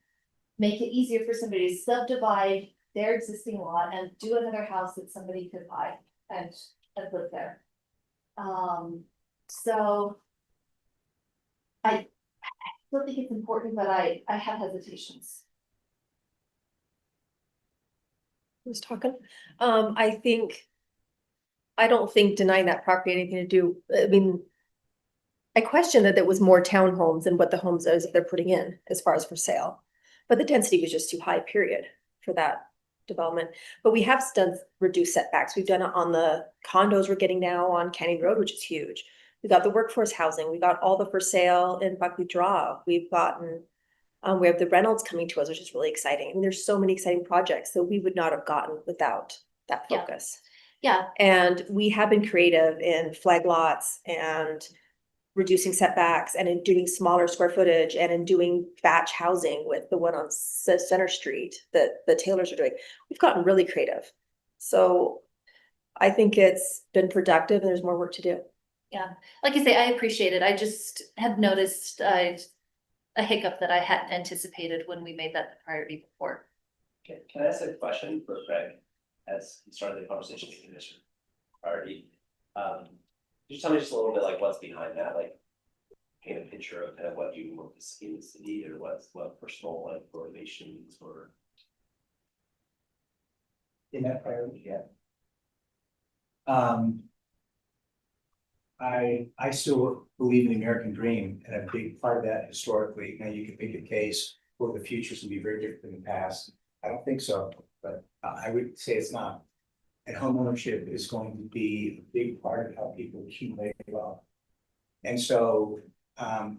make it easier for somebody to subdivide their existing lot and do another house that somebody could buy and live there. So I still think it's important, but I have hesitations. Who's talking? I don't think denying that property anything to do, I mean, I question that there was more townhomes than what the homes is that they're putting in as far as for sale. But the density was just too high, period, for that development. But we have done reduced setbacks. We've done it on the condos we're getting now on Canning Road, which is huge. We got the workforce housing. We got all the for sale in Buckley Draw. We've gotten, we have the Reynolds coming to us, which is really exciting. I mean, there's so many exciting projects that we would not have gotten without that focus. Yeah. And we have been creative in flag lots and reducing setbacks and in doing smaller square footage and in doing batch housing with the one on Center Street that the Taylors are doing. We've gotten really creative. So I think it's been productive and there's more work to do. Yeah, like I say, I appreciate it. I just have noticed a hiccup that I hadn't anticipated when we made that the priority before. Okay, can I ask a question for Greg as he started the conversation with this priority? Could you tell me just a little bit like what's behind that, like paint a picture of kind of what you want to see in the city or what personal like motivations or In that priority, yeah. I still believe in the American dream, and a big part of that historically. Now you can make a case for the future's gonna be very different than the past. I don't think so, but I would say it's not. And homeownership is going to be a big part of how people accumulate wealth. And so,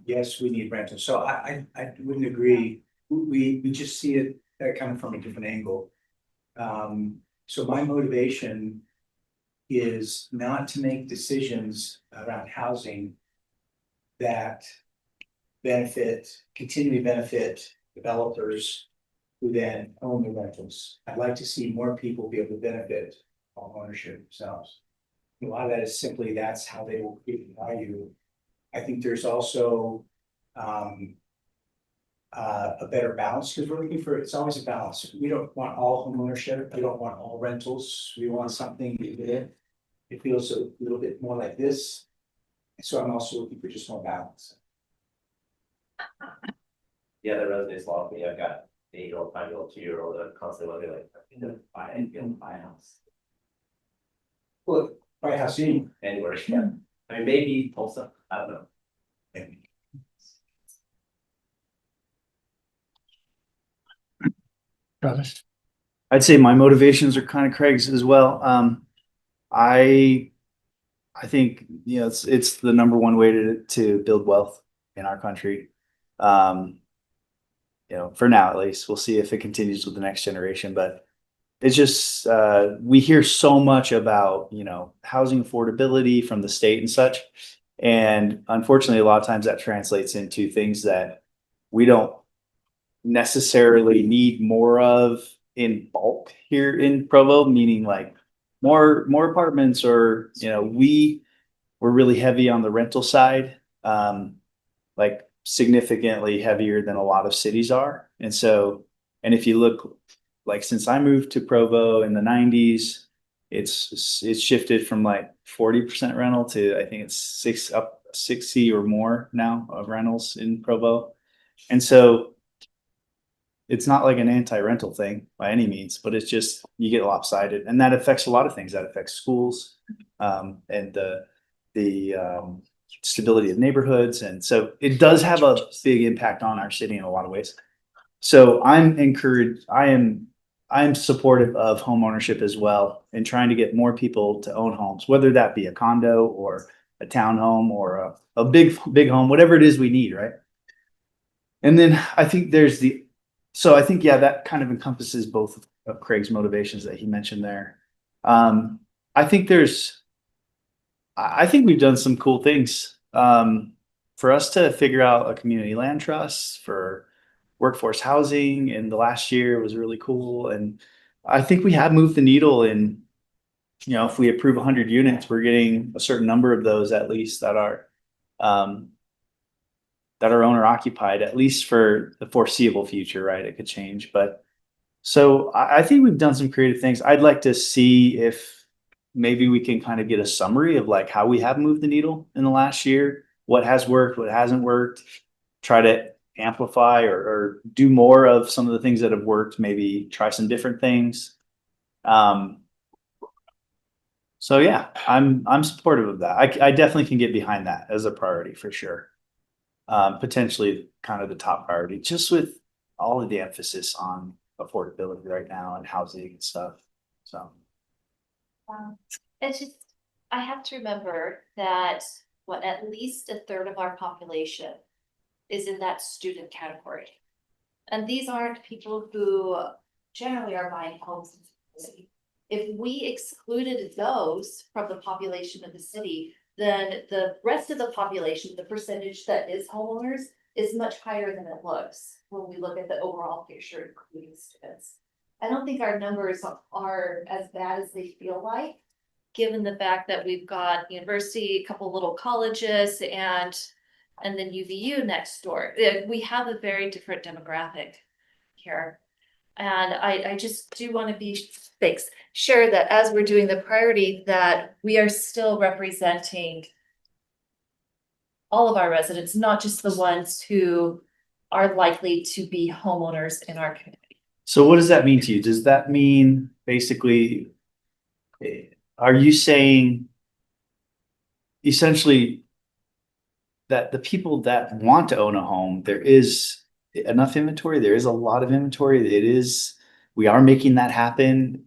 yes, we need rentals. So I wouldn't agree. We just see it coming from a different angle. So my motivation is not to make decisions around housing that continually benefit developers who then own the rentals. I'd like to see more people be able to benefit from ownership themselves. A lot of that is simply that's how they will create value. I think there's also a better balance because we're looking for, it's always a balance. We don't want all home ownership. We don't want all rentals. We want something that it feels a little bit more like this. So I'm also looking for just more balance. yeah, that resonates a lot with me. I've got 8-year-old, 5-year-old, 2-year-old that constantly want to be like, I'm gonna buy a house. Well, by house Anywhere, yeah. I mean, maybe Tulsa, I don't know. maybe. Travis? I'd say my motivations are kind of Craig's as well. I think, you know, it's the number one way to build wealth in our country. And you know, for now at least, we'll see if it continues with the next generation, but it's just, we hear so much about, you know, housing affordability from the state and such. And unfortunately, a lot of times that translates into things that we don't necessarily need more of in bulk here in Provo, meaning like more apartments, or, you know, we're really heavy on the rental side, like significantly heavier than a lot of cities are. And so, and if you look, like since I moved to Provo in the 90s, it's shifted from like 40% rental to I think it's 60 or more now of rentals in Provo. And so it's not like an anti-rental thing by any means, but it's just you get lopsided, and that affects a lot of things. That affects schools, and the stability of neighborhoods, and so it does have a big impact on our city in a lot of ways. So I'm encouraged. I'm supportive of home ownership as well, and trying to get more people to own homes, whether that be a condo or a townhome or a big home, whatever it is we need, right? And then I think so I think, yeah, that kind of encompasses both of Craig's motivations that he mentioned there. I think we've done some cool things. For us to figure out a community land trust for workforce housing in the last year was really cool. And I think we have moved the needle in, you know, if we approve 100 units, we're getting a certain number of those at least that are owner occupied, at least for the foreseeable future, right? It could change, but so I think we've done some creative things. I'd like to see if maybe we can kind of get a summary of like how we have moved the needle in the last year, what has worked, what hasn't worked, try to amplify or do more of some of the things that have worked, maybe try some different things. So yeah, I'm supportive of that. I definitely can get behind that as a priority for sure. Potentially kind of the top priority, just with all of the emphasis on affordability right now and housing and stuff. So. It's just, I have to remember that at least a third of our population is in that student category. And these aren't people who generally are buying homes in the city. If we excluded those from the population of the city, then the rest of the population, the percentage that is homeowners, is much higher than it looks when we look at the overall picture, including students. I don't think our numbers are as bad as they feel like, given the fact that we've got university, a couple little colleges, and then UVU next door. We have a very different demographic here. And I just do want to be sure that as we're doing the priority, that we are still representing all of our residents, not just the ones who are likely to be homeowners in our community. So what does that mean to you? Does that mean basically, are you saying essentially that the people that want to own a home, there is enough inventory, there is a lot of inventory, we are making that happen?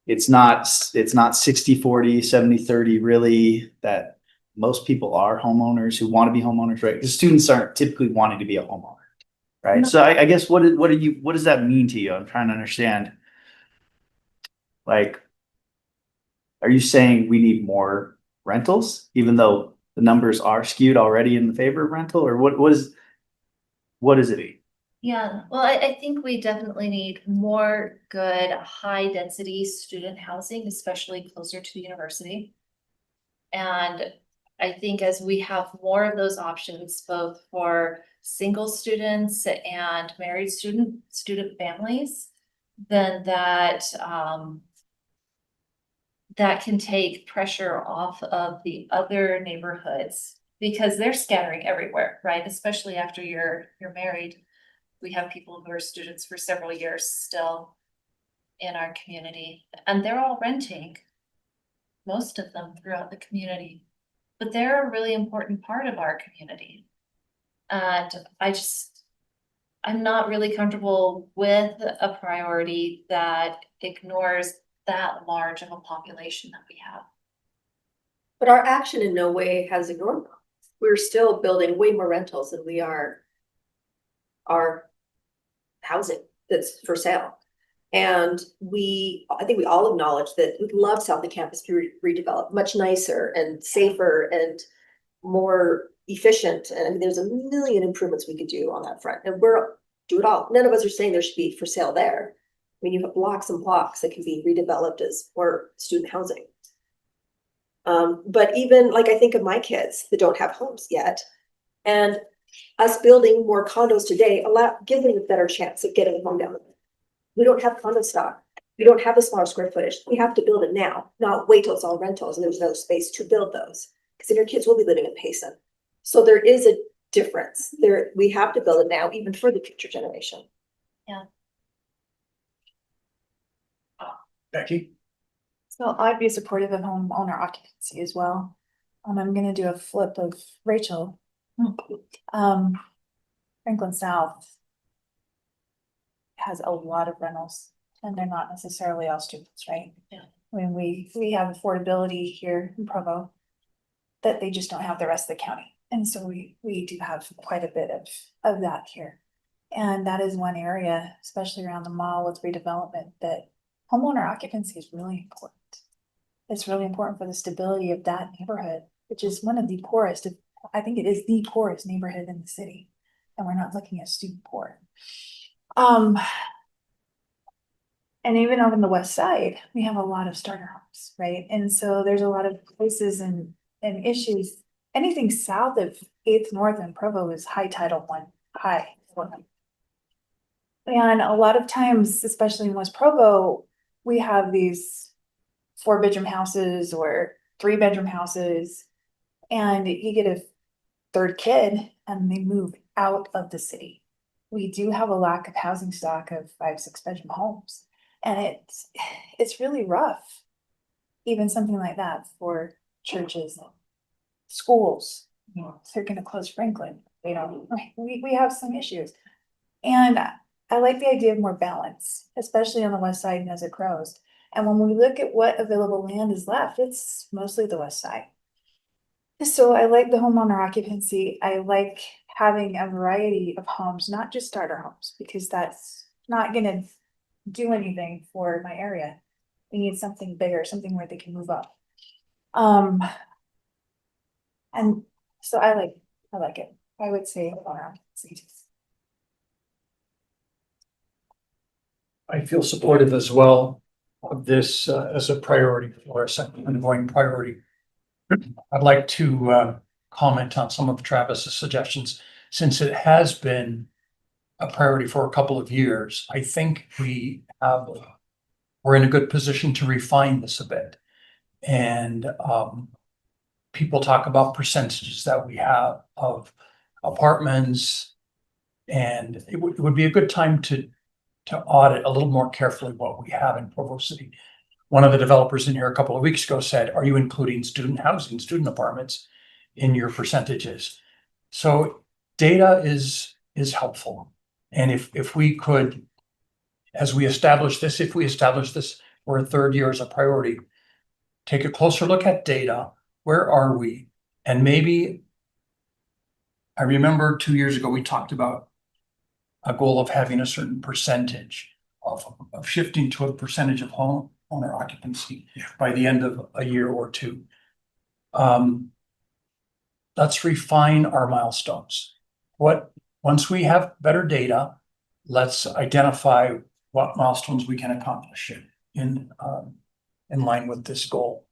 It's not 60-40, 70-30 really, that most people are homeowners who want to be homeowners, right? Because students aren't typically wanting to be a homeowner, right? So I guess what does that mean to you? I'm trying to understand. Like, are you saying we need more rentals, even though the numbers are skewed already in the favor of rental, or what does it mean? Yeah, well, I think we definitely need more good, high density student housing, especially closer to the university. And I think as we have more of those options, both for single students and married student families, then that can take pressure off of the other neighborhoods, because they're scattering everywhere, right? Especially after you're married. We have people who are students for several years still in our community, and they're all renting, most of them throughout the community, but they're a really important part of our community. And I'm not really comfortable with a priority that ignores that large of a population that we have. But our action in no way has ignored them. We're still building way more rentals than we are housing that's for sale. And I think we all acknowledge that we'd love South of Campus to be redeveloped, much nicer and safer and more efficient. And I mean, there's a million improvements we could do on that front, and do it all. None of us are saying there should be for sale there. I mean, you have blocks and blocks that can be redeveloped as more student housing. But even like, I think of my kids that don't have homes yet, and us building more condos today give them a better chance of getting a home down the road. We don't have condo stock. We don't have the smaller square footage. We have to build it now, not wait till it's all rentals and there's no space to build those. Because then your kids will be living in Payson. So there is a difference there. We have to build it now, even for the future generation. Yeah. Becky? So I'd be supportive of homeowner occupancy as well. I'm gonna do a flip of Rachel. Franklin South has a lot of rentals and they're not necessarily all students, right? Yeah. I mean, we have affordability here in Provo that they just don't have the rest of the county. And so we do have quite a bit of that here. And that is one area, especially around the mall with redevelopment, that homeowner occupancy is really important. It's really important for the stability of that neighborhood, which is one of the poorest, I think it is the poorest neighborhood in the city. And we're not looking at student poor. And even on the west side, we have a lot of starter homes, right? And so there's a lot of places and issues. Anything south of 8th North and Provo is high Title I, high for them. And a lot of times, especially in West Provo, we have these 4-bedroom houses or 3-bedroom houses, and you get a third kid and they move out of the city. We do have a lack of housing stock of 5-6-bedroom homes. And it's really rough, even something like that for churches and schools. You know, if they're going to close Franklin, we have some issues. And I like the idea of more balance, especially on the west side and as it grows. And when we look at what available land is left, it's mostly the west side. So I like the homeowner occupancy. I like having a variety of homes, not just starter homes, because that's not going to do anything for my area. We need something bigger, something where they can move up. And so I like it. I would say I feel supportive as well of this as a priority for us, an ongoing priority. I'd like to comment on some of Travis's suggestions, since it has been a priority for a couple of years. I think we're in a good position to refine this a bit. And people talk about percentages that we have of apartments, and it would be a good time to audit a little more carefully what we have in Provo City. One of the developers in here a couple of weeks ago said, are you including student housing, student apartments in your percentages? So data is helpful. And if we could, if we establish this for a third year as a priority, take a closer look at data. Where are we? And maybe, I remember 2 years ago, we talked about a goal of having a certain percentage of shifting to a percentage of homeowner occupancy by the end of a year or two. Let's refine our milestones. Once we have better data, let's identify what milestones we can accomplish in line with this goal.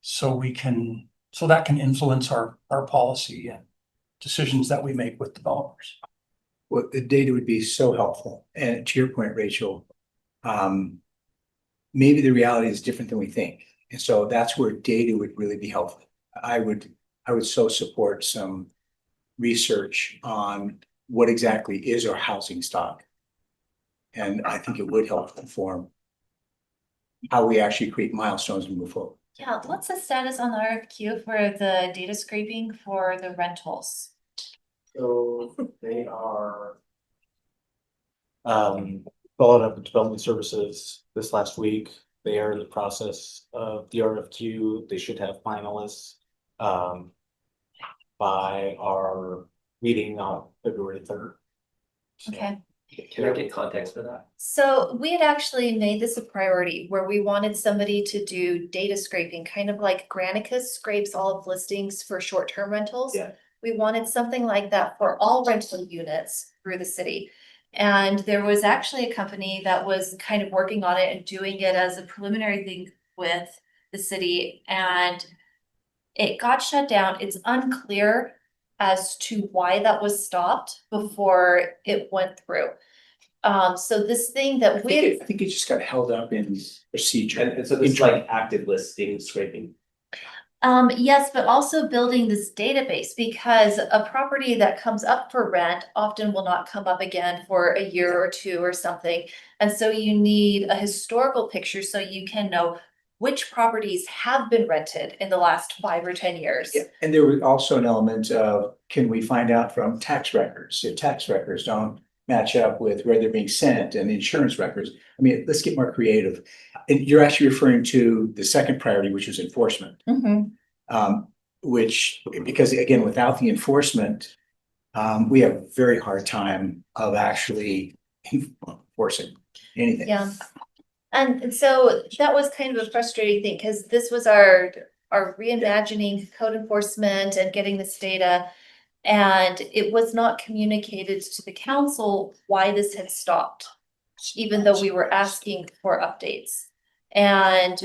So that can influence our policy and decisions that we make with developers. Well, the data would be so helpful. And to your point, Rachel, maybe the reality is different than we think. And so that's where data would really be helpful. I would so support some research on what exactly is our housing stock. And I think it would help inform how we actually create milestones and move forward. Yeah, what's the status on the RFQ for the data scraping for the rentals? So they are followed up with development services this last week. They are in the process of the RFQ. They should have finalists by our meeting on February 3rd. So Okay. Can I get context for that? So we had actually made this a priority where we wanted somebody to do data scraping, kind of like Granicus scrapes all of listings for short-term rentals. Yeah. We wanted something like that for all rental units through the city. And there was actually a company that was kind of working on it and doing it as a preliminary thing with the city, and it got shut down. It's unclear as to why that was stopped before it went through. So this thing that I think it just got held up in procedure. And so this is like active listing scraping. Yes, but also building this database, because a property that comes up for rent often will not come up again for a year or two or something. And so you need a historical picture so you can know which properties have been rented in the last 5 or 10 years. Yeah, and there was also an element of, can we find out from tax records, if tax records don't match up with where they're being sent, and insurance records. I mean, let's get more creative. And you're actually referring to the second priority, which is enforcement. Which, because again, without the enforcement, we have a very hard time of actually enforcing anything. Yeah. And so that was kind of a frustrating thing, because this was our reimagining code enforcement and getting this data. And it was not communicated to the council why this had stopped, even though we were asking for updates. And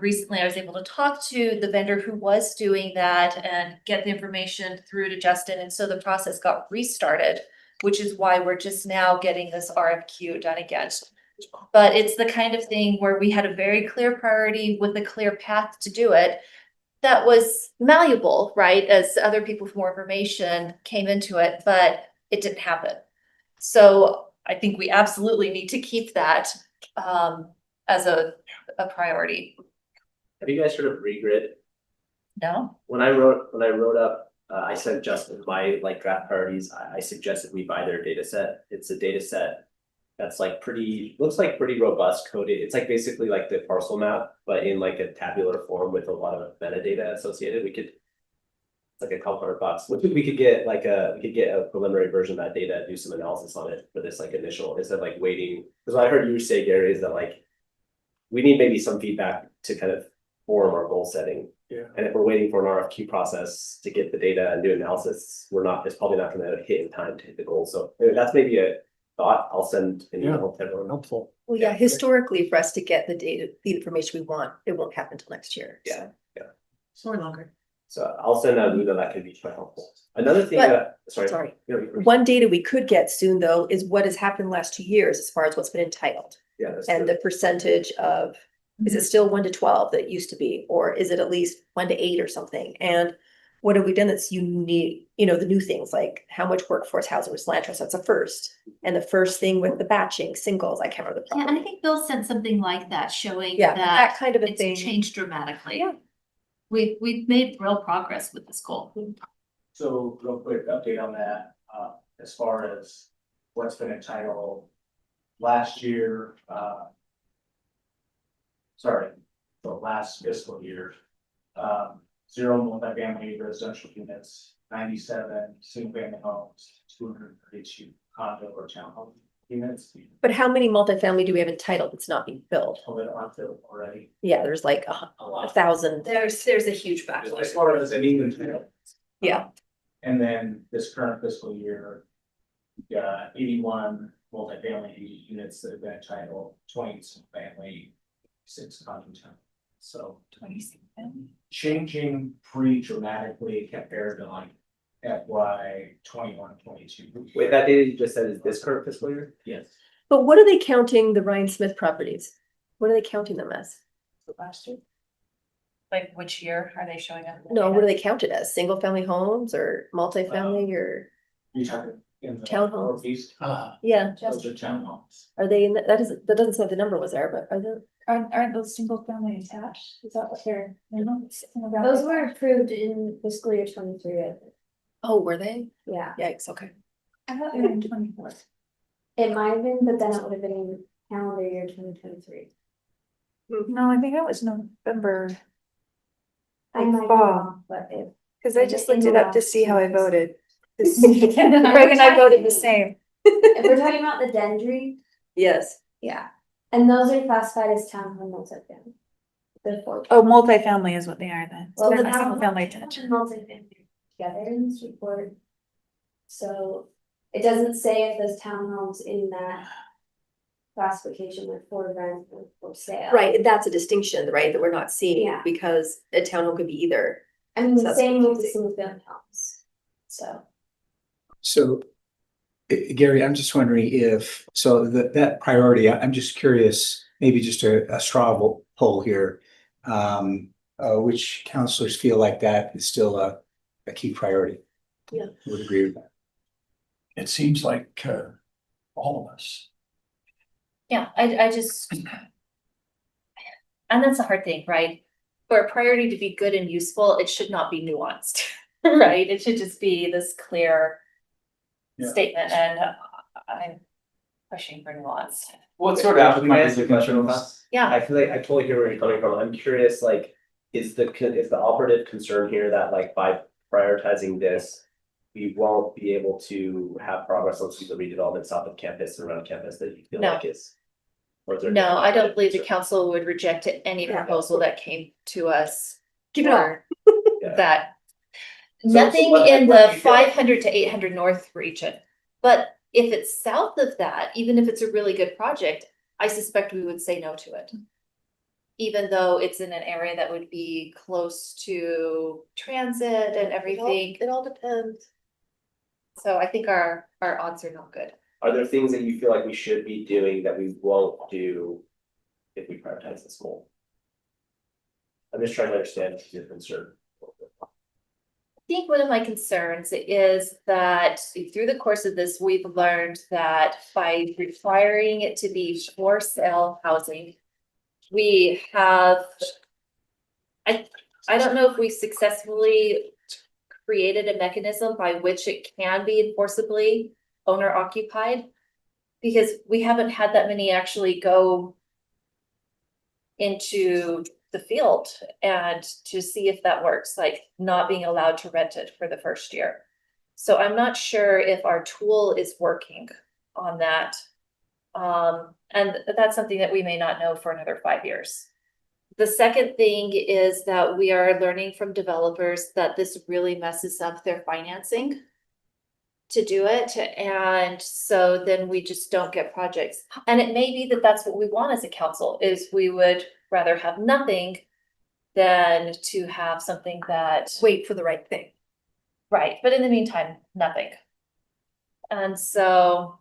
recently I was able to talk to the vendor who was doing that and get the information through to Justin. And so the process got restarted, which is why we're just now getting this RFQ done again. But it's the kind of thing where we had a very clear priority with a clear path to do it. That was malleable, right? As other people with more information came into it, but it didn't happen. So I think we absolutely need to keep that as a priority. Have you guys heard of Regrid? No? When I wrote up, I sent Justin my like draft priorities. I suggested we buy their data set. It's a data set that's like looks like pretty robust coded. It's like basically like the parcel map, but in like a tabular form with a lot of metadata associated. It's like a couple $100. We could get a preliminary version of that data, do some analysis on it for this like initial, instead of like waiting. Because what I heard you say, Gary, is that like we need maybe some feedback to kind of form our goal setting. Yeah. And if we're waiting for an RFQ process to get the data and do analysis, it's probably not gonna hit in time to hit the goal. So that's maybe a thought. I'll send an email to everyone. Helpful. Well, yeah, historically, for us to get the data, the information we want, it won't happen until next year. Yeah, yeah. Or longer. So I'll send out Luna, that could be quite helpful. Another thing But- sorry. One data we could get soon, though, is what has happened the last 2 years as far as what's been entitled. Yeah, that's And true. the percentage of, is it still 1 to 12 that it used to be, or is it at least 1 to 8 or something? And what have we done that's unique, the new things, like how much workforce housing was land trust, that's a first. And the first thing with the batching, singles, I can't remember the Yeah, and I property. think Bill sent something like that showing Yeah, that that kind of a thing. it's changed dramatically. Yeah. We've made real progress with this goal. So real quick update on that, as far as what's been entitled last year, the last fiscal year. 0 multifamily residential units, 97 single family homes, 232 condo or townhome units. But how many multifamily do we have entitled that's not being built? All that aren't filled already. Yeah, there's like A a lot. 1,000. There's a huge backlog. As far as an even. Yeah. And then this current fiscal year, we've got 81 multifamily units that have been entitled, 20 single family, 6 condo town. So 26. changing pretty dramatically compared to like FY 21, 22. Wait, that data you just said is this current fiscal year? Yes. But what are they counting the Ryan Smith properties? What are they counting them as? Last year? Like which year are they showing up? No, what do they count it as? Single family homes or multifamily or, You talking in the Townhomes. northeast? yeah, Those are townhomes. are they in, that doesn't say what the number was there, but are they? Aren't those single family attached? Is that what they're? Those were approved in fiscal year 23, I think. Oh, were they? Yeah, Yikes, okay. I thought they were in 24. it might have been, but then it would have been in calendar year 2023. No, I think that was November. I might be fall. wrong, but Cause I just looked it up to see how I voted. Craig Craig and I voted the same. If we're talking about the dendry, Yes. yeah, and those are classified as townhome multifamily. The four. Oh, multifamily is what they are then. Well, They're the not single family townhome attached. and multifamily together in this report. So it doesn't say if those townhomes in that classification are for rent or for sale. Right, that's a distinction, right, that we're not seeing, Yeah. because a townhome could be either. I mean, So the that's same with the confusing. single family homes. So. So, Gary, I'm just wondering if, so that priority, I'm just curious, maybe just a straw poll here. Which counselors feel like that is still a key priority? Yeah. Would agree with that. It seems like all of us. Yeah, I just. And that's a hard thing, right? For a priority to be good and useful, it should not be nuanced, right? It should just be this clear Yeah. statement, and I'm pushing for nuance. What sort of Can I ask you a question real fast? Yeah. I feel like I totally hear where you're coming from. I'm curious, like, is the operative concern here that like by prioritizing this, we won't be able to have progress on some of the redevelopment south of campus and around campus that you feel No. like is? Or is there? No, I don't believe the council would reject any proposal that came to us. Give it all. for Yeah. That. So Nothing what in do the you feel like- 500 to 800 north region, but if it's south of that, even if it's a really good project, I suspect we would say no to it. Even though it's in an area that would be close to transit and everything, It all depends. so I think our odds are not good. Are there things that you feel like we should be doing that we won't do if we prioritize this goal? I'm just trying to understand your concern. I think one of my concerns is that through the course of this, we've learned that by requiring it to be for sale housing, we have. I don't know if we successfully created a mechanism by which it can be enforceably owner occupied. Because we haven't had that many actually go into the field and to see if that works, like not being allowed to rent it for the first year. So I'm not sure if our tool is working on that. And that's something that we may not know for another 5 years. The second thing is that we are learning from developers that this really messes up their financing to do it, and so then we just don't get projects. And it may be that that's what we want as a council, is we would rather have nothing than to have something that. Wait for the right thing. Right, but in the meantime, nothing. And so.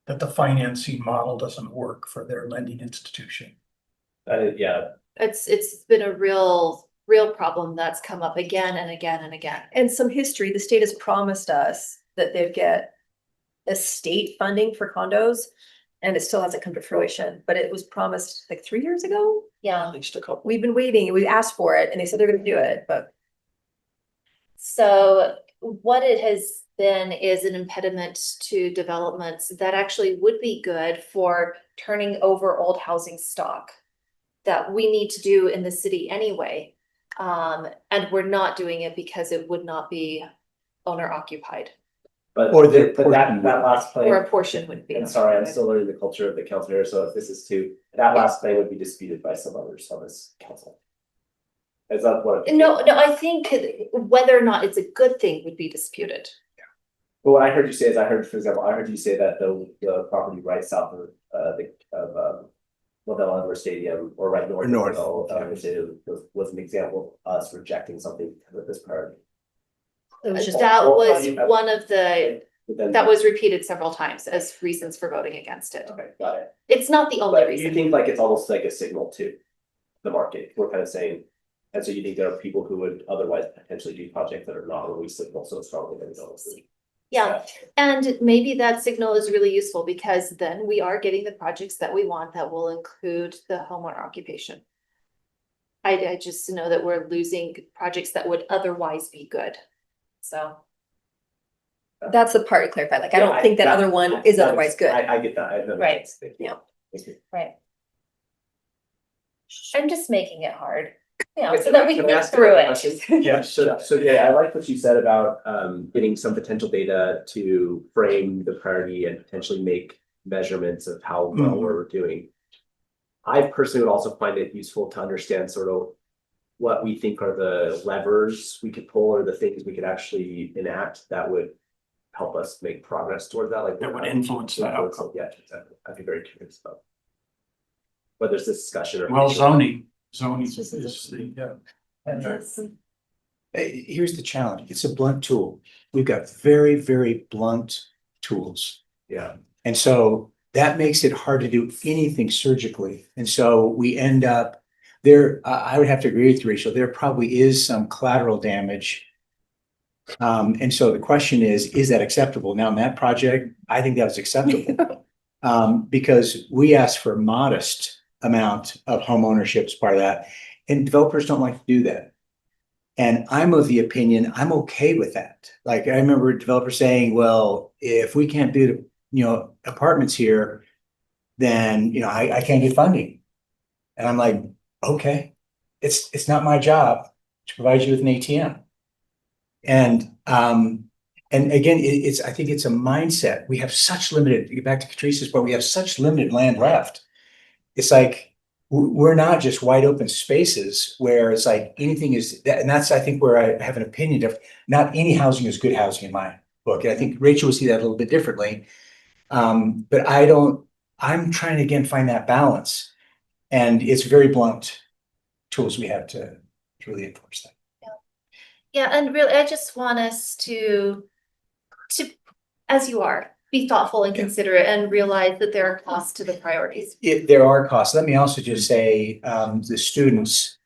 That the financing model doesn't work for their lending institution. Yeah, It's been a real problem that's come up again and again and again. And some history, the state has promised us that they'd get estate funding for condos, and it still hasn't come to fruition, but it was promised like 3 years ago. Yeah. At least a couple. We've been waiting, we asked for it, and they said they're gonna do it, but. So what it has been is an impediment to developments that actually would be good for turning over old housing stock that we need to do in the city anyway. And we're not doing it because it would not be owner occupied, but Or that last or a plan, portion would be. and sorry, I'm still learning the culture of the council here, so if this is too, that last plan would be disputed by some others on this council. Is that what? No, I think whether or not it's a good thing would be disputed. But what I heard you say is, for example, I heard you say that the property right south of Lavelle Indoor Stadium, or right north. North, of Lavelle Stadium was an example of us rejecting something with this priority. It was just. That Or- was one of the, But then- that was repeated several times as reasons for voting against it. Okay, got it. It's not the only But you reason. think like it's almost like a signal to the market, we're kind of saying, and so you think there are people who would otherwise potentially do projects that are not always signal so strongly that we don't agree. Yeah, and maybe that signal is really useful because then we are getting the projects that we want that will include the homeowner occupation. I just know that we're losing projects that would otherwise be good, so. That's the part to clarify, like, I don't think that other one is otherwise good. I get that, I know. Right. Thank you. Yeah. Thank you. Right. I'm just making it hard. Yeah, so that we can think through it. Yeah, so yeah, I like what you said about getting some potential data to frame the priority and potentially make measurements of how well we're doing. I personally would also find it useful to understand sort of what we think are the levers we could pull or the things we could actually enact that would help us make progress toward that, like. That would influence that outcome. Yeah, exactly. I'd be very curious about whether it's this discussion or. Well, zoning is just the, Here's the challenge. It's a blunt tool. We've got very, very blunt tools. Yeah. And so that makes it hard to do anything surgically. And so we end up there. I would have to agree with you, Rachel. There probably is some collateral damage. And so the question is that acceptable? Now in that project, I think that was acceptable. Because we asked for a modest amount of home ownership as part of that. And developers don't like to do that. And I'm of the opinion, I'm okay with that. Like I remember a developer saying, well, if we can't build, apartments here, then, I can't get funding. And I'm like, okay, it's not my job to provide you with an ATM. And again, I think it's a mindset. We have such limited, to get back to Catrice's point, we have such limited land left. It's like, we're not just wide open spaces where it's like anything is, and that's, I think, where I have an opinion of not any housing is good housing in my book. And I think Rachel would see that a little bit differently. But I'm trying to, again, find that balance. And it's very blunt tools we have to really enforce that. Yeah, and really, I just want us to, as you are, be thoughtful and considerate and realize that there are costs to the priorities. There are costs. Let me also just say, the students,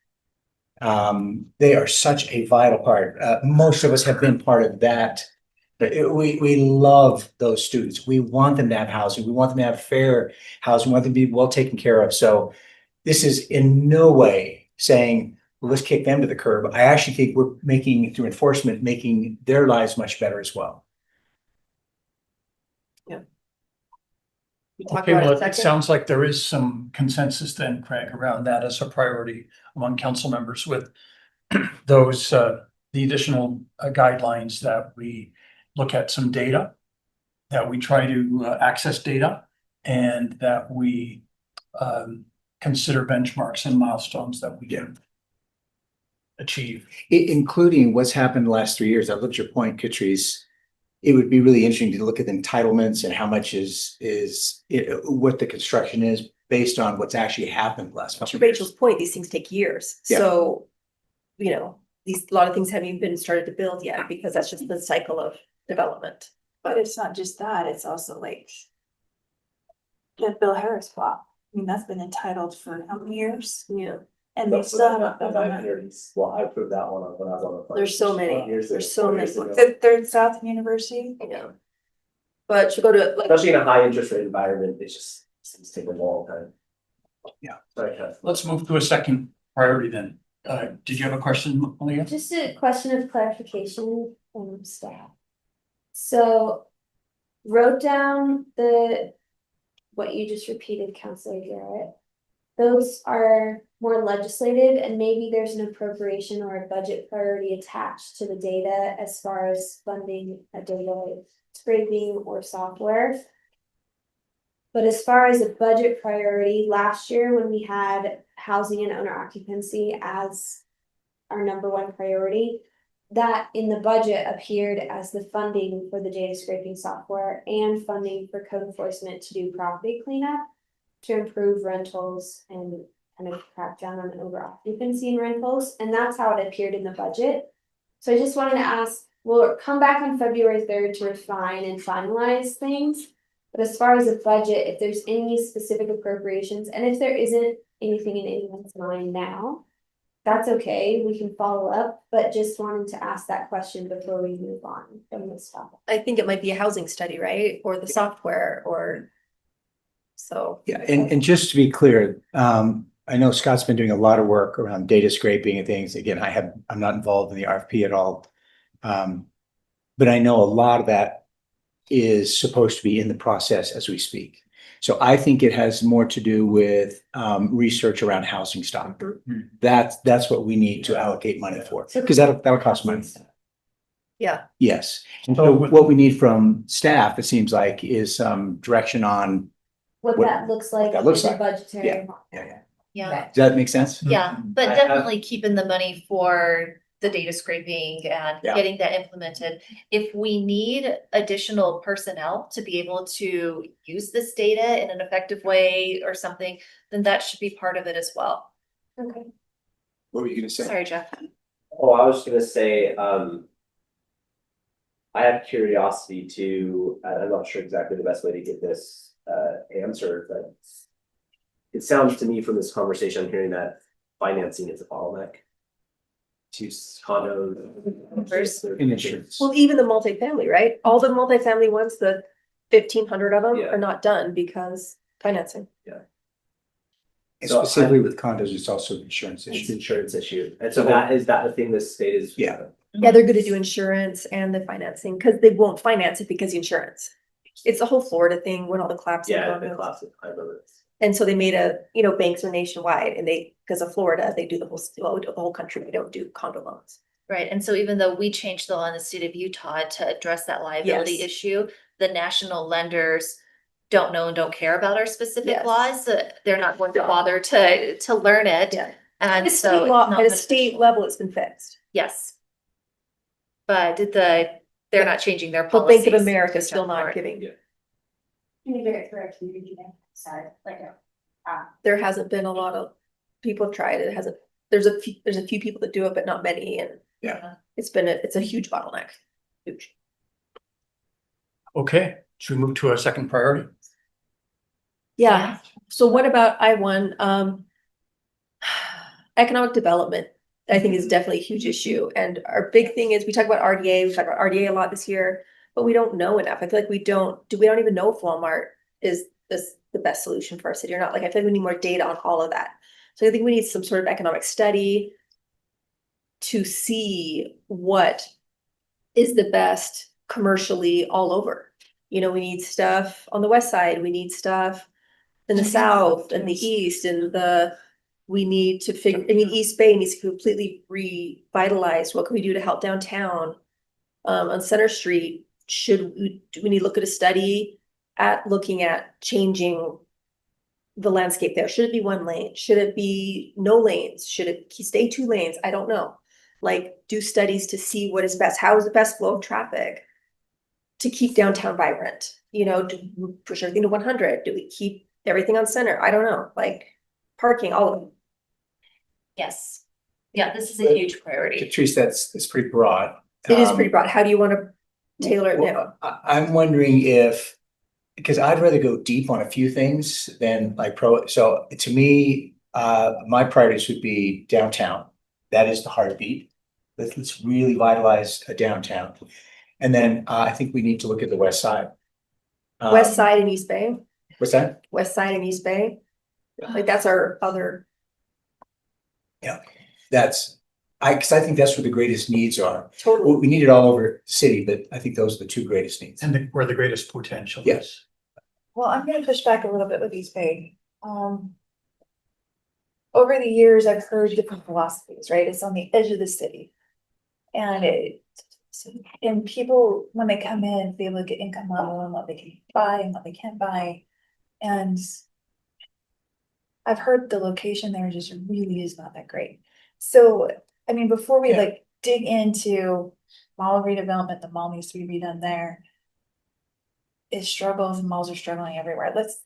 they are such a vital part. Most of us have been part of that. We love those students. We want them to have housing. We want them to have fair housing. We want them to be well taken care of. So this is in no way saying, well, let's kick them to the curb. I actually think we're making, through enforcement, making their lives much better as well. okay, well, it sounds like there is some consensus then, Craig, around that as a priority among council members with those, the additional guidelines that we look at some data, that we try to access data, and that we consider benchmarks and milestones that we can achieve. Including what's happened the last 3 years. I looked at your point, Catrice. It would be really interesting to look at entitlements and how much is what the construction is based on what's actually happened last couple To of years. Rachel's point, these things take years. Yeah. So, a lot of things haven't even been started to build yet because that's just the cycle of development. But it's not just that, it's also like the Bill Harris plot. I mean, that's been entitled for how many years? Yeah. And they still haven't built on it. Well, I proved that one when I was on the. There's so many. There's so many. The Third South University. Yeah. But to go to Especially in a high interest rate environment, it just seems to take a long time. Yeah. Sorry, Kath. Let's move to a second priority then. Did you have a question, Leah? Just a question of clarification from staff. So wrote down what you just repeated, Councilor Garrett. Those are more legislative, and maybe there's an appropriation or a budget priority attached to the data as far as funding a data scraping or software. But as far as a budget priority, last year when we had housing and owner occupancy as our #1 priority, that in the budget appeared as the funding for the data scraping software and funding for code enforcement to do property cleanup to improve rentals and kind of crack down on over occupancy in rentals. And that's how it appeared in the budget. So I just wanted to ask, we'll come back on February 3rd to refine and finalize things. But as far as the budget, if there's any specific appropriations, and if there isn't anything in anyone's mind now, that's okay, we can follow up, but just wanted to ask that question before we move on from this topic. I think it might be a housing study, right? Or the software or so. Yeah, and just to be clear, I know Scott's been doing a lot of work around data scraping and things. Again, I'm not involved in the RFP at all. But I know a lot of that is supposed to be in the process as we speak. So I think it has more to do with research around housing stock. That's what we need to allocate money for, because that'll cost money. Yeah. Yes. And so what we need from staff, it seems like, is some direction on, What What- that looks like that in looks the like. budgetary. Yeah, does that make sense? yeah, but I have- definitely keeping the money for the data scraping and Yeah. getting that implemented. If we need additional personnel to be able to use this data in an effective way or something, then that should be part of it as well. Okay. What were you gonna say? Sorry, Jeff. Oh, I was gonna say, I have curiosity to, I'm not sure exactly the best way to get this answered, but it sounds to me from this conversation, I'm hearing that financing is a bottleneck to condos. Insurance. Well, even the multifamily, right? All the multifamily ones, the 1,500 of them Yeah. are not done because financing. And So specifically with condos, it's also an insurance It's issue. an insurance issue, and so that is that the thing this state is. Yeah. Yeah, they're gonna do insurance and the financing, because they won't finance it because the insurance. It's the whole Florida thing when all the collapse. Yeah, the classic, I remember this. And so they made banks are nationwide and because of Florida, they do the whole country. They don't do condo loans. Right, and so even though we changed the law in the state of Utah to address that liability Yes. issue, the national lenders don't know and don't care about our specific Yes. laws, so they're not going to bother to learn it. Yeah. And At a so. state law, it's not at a gonna- state level, it's been fixed. Yes. But they're not changing their But policies. Bank of America is still to not support. giving. Yeah. Sorry. There hasn't been a lot of people have tried it. It hasn't, there's a few people that do it, but not many. And Yeah. it's a huge bottleneck. Huge. Okay, should we move to our second priority? Yeah. So what about I1? Economic development, I think, is definitely a huge issue. And our big thing is we talk about RDA, we talk about RDA a lot this year, but we don't know enough. I feel like we don't even know if Walmart is the best solution for our city or not. Like, I feel like we need more data on all of that. So I think we need some sort of economic study to see what is the best commercially all over. We need stuff on the west side, we need stuff in the south and the east and we need to figure, East Bay needs to be completely revitalized. What can we do to help downtown? On Center Street, do we need to look at a study at looking at changing the landscape there? Should it be one lane? Should it be no lanes? Should it stay 2 lanes? I don't know. Like, do studies to see what is best. How is the best flow of traffic to keep downtown vibrant? Do we push everything to 100? Do we keep everything on Center? I don't know. Like parking, all of them. Yes. Yeah, this is a huge priority. Patrice, that's pretty broad. It is pretty broad. How do you want to tailor it down? I'm wondering if, because I'd rather go deep on a few things than so to me, my priorities would be downtown. That is the heartbeat. Let's really vitalize a downtown. And then I think we need to look at the west side. West side and East Bay, What's that? west side and East Bay. Like, that's our other. Yeah, because I think that's where the greatest needs are. Totally. We need it all over the city, but I think those are the 2 greatest needs. And where the greatest potential is. Yes. Well, I'm gonna push back a little bit with East Bay. Over the years, I've heard different philosophies, right? It's on the edge of the city. And people, when they come in, they look at income level and what they can buy and what they can't buy. And I've heard the location there just really is not that great. So, before we Yeah. dig into mall redevelopment, the mall needs to be redone there. It struggles, malls are struggling everywhere. Let's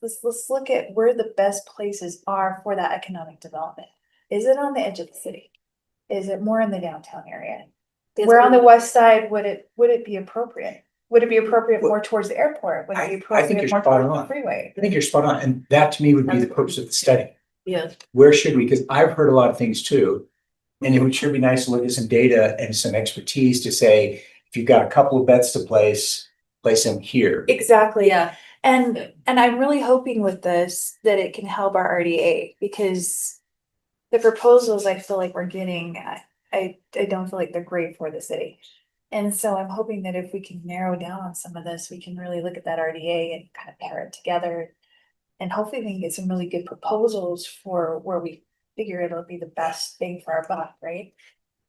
look at where the best places are for that economic development. Is it on the edge of the city? Is it more in the downtown area? Where on the west side would it be appropriate? Would it be appropriate more towards the airport? Would it be I think appropriate you're more spot towards the on. freeway? I think you're spot on. And that to me would be the purpose of the study. Yeah. Where should we? Because I've heard a lot of things too. And it would sure be nice to look at some data and some expertise to say, if you've got a couple of bets to place them here. Exactly. Yeah. And I'm really hoping with this that it can help our RDA, because the proposals I feel like we're getting, I don't feel like they're great for the city. And so I'm hoping that if we can narrow down on some of this, we can really look at that RDA and kind of pair it together And hopefully we can get some really good proposals for where we figure it'll be the best thing for our buck, right?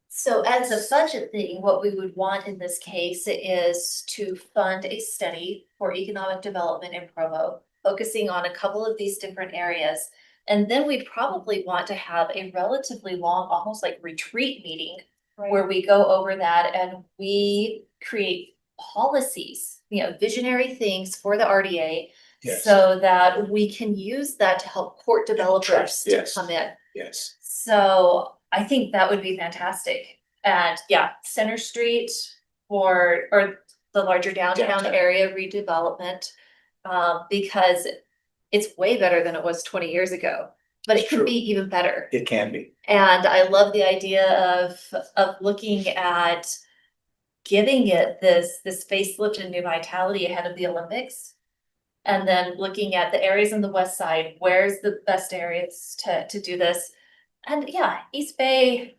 So as a budget thing, what we would want in this case is to fund a study for economic development in Provo, focusing on a couple of these different areas. And then we'd probably want to have a relatively long, almost like retreat meeting where we go over that and we create policies, visionary things for the RDA. Yes. So that we can use that to help court developers to Yes. come in. Yes. So I think that would be fantastic. And yeah, Center Street or the larger downtown area redevelopment. Because it's way better than it was 20 years ago, but it could be even better. It can be. And I love the idea of looking at giving it this facelift and new vitality ahead of the Olympics. And then looking at the areas on the west side, where's the best areas to do this? And yeah, East Bay,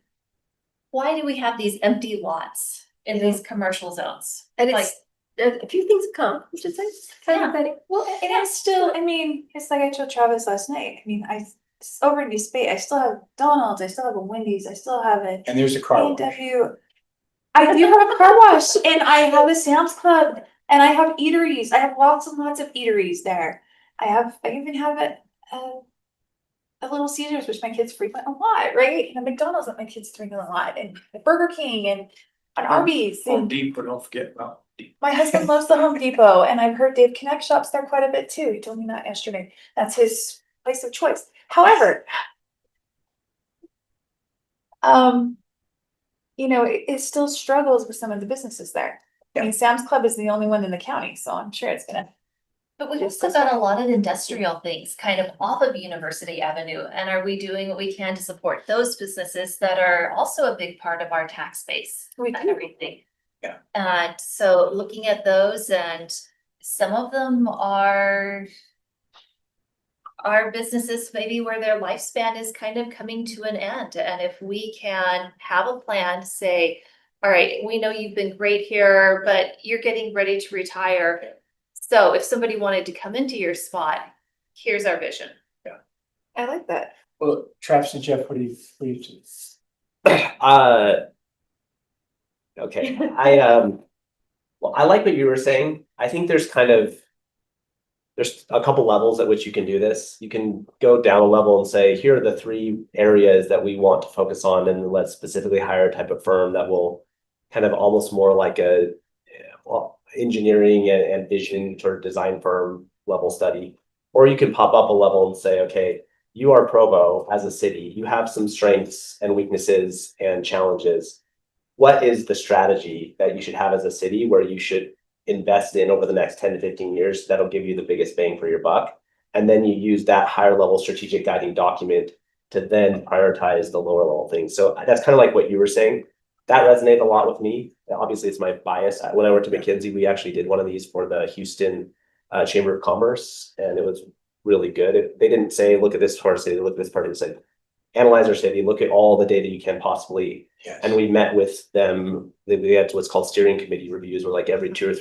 why do we have these empty lots in these commercial zones? And Like, it's, a few things come, I should say. Kind of exciting. Well, and it's still, I mean, it's like I told Travis last night. I mean, over in East Bay, I still have Donald's, I still have a Wendy's, I still have a And there's a car wash. A&W. I do have a car wash and I have a Sam's Club and I have eateries. I have lots and lots of eateries there. I even have a Little Caesars, which my kids frequent a lot, right? And a McDonald's that my kids frequent a lot, and a Burger King and an Arby's. Home And Depot, don't forget about. my husband loves the Home Depot, and I've heard Dave Connect shops there quite a bit too. He told me that yesterday. That's his place of choice. However, it still struggles with some of the businesses there. I mean, Sam's Club is the only one in the county, so I'm sure it's gonna. but we've also got a lot of industrial things kind of off of University Avenue. And are we doing what we can to support those businesses that are also a big part of our tax base and everything? Yeah. And so looking at those, and some of them are businesses maybe where their lifespan is kind of coming to an end. And if we can have a plan to say, all right, we know you've been great here, but you're getting ready to retire. So if somebody wanted to come into your spot, here's our vision. I like that. Well, Travis and Jeff, what do you do? Okay, well, I like what you were saying. I think there's a couple levels at which you can do this. You can go down a level and say, here are the 3 areas that we want to focus on, and let's specifically hire a type of firm that will kind of almost more like a engineering and vision sort of design firm level study. Or you can pop up a level and say, okay, you are Provo as a city. You have some strengths and weaknesses and challenges. What is the strategy that you should have as a city where you should invest in over the next 10 to 15 years that'll give you the biggest bang for your buck? And then you use that higher level strategic guiding document to then prioritize the lower level things. So that's kind of like what you were saying. That resonated a lot with me. Obviously, it's my bias. When I worked at McKinsey, we actually did one of these for the Houston Chamber of Commerce, and it was really good. They didn't say, look at this part of the city, look at this part of the city. Analyze our city, look at all the data you can possibly. Yes. And we met with them. We had what's called steering committee reviews, where like every 2 or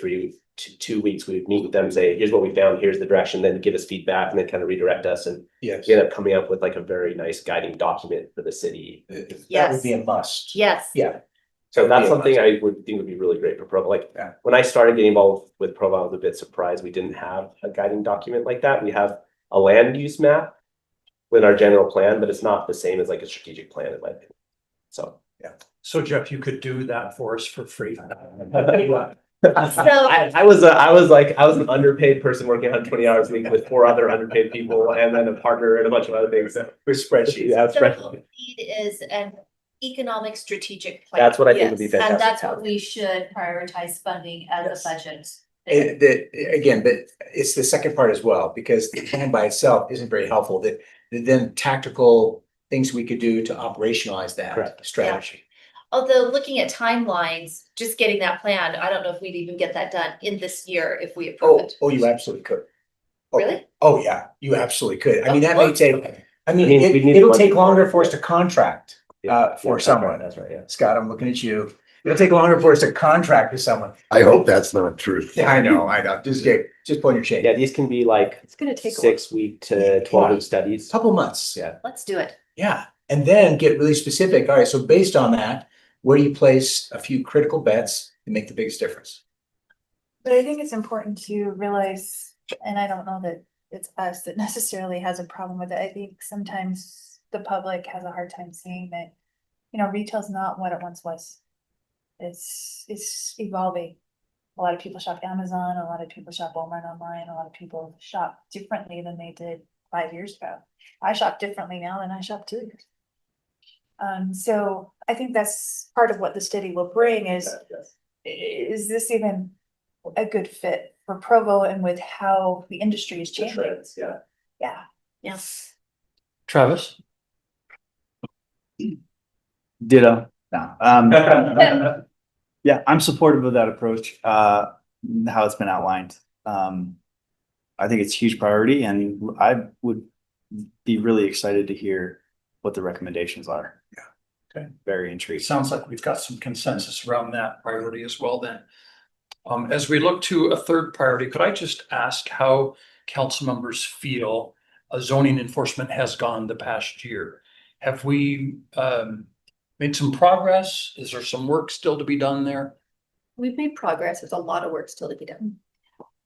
2 weeks, we would meet with them, say, here's what we found, here's the direction, then give us feedback, and then kind of redirect us. And Yes. we ended up coming up with like a very nice guiding document for the city. That would be a must. Yes. Yeah. So that's something I would think would be really great for Provo. Like when I started getting involved with Provo, I was a bit surprised we didn't have a guiding document like that. We have a land use map with our general plan, but it's not the same as like a strategic plan in my opinion. So So Jeff, you could do that for us for free. I was an underpaid person working 120 hours a week with 4 other underpaid people, and then a partner and a bunch of other things. With spreadsheets. Yeah, So spreadsheets. what we need is an economic strategic plan. That's what I think would be Yes. fantastic. And that's what we should prioritize funding as a budget. Again, but it's the second part as well, because the plan by itself isn't very helpful. That then tactical things we could do to operationalize that Correct. strategy. Although looking at timelines, just getting that plan, I don't know if we'd even get that done in this year if we approve it. Oh, you absolutely could. Oh, Really? Oh, yeah, you absolutely could. I mean, that may take, we need it'll money. take longer for us to contract Yeah, for that's someone. right, that's right, yeah. Scott, I'm looking at you. It'll take longer for us to contract with someone. I hope that's not true. Yeah, I know. Just point your shade. Yeah, these can be like It's gonna take a while. 6 week to 12 week studies. Couple months. Yeah. Let's do it. Yeah, and then get really specific. All right, so based on that, where do you place a few critical bets that make the biggest difference? But I think it's important to realize, and I don't know that it's us that necessarily has a problem with it. I think sometimes the public has a hard time seeing that, you know, retail's not what it once was. It's evolving. A lot of people shop Amazon, a lot of people shop Walmart online, a lot of people shop differently than they did 5 years ago. I shop differently now than I shopped 2 years. So I think that's part of what the study will bring is this even a good fit for Provo and with how the industry is changing? Yeah. Yeah. Yes. Travis? Ditto. No. Yeah, I'm supportive of that approach, how it's been outlined. I think it's a huge priority and I would be really excited to hear what the recommendations are. Yeah. Okay. Very It intrigued. sounds like we've got some consensus around that priority as well then. As we look to a third priority, could I just ask how council members feel zoning enforcement has gone the past year? Have we made some progress? Is there some work still to be done there? We've made progress. There's a lot of work still to be done.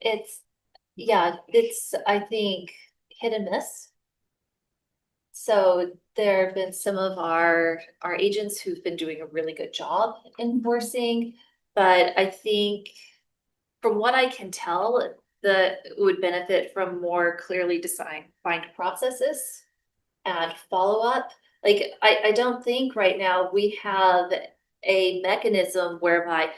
It's, I think, hit and miss. So there have been some of our agents who've been doing a really good job enforcing, but I think from what I can tell, that would benefit from more clearly defined processes and follow-up. Like, I don't think right now we have a mechanism whereby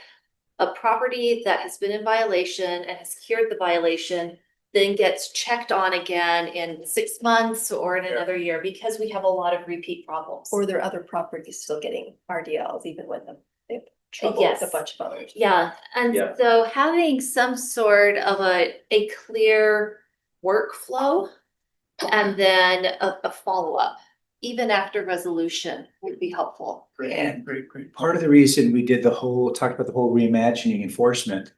a property that has been in violation and has cured the violation then gets checked on again in 6 months or in another year, because we have a lot of repeat problems. Or there are other properties still getting RDLs even when they've trouble Yes. with a bunch of others. Yeah, and Yeah. so having some sort of a clear workflow and then a follow-up, even after resolution, would be helpful. And part of the reason we did talked about the whole reimagining enforcement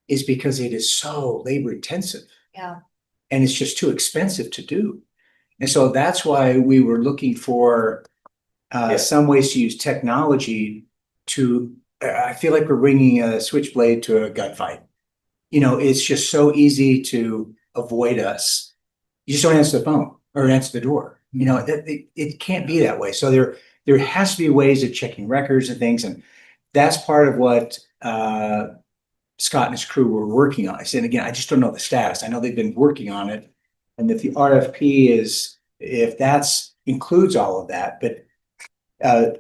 is because it is so labor intensive. Yeah. And it's just too expensive to do. And so that's why we were looking for some ways to use technology to, I feel like we're bringing a switchblade to a gunfight. You know, it's just so easy to avoid us. You just don't answer the phone or answer the door. You know, it can't be that way. So there has to be ways of checking records and things. And that's part of what Scott and his crew were working on. I said, again, I just don't know the status. I know they've been working on it. And if the RFP if that's includes all of that, but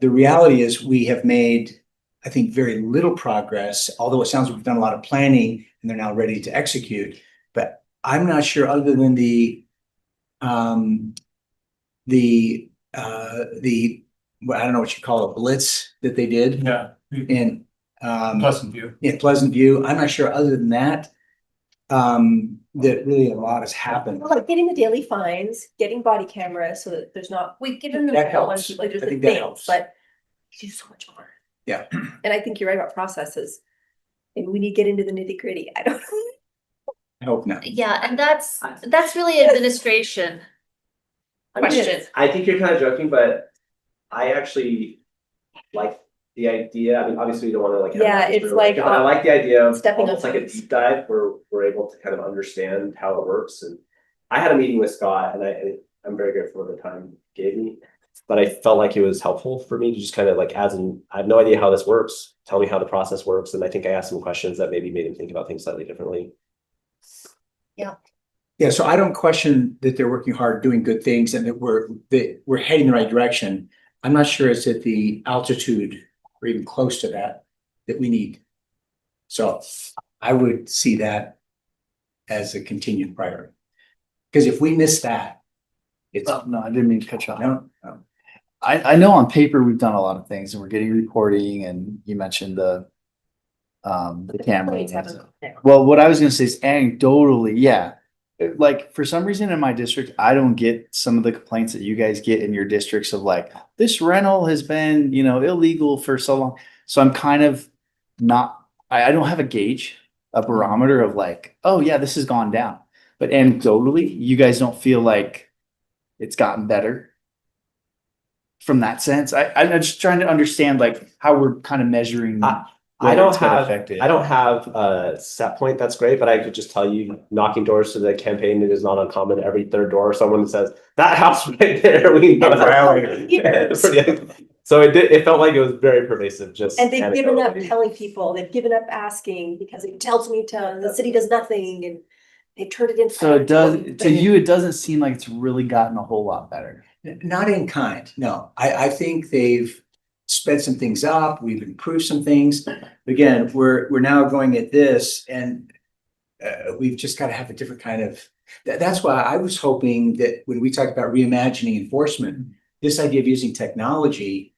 the reality is we have made, I think, very little progress, although it sounds like we've done a lot of planning and they're now ready to execute. But I'm not sure, other than well, I don't know what you call it, blitz that they did. Yeah. In Pleasant View. in Pleasant View. I'm not sure, other than that, that really a lot has happened. Like getting the daily fines, getting body cameras so that there's not, we've given them. That all helps. like there's I the think that things, helps. but we do so much more. Yeah. And I think you're right about processes. Maybe we need to get into the nitty gritty. I don't. I hope not. Yeah, and that's really administration question. I think you're kind of joking, but I actually like the idea. I mean, obviously you don't want to like. Yeah, it's like, but I like the idea of stepping on almost like a toes. deep dive where we're able to kind of understand how it works. And I had a meeting with Scott, and I'm very grateful for the time he gave me. But I felt like it was helpful for me to just kind of like, I have no idea how this works. Tell me how the process works. And I think I asked some questions that maybe made him think about things slightly differently. Yeah. Yeah, so I don't question that they're working hard, doing good things, and that we're heading the right direction. I'm not sure it's at the altitude or even close to that we need. So I would see that as a continued priority. Because if we miss that, it's. Oh, no, I didn't mean to cut you off. No. I know on paper we've done a lot of things and we're getting reporting, and you mentioned the camera. Well, what I was gonna say is anecdotally, yeah. Like for some reason in my district, I don't get some of the complaints that you guys get in your districts of like, this rental has been, illegal for so long. So I'm kind of not, I don't have a gauge, a barometer of like, oh yeah, this has gone down. But anecdotally, you guys don't feel like it's gotten better from that sense? I'm just trying to understand like how we're kind of measuring. I don't it's been have, affected. I don't have a set point that's great, but I could just tell you, knocking doors to the campaign, it is not uncommon. Every third door, someone says, that house right there, we know that. So it felt like it was very pervasive, just. And they've given up anecdotally. telling people, they've given up asking because it tells me the city does nothing and they turned it into. So it does, to you, it doesn't seem like it's really gotten a whole lot better. Not in kind, no. I think they've sped some things up, we've improved some things. Again, we're now going at this and we've just got to have a different kind of, that's why I was hoping that when we talk about reimagining enforcement, this idea of using technology,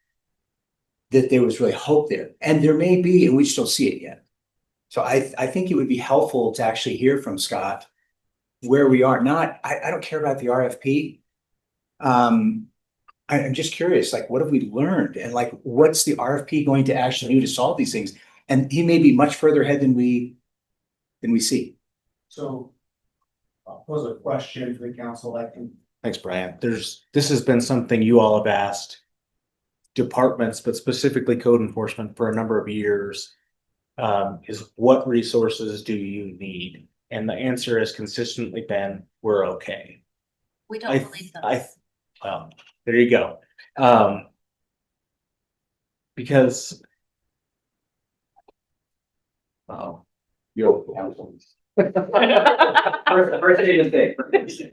that there was really hope there. And there may be, and we just don't see it yet. So I think it would be helpful to actually hear from Scott where we are. Not, I don't care about the RFP. I'm just curious, like, what have we learned? And like, what's the RFP going to actually do to solve these things? And he may be much further ahead than we see. So I'll pose a question to the council. Thanks, Brian. This has been something you all have asked departments, but specifically code enforcement for a number of years, is what resources do you need? And the answer has consistently been, we're okay. We don't believe them. Well, there you go. Because You're. First thing to say.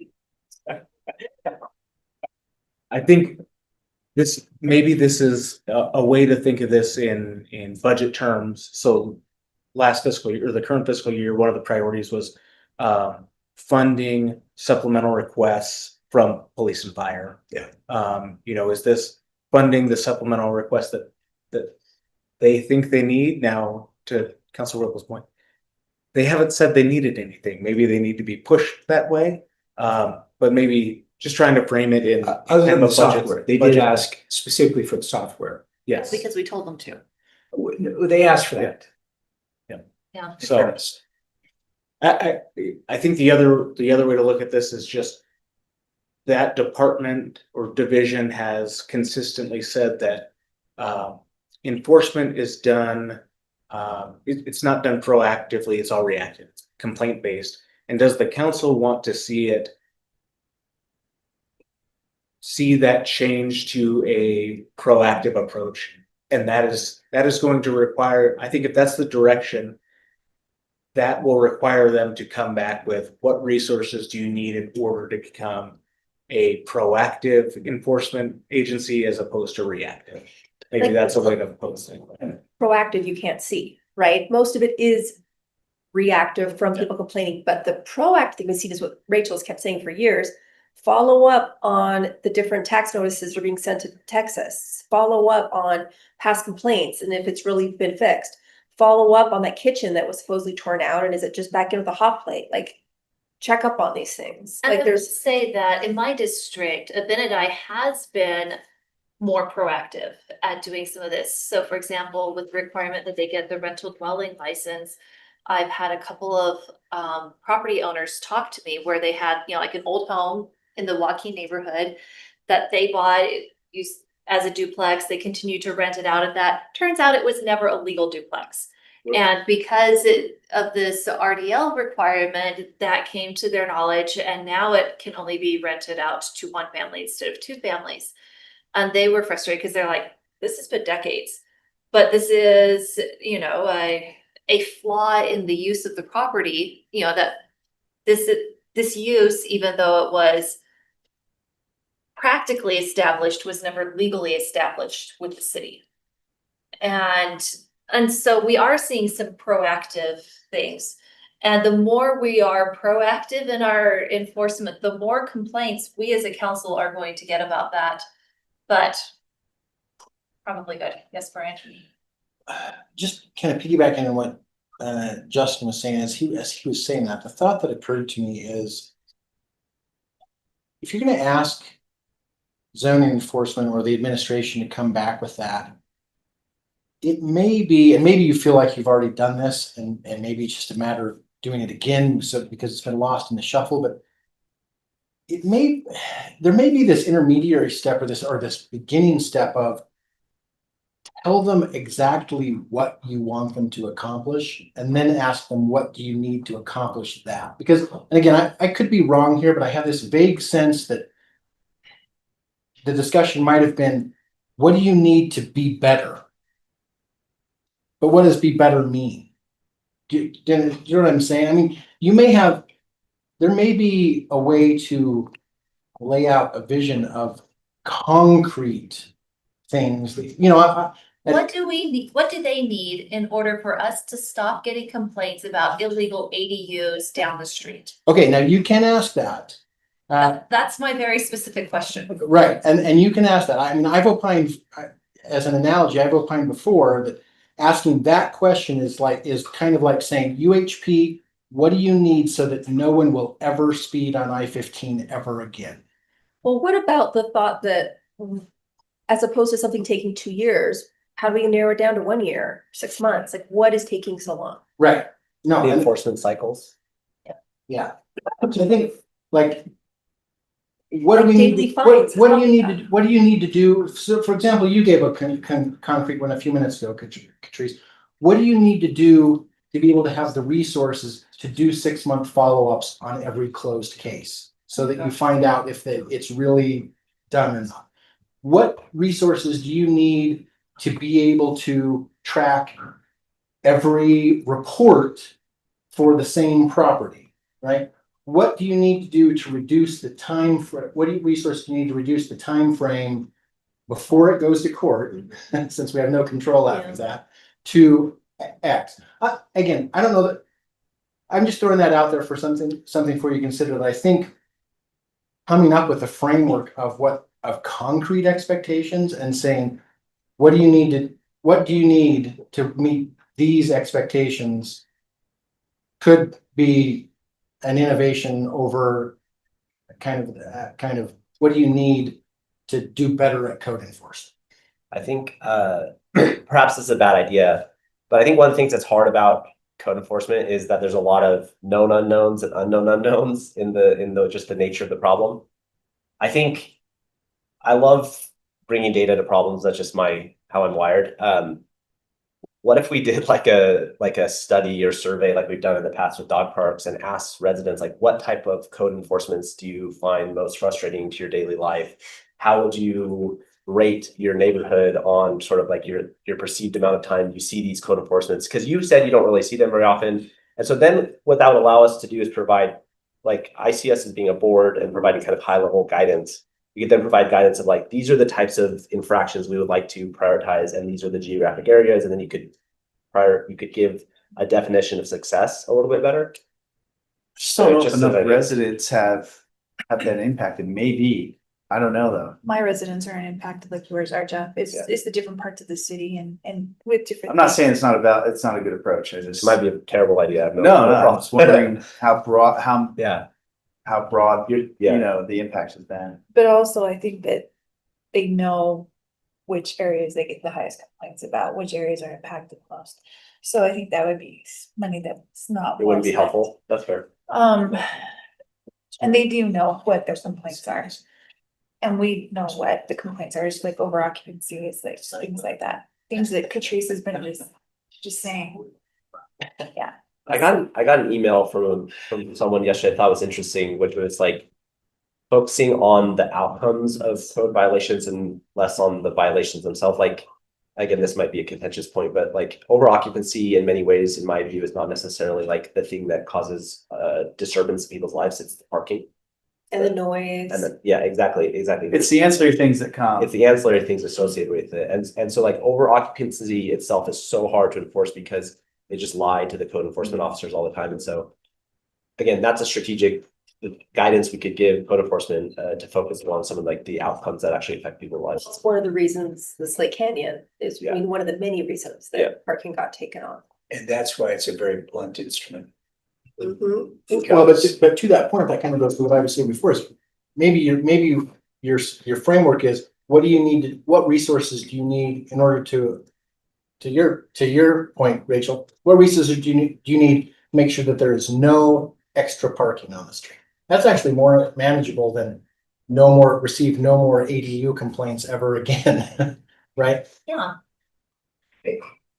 I think maybe this is a way to think of this in budget terms. So last fiscal year or the current fiscal year, one of the priorities was funding supplemental requests from police and fire. Yeah. Is this funding the supplemental request that they think they need? Now, to Council Whipple's point, they haven't said they needed anything. Maybe they need to be pushed that way. But maybe just trying to frame it in Other than kind of the a budget- software, they did budget- ask specifically for the software. Yes. Because we told them to. They asked for that. Yeah. So I think the other way to look at this is just that department or division has consistently said that enforcement is done. It's not done proactively. It's all reactive. It's complaint based. And does the council want to see that change to a proactive approach? And that is going to require, I think if that's the direction, that will require them to come back with what resources do you need in order to become a proactive enforcement agency as opposed to reactive. Maybe that's a way to pose it. Proactive, you can't see, right? Most of it is reactive from people complaining, but the proactive thing we see is what Rachel's kept saying for years. Follow up on the different tax notices that are being sent to Texas. Follow up on past complaints and if it's really been fixed. Follow up on that kitchen that was supposedly torn out and is it just back in with a hot plate? Like, check up on these things. And Like I would there's say that in my district, Abinadi has been more proactive at doing some of this. So for example, with the requirement that they get the rental dwelling license, I've had a couple of property owners talk to me where they had, like an old home in the Joaquin neighborhood that they bought used as a duplex. They continued to rent it out at that. Turns out it was never a legal duplex. And because of this RDL requirement, that came to their knowledge, and now it can only be rented out to one family instead of two families. And they were frustrated because they're like, this has been decades, but this is, a flaw in the use of the property, that this use, even though it was practically established, was never legally established with the city. And so we are seeing some proactive things. And the more we are proactive in our enforcement, the more complaints we as a council are going to get about that. But probably good. Yes, Brian. Just kind of piggybacking on what Justin was saying, as he was saying that, the thought that occurred to me is, if you're going to ask zoning enforcement or the administration to come back with that, it may be, and maybe you feel like you've already done this and maybe it's just a matter of doing it again, so because it's been lost in the shuffle, but there may be this intermediary step or this beginning step of tell them exactly what you want them to accomplish and then ask them, what do you need to accomplish that? Because, and again, I could be wrong here, but I have this vague sense that the discussion might have been, what do you need to be better? But what does be better mean? Do you know what I'm saying? I mean, there may be a way to lay out a vision of concrete things that, What do we need, what do they need in order for us to stop getting complaints about illegal ADUs down the street? okay, now you can ask that. That's my very specific question. Right, and you can ask that. I mean, I've opined, as an analogy, I've opined before that asking that question is kind of like saying, UHP, what do you need so that no one will ever speed on I-15 ever again? Well, what about the thought that as opposed to something taking 2 years, how do we narrow it down to 1 year, 6 months? Like, what is taking so long? Right, no. The enforcement cycles. Yeah, I think what do we need? What do you need to do? So, for example, you gave a concrete one a few minutes ago, Catrice. What do you need to do to be able to have the resources to do 6-month follow-ups on every closed case so that you find out if it's really done or not? What resources do you need to be able to track every report for the same property, right? What do you need to do to reduce the time for, resources do you need to reduce the time frame before it goes to court, since we have no control after that, to X? Again, I don't know that, I'm just throwing that out there for something for you to consider, that I think coming up with a framework of concrete expectations and saying, what do you need to meet these expectations could be an innovation over kind of what do you need to do better at code enforcement? I think perhaps this is a bad idea, but I think one of the things that's hard about code enforcement is that there's a lot of known unknowns and unknown unknowns in just the nature of the problem. I think I love bringing data to problems. That's just how I'm wired. What if we did like a study or survey like we've done in the past with dog parks and asked residents, like, what type of code enforcements do you find most frustrating to your daily life? How would you rate your neighborhood on sort of like your perceived amount of time you see these code enforcements? Because you said you don't really see them very often. And so then what that would allow us to do is provide, like, I see us as being a board and providing kind of high level guidance. We could then provide guidance of like, these are the types of infractions we would like to prioritize, and these are the geographic areas. And then you could give a definition of success a little bit better. So just enough residents have been impacted. Maybe, I don't know though. My residents aren't impacted like yours are, Jeff. It's the different parts of the city and with different. I'm not saying it's not a good approach. I just. It might be a terrible idea. No, I'm just wondering how broad the impact has been. But also I think that they know which areas they get the highest complaints about, which areas are impacted most. So I think that would be money that's not. It wouldn't be helpful. That's fair. And they do know what their complaints are. And we know what the complaints are, it's like over occupancy, it's like things like that. Things that Catrice has been just saying. Yeah. I got an email from someone yesterday I thought was interesting, which was like focusing on the outcomes of code violations and less on the violations themselves. Like, again, this might be a contentious point, but like over occupancy in many ways, in my view, is not necessarily like the thing that causes disturbance in people's lives. It's the parking. And the noise. And yeah, exactly. It's the ancillary things that come. It's the ancillary things associated with it. And so like over occupancy itself is so hard to enforce because they just lie to the code enforcement officers all the time. And so again, that's a strategic guidance we could give code enforcement to focus on some of like the outcomes that actually affect people's lives. It's one of the reasons the Slate Canyon is, I mean, one of the many reasons that parking got taken off. And that's why it's a very blunt instrument. Well, but to that point, that kind of goes to what I was saying before, is maybe your framework is, what resources do you need in order to to your point, Rachel, what resources do you need to make sure that there is no extra parking on the street? That's actually more manageable than receive no more ADU complaints ever again, right? Yeah.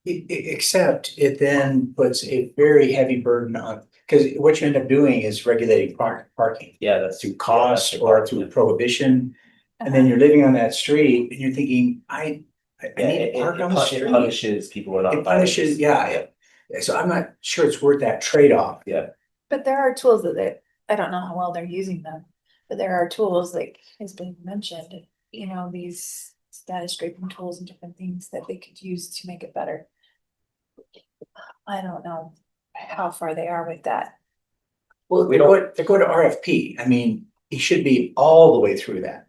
Except it then puts a very heavy burden on, because what you end up doing is regulating parking. Yeah, that's Through cost or through prohibition. And then you're living on that street and you're thinking, I need to park on the street. It punishes people who are not. It punishes, yeah. So I'm not sure it's worth that trade-off. Yeah. But there are tools that I don't know how well they're using them, but there are tools like has been mentioned, you know, these status scraping tools and different things that they could use to make it better. I don't know how far they are with that. Well, they go to RFP. I mean, it should be all the way through that.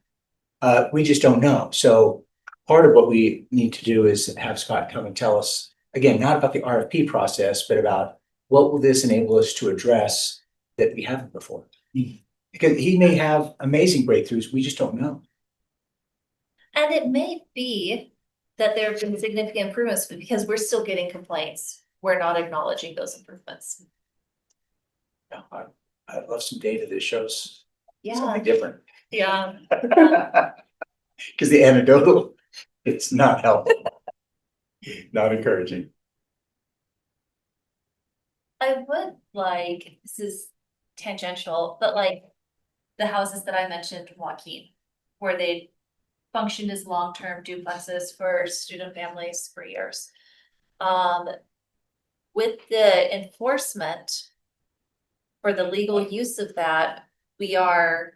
We just don't know. So part of what we need to do is have Scott come and tell us, again, not about the RFP process, but about what will this enable us to address that we haven't before. Because he may have amazing breakthroughs, we just don't know. And it may be that there have been significant improvements, but because we're still getting complaints, we're not acknowledging those improvements. Yeah, I'd love some data that shows Yeah. something different. Yeah. Because the anecdotal, it's not helpful. Not encouraging. I would like, this is tangential, but like the houses that I mentioned, Joaquin, where they functioned as long-term duplexes for student families for years. With the enforcement for the legal use of that, we are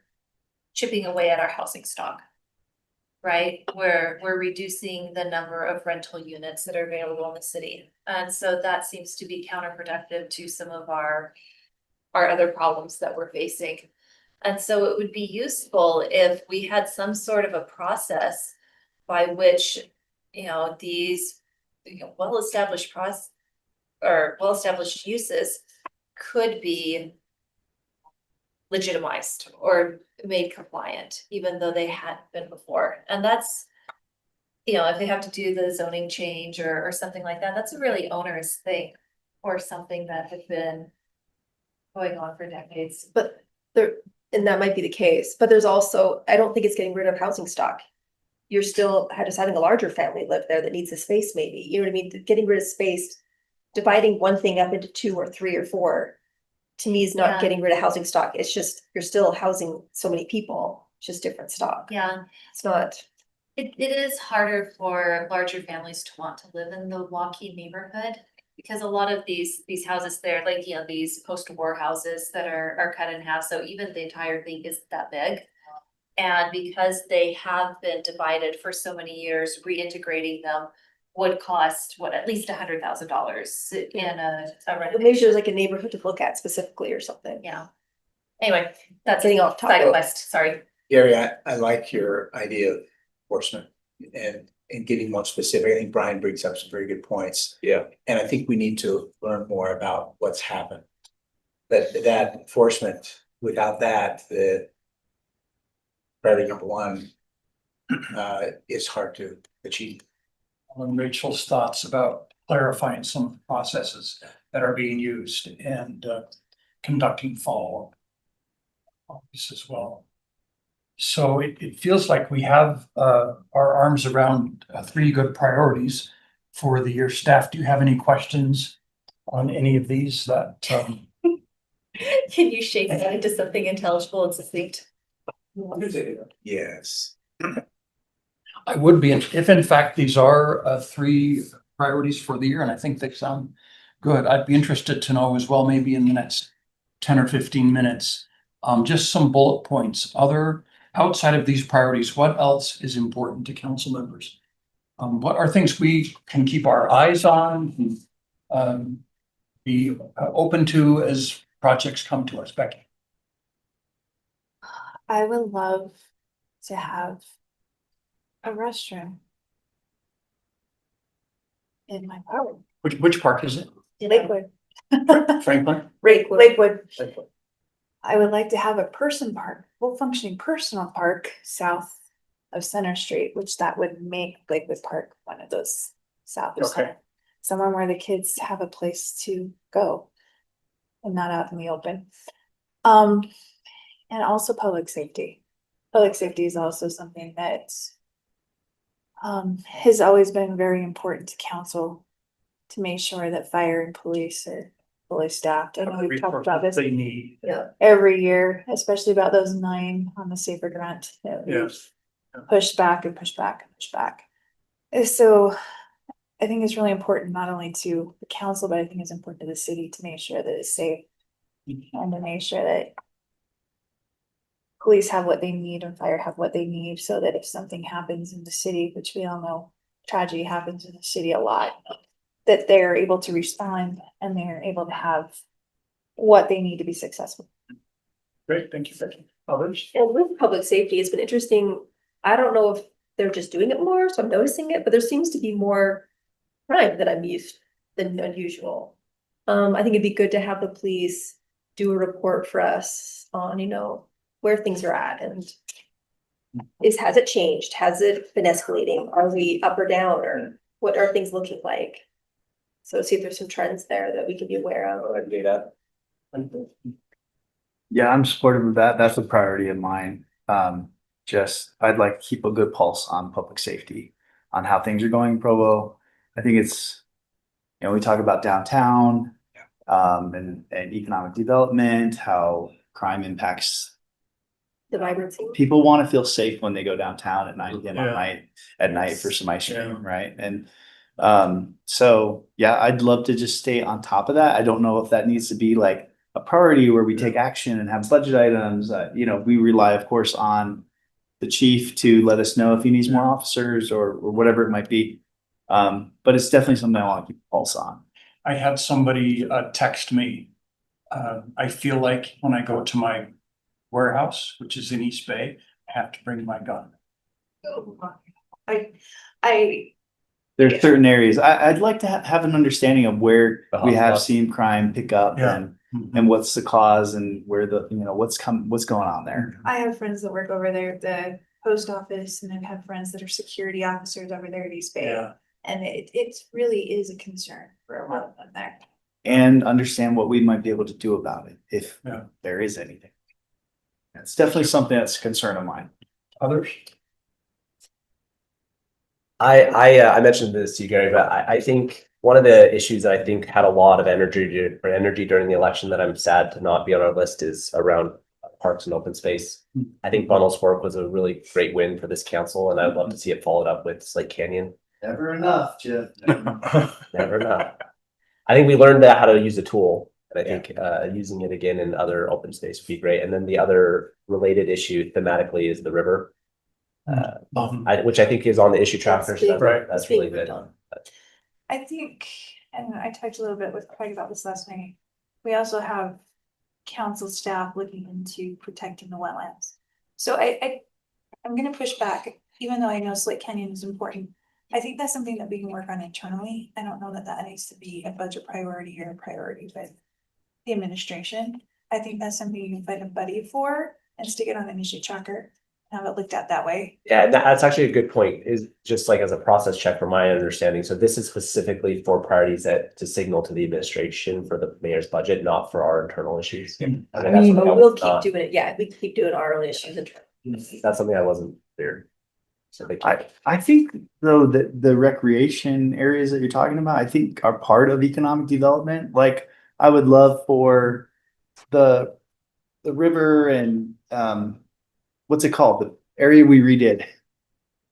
chipping away at our housing stock. Right, we're reducing the number of rental units that are available in the city. And so that seems to be counterproductive to some of our other problems that we're facing. And so it would be useful if we had some sort of a process by which, you know, these well-established well-established uses could be legitimized or made compliant, even though they hadn't been before. And that's, you know, if they have to do the zoning change or something like that, that's a really onerous thing or something that has been going on for decades. But and that might be the case, but there's also, I don't think it's getting rid of housing stock. You're still just having a larger family live there that needs a space maybe, you know what I mean? Getting rid of space, dividing one thing up into 2 or 3 or 4, to me is not getting rid of housing stock. It's just, you're still housing so many people, it's just different stock. Yeah. It's not. It is harder for larger families to want to live in the Joaquin neighborhood because a lot of these houses there, like, you know, these post-war houses that are cut in half. So even the entire thing isn't that big. And because they have been divided for so many years, reintegrating them would cost at least $100,000 in a renovation. Maybe there's like a neighborhood to look at specifically or something. Yeah. Anyway, that's getting off side topic. quest, sorry. Gary, I like your idea of enforcement and getting more specific. I think Brian brings up some very good points. Yeah. And I think we need to learn more about what's happened. That enforcement, without that, the priority number one is hard to achieve. On Rachel's thoughts about clarifying some of the processes that are being used and conducting follow-up on this as well. So it feels like we have our arms around 3 good priorities for the year. Staff, do you have any questions on any of these that? Can you shape that into something intelligible and succinct? Yes. I would be, if in fact these are 3 priorities for the year, and I think they sound good, I'd be interested to know as well, maybe in the next 10 or 15 minutes, just some bullet points, outside of these priorities, what else is important to council members? What are things we can keep our eyes on, be open to as projects come to us? Becky? I would love to have a restroom in my park. Which park is it? Lakewood. Franklin? Lakewood. I would like to have a full functioning personal park south of Center Street, which that would make Lakewood Park one of those south of Center. somewhere where the kids have a place to go and not out in the open. And also public safety. Public safety is also something that has always been very important to council to make sure that fire and police are fully staffed. I know we've talked about this They need. every year, especially about those 9 on the safer grant that we Yes. push back and push back and push back. And so I think it's really important not only to the council, but I think it's important to the city to make sure that it's safe and to make sure that police have what they need and fire have what they need, so that if something happens in the city, which we all know tragedy happens in the city a lot, that they're able to respond and they're able to have what they need to be successful. Great, thank you, Becky. Others? And with public safety, it's been interesting. I don't know if they're just doing it more, so I'm noticing it, but there seems to be more crime than than unusual. I think it'd be good to have the police do a report for us on, where things are at and has it changed? Has it been escalating? Are we up or down, or what are things looking like? So see if there's some trends there that we can be aware of. Yeah, I'm supportive of that. That's a priority of mine. I'd like to keep a good pulse on public safety, on how things are going in Provo. I think it's, we talk about downtown, and economic development, how crime impacts. The vibrancy. People want to feel safe when they go downtown at 9 p.m. Yeah. at night for some ice cream, Yeah. right? And so yeah, I'd love to just stay on top of that. I don't know if that needs to be like a priority where we take action and have budget items. We rely, of course, on the chief to let us know if he needs more officers or whatever it might be. But it's definitely something I want to keep a pulse on. I had somebody text me. I feel like when I go to my warehouse, which is in East Bay, I have to bring my gun. There's certain areas I'd like to have an understanding of where we have seen crime pick up and what's the cause and where what's going on there. I have friends that work over there at the post office, and I've had friends that are security officers over there at East Bay. Yeah. And it really is a concern for a lot of them there. And understand what we might be able to do about it if there is anything. It's definitely something that's a concern of mine. Others? I mentioned this to you, Gary, but I think one of the issues that I think had a lot of energy during the election that I'm sad to not be on our list is around parks and open space. I think Bunnell's Fork was a really great win for this council, and I'd love to see it followed up with Slate Canyon. Never enough, Jeff. Never enough. I think we learned how to use the tool, and I think using it again in other open space would be great. And then the other related issue thematically is the river, which I think is on the issue tracker. So that's really good. I think, and I talked a little bit with Craig about this last night, we also have council staff looking into protecting the wetlands. So I'm gonna push back, even though I know Slate Canyon is important. I think that's something that we can work on internally. I don't know that needs to be a budget priority or a priority with the administration. I think that's something you can find a buddy for and stick it on an issue tracker and have it looked at that way. Yeah, that's actually a good point, is just like as a process check from my understanding. So this is specifically for priorities to signal to the administration for the mayor's budget, not for our internal issues. We'll keep doing it. Yeah, we keep doing our own issues. That's something I wasn't clear. So I think though that the recreation areas that you're talking about, I think are part of economic development. Like I would love for the river and what's it called? The area we redid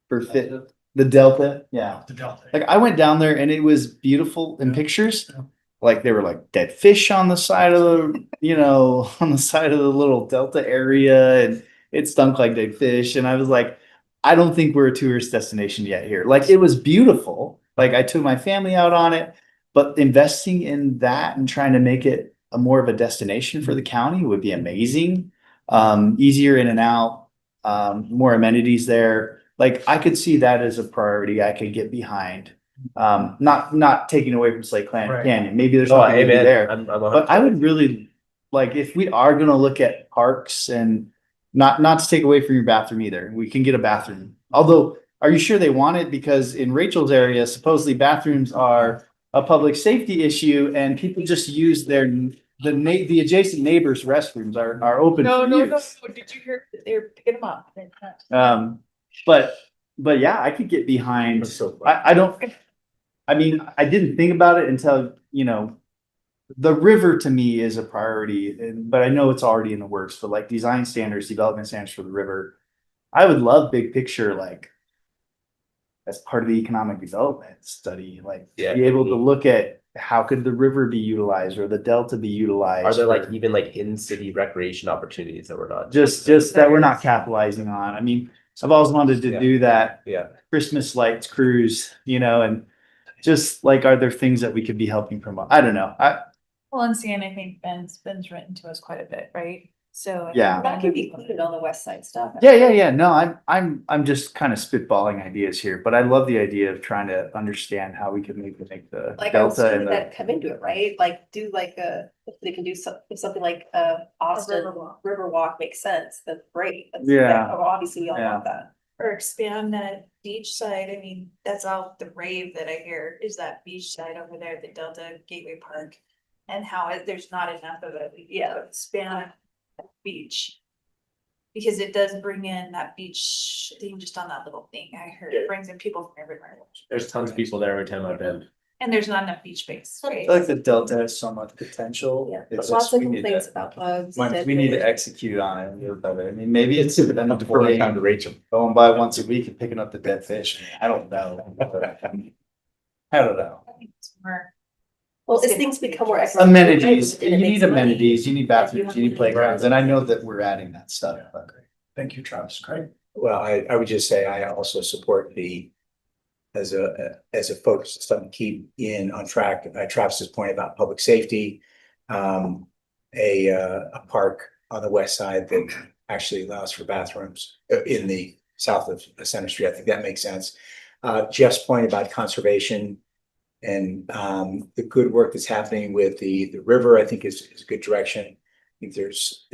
for the Delta. Yeah. The Delta. Like I went down there and it was beautiful in pictures. Like there were like dead fish on the side of on the side of the little Delta area, and it stunk like dead fish. And I was like, I don't think we're a tourist destination yet here. Like it was beautiful. Like I took my family out on it, but investing in that and trying to make it more of a destination for the county would be amazing. Easier in and out, more amenities there. Like I could see that as a priority I could get behind. Not taking away from Slate Canyon. Maybe there's something to do there. But I would really like, if we are going to look at parks, and not to take away from your bathroom either. We can get a bathroom. Although, are you sure they want it? Because in Rachel's area, supposedly bathrooms are a public safety issue and people just use the adjacent neighbors' restrooms are open No, for no, no, use. no, did you hear, they're picking them up. But yeah, I could get behind, I mean, I didn't think about it until, the river to me is a priority, but I know it's already in the works, but like design standards, development standards for the river. I would love big picture, like as part of the economic development study, like be able to look at how could the river be utilized or the delta be utilized? Are there like even like in-city recreation opportunities that we're not? Just that we're not capitalizing on. I mean, I've always wanted to do that. Yeah. Christmas lights cruise, and just like, are there things that we could be helping promote? I don't know. Well, and seeing, I think Ben's written to us quite a bit, right? So. Yeah. That could be included on the west side stuff. Yeah. No, I'm just kind of spitballing ideas here, but I love the idea of trying to understand how we can make the Like, I was delta thinking and that come into it, right? Like, do like if they can do something like Austin River Walk makes sense, that's great. Obviously, we all want that. Or expand that beach side, I mean, that's all the rave that I hear, is that beach side over there, the Delta Gateway Park. And how there's not enough of it, expand that beach. Because it does bring in that beach thing just on that little thing, I heard, it brings in people from everywhere. There's tons of people there every time I've been. And there's not enough beach space, I right? feel like the delta has so much potential. Yeah, It's lots just, of we need complaints to, about bugs. we need to execute on it. I mean, maybe it's going by once a week and picking up the dead fish. I don't know. I don't know. I think it's more. Well, as things become more. economic, Amenities, it you makes need money. amenities, you need bathrooms, you need playgrounds, and I know that we're adding that stuff. Thank you, Travis. Great. Well, I would just say I also support as a focus, something to keep on track, Travis's point about public safety. A park on the west side that actually allows for bathrooms in the south of Center Street. I think that makes sense. Jeff's point about conservation and the good work that's happening with the river, I think is a good direction. I think there's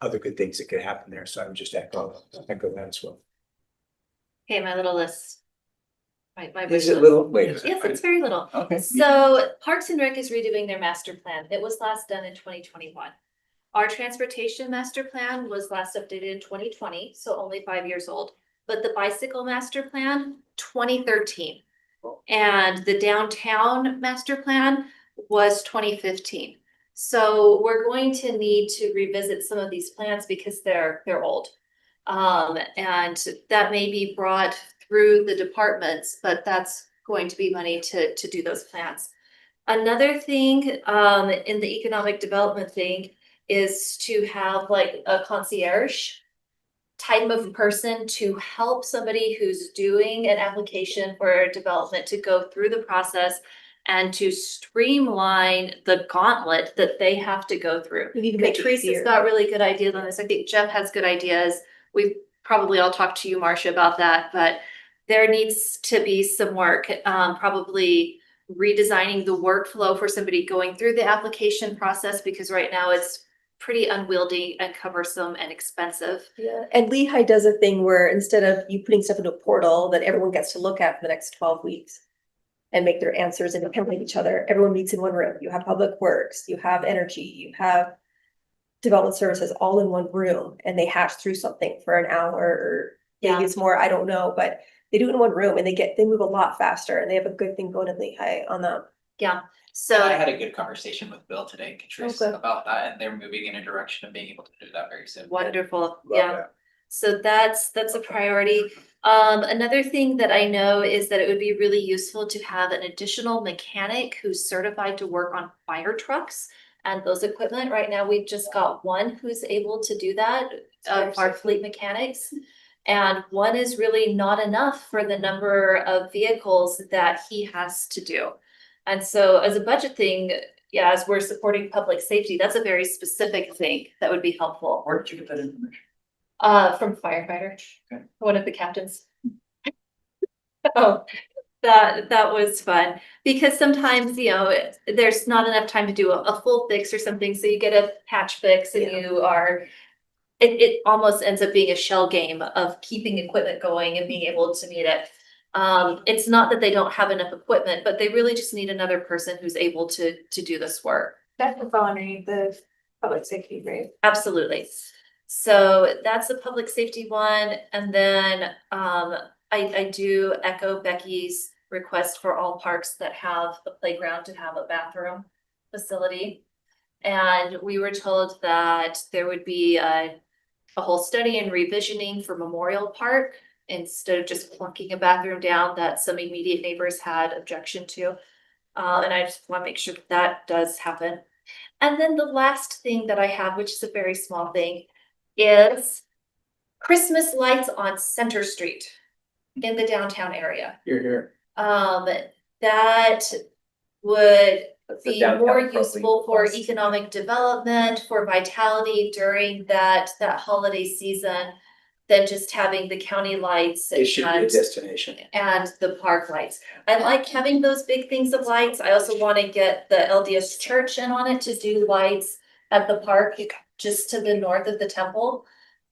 other good things that could happen there. So I would just echo that as well. Okay, my little list. My Is wish it list. little? Wait. Yes, it's very little. Okay. So Parks and Rec is redoing their master plan. It was last done in 2021. Our transportation master plan was last updated in 2020, so only 5 years old. But the bicycle master plan, 2013. And the downtown master plan was 2015. So we're going to need to revisit some of these plans because they're old. And that may be brought through the departments, but that's going to be money to do those plans. Another thing in the economic development thing is to have like a concierge type of person to help somebody who's doing an application for development to go through the process and to streamline the gauntlet that they have to go through. Teresa's got really good ideas on this. I think Jeff has good ideas. We've probably all talked to you, Marcia, about that, but there needs to be some work, probably redesigning the workflow for somebody going through the application process, because right now it's pretty unwieldy and cumbersome and expensive. Yeah, and Lehigh does a thing where instead of you putting stuff into a portal that everyone gets to look at for the next 12 weeks and make their answers independently of each other, everyone meets in one room. You have public works, you have energy, you have development services all in one room, and they hash through something for an hour or maybe it's more, I don't know, but they do it in one room and they move a lot faster and they have a good thing going in Lehigh on that. Yeah. So I had a good conversation with Bill today, Katrice, Okay. about that, and they're moving in a direction of being able to do that very soon. wonderful. Yeah. So that's a priority. Another thing that I know is that it would be really useful to have an additional mechanic who's certified to work on fire trucks and those equipment. Right now, we've just got one who's able to do that, our fleet mechanics. And one is really not enough for the number of vehicles that he has to do. And so as a budget thing, yeah, as we're supporting public safety, that's a very specific thing that would be helpful. Where did you get that information? From firefighter, Okay. one of the captains. Oh, that was fun, because sometimes, there's not enough time to do a full fix or something, so you get a patch fix and it almost ends up being a shell game of keeping equipment going and being able to meet it. It's not that they don't have enough equipment, but they really just need another person who's able to do this work. That would fall underneath the public safety, right? Absolutely. So that's the public safety one. And then I do echo Becky's request for all parks that have a playground to have a bathroom facility. And we were told that there would be a whole study and revisioning for Memorial Park instead of just plunking a bathroom down that some immediate neighbors had objection to. And I just want to make sure that does happen. And then the last thing that I have, which is a very small thing, is Christmas lights on Center Street in the downtown area. Here. That would the be downtown more probably useful for cost. economic development, for vitality during that holiday season than just having the county lights It should be a and destination. the park lights. I like having those big things of lights. I also want to get the LDS church in on it to do lights at the park just to the north of the temple.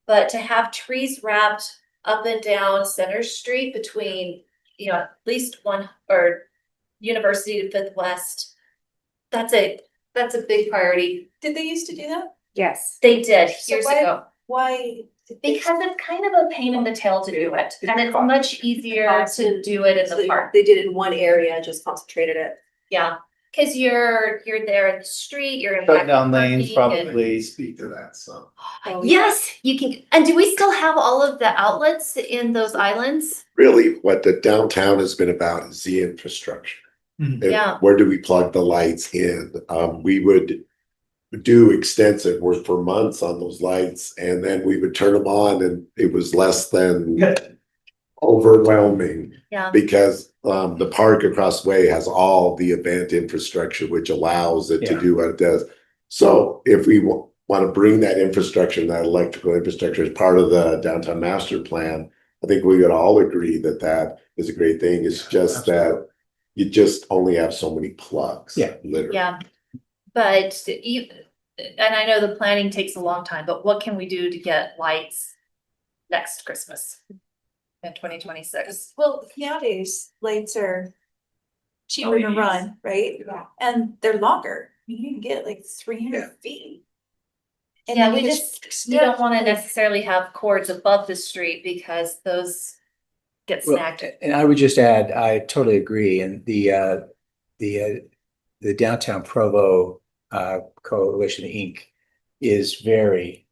But to have trees wrapped up and down Center Street between, at least one or University to Fifth West, that's a big priority. Did they used to do that? Yes. They did So years why- ago. Why? did they- Because it's kind of a pain in the tail to do it, and it's much easier to do it in So the park. they did it in one area, just concentrated it. Yeah, cause you're there in the street, you're in. Shut down lanes parking and- probably. Speak to that, so. Yes, you can, and do we still have all of the outlets in those islands? Really, what the downtown has been about is the infrastructure. Mhm. And Yeah. where do we plug the lights in? We would do extensive work for months on those lights, and then we would turn them on, and it was less than overwhelming. Yeah. Because the park across the way has all the event infrastructure, which allows it to Yeah. do what it does. So if we want to bring that infrastructure and that electrical infrastructure as part of the downtown master plan, I think we would all agree that that is a great thing. It's just that you just only have so many plugs. Yeah. Literally. Yeah, but and I know the planning takes a long time, but what can we do to get lights next Christmas in 2026? Well, nowadays lights are cheaper to LEDs. run, right? Yeah. And they're longer. You can get like 300 feet. And Yeah, then we you just, we don't wanna like- necessarily have cords above the street because those get Well, snagged. and I would just add, I totally agree, and the Downtown Provo Coalition Inc. is very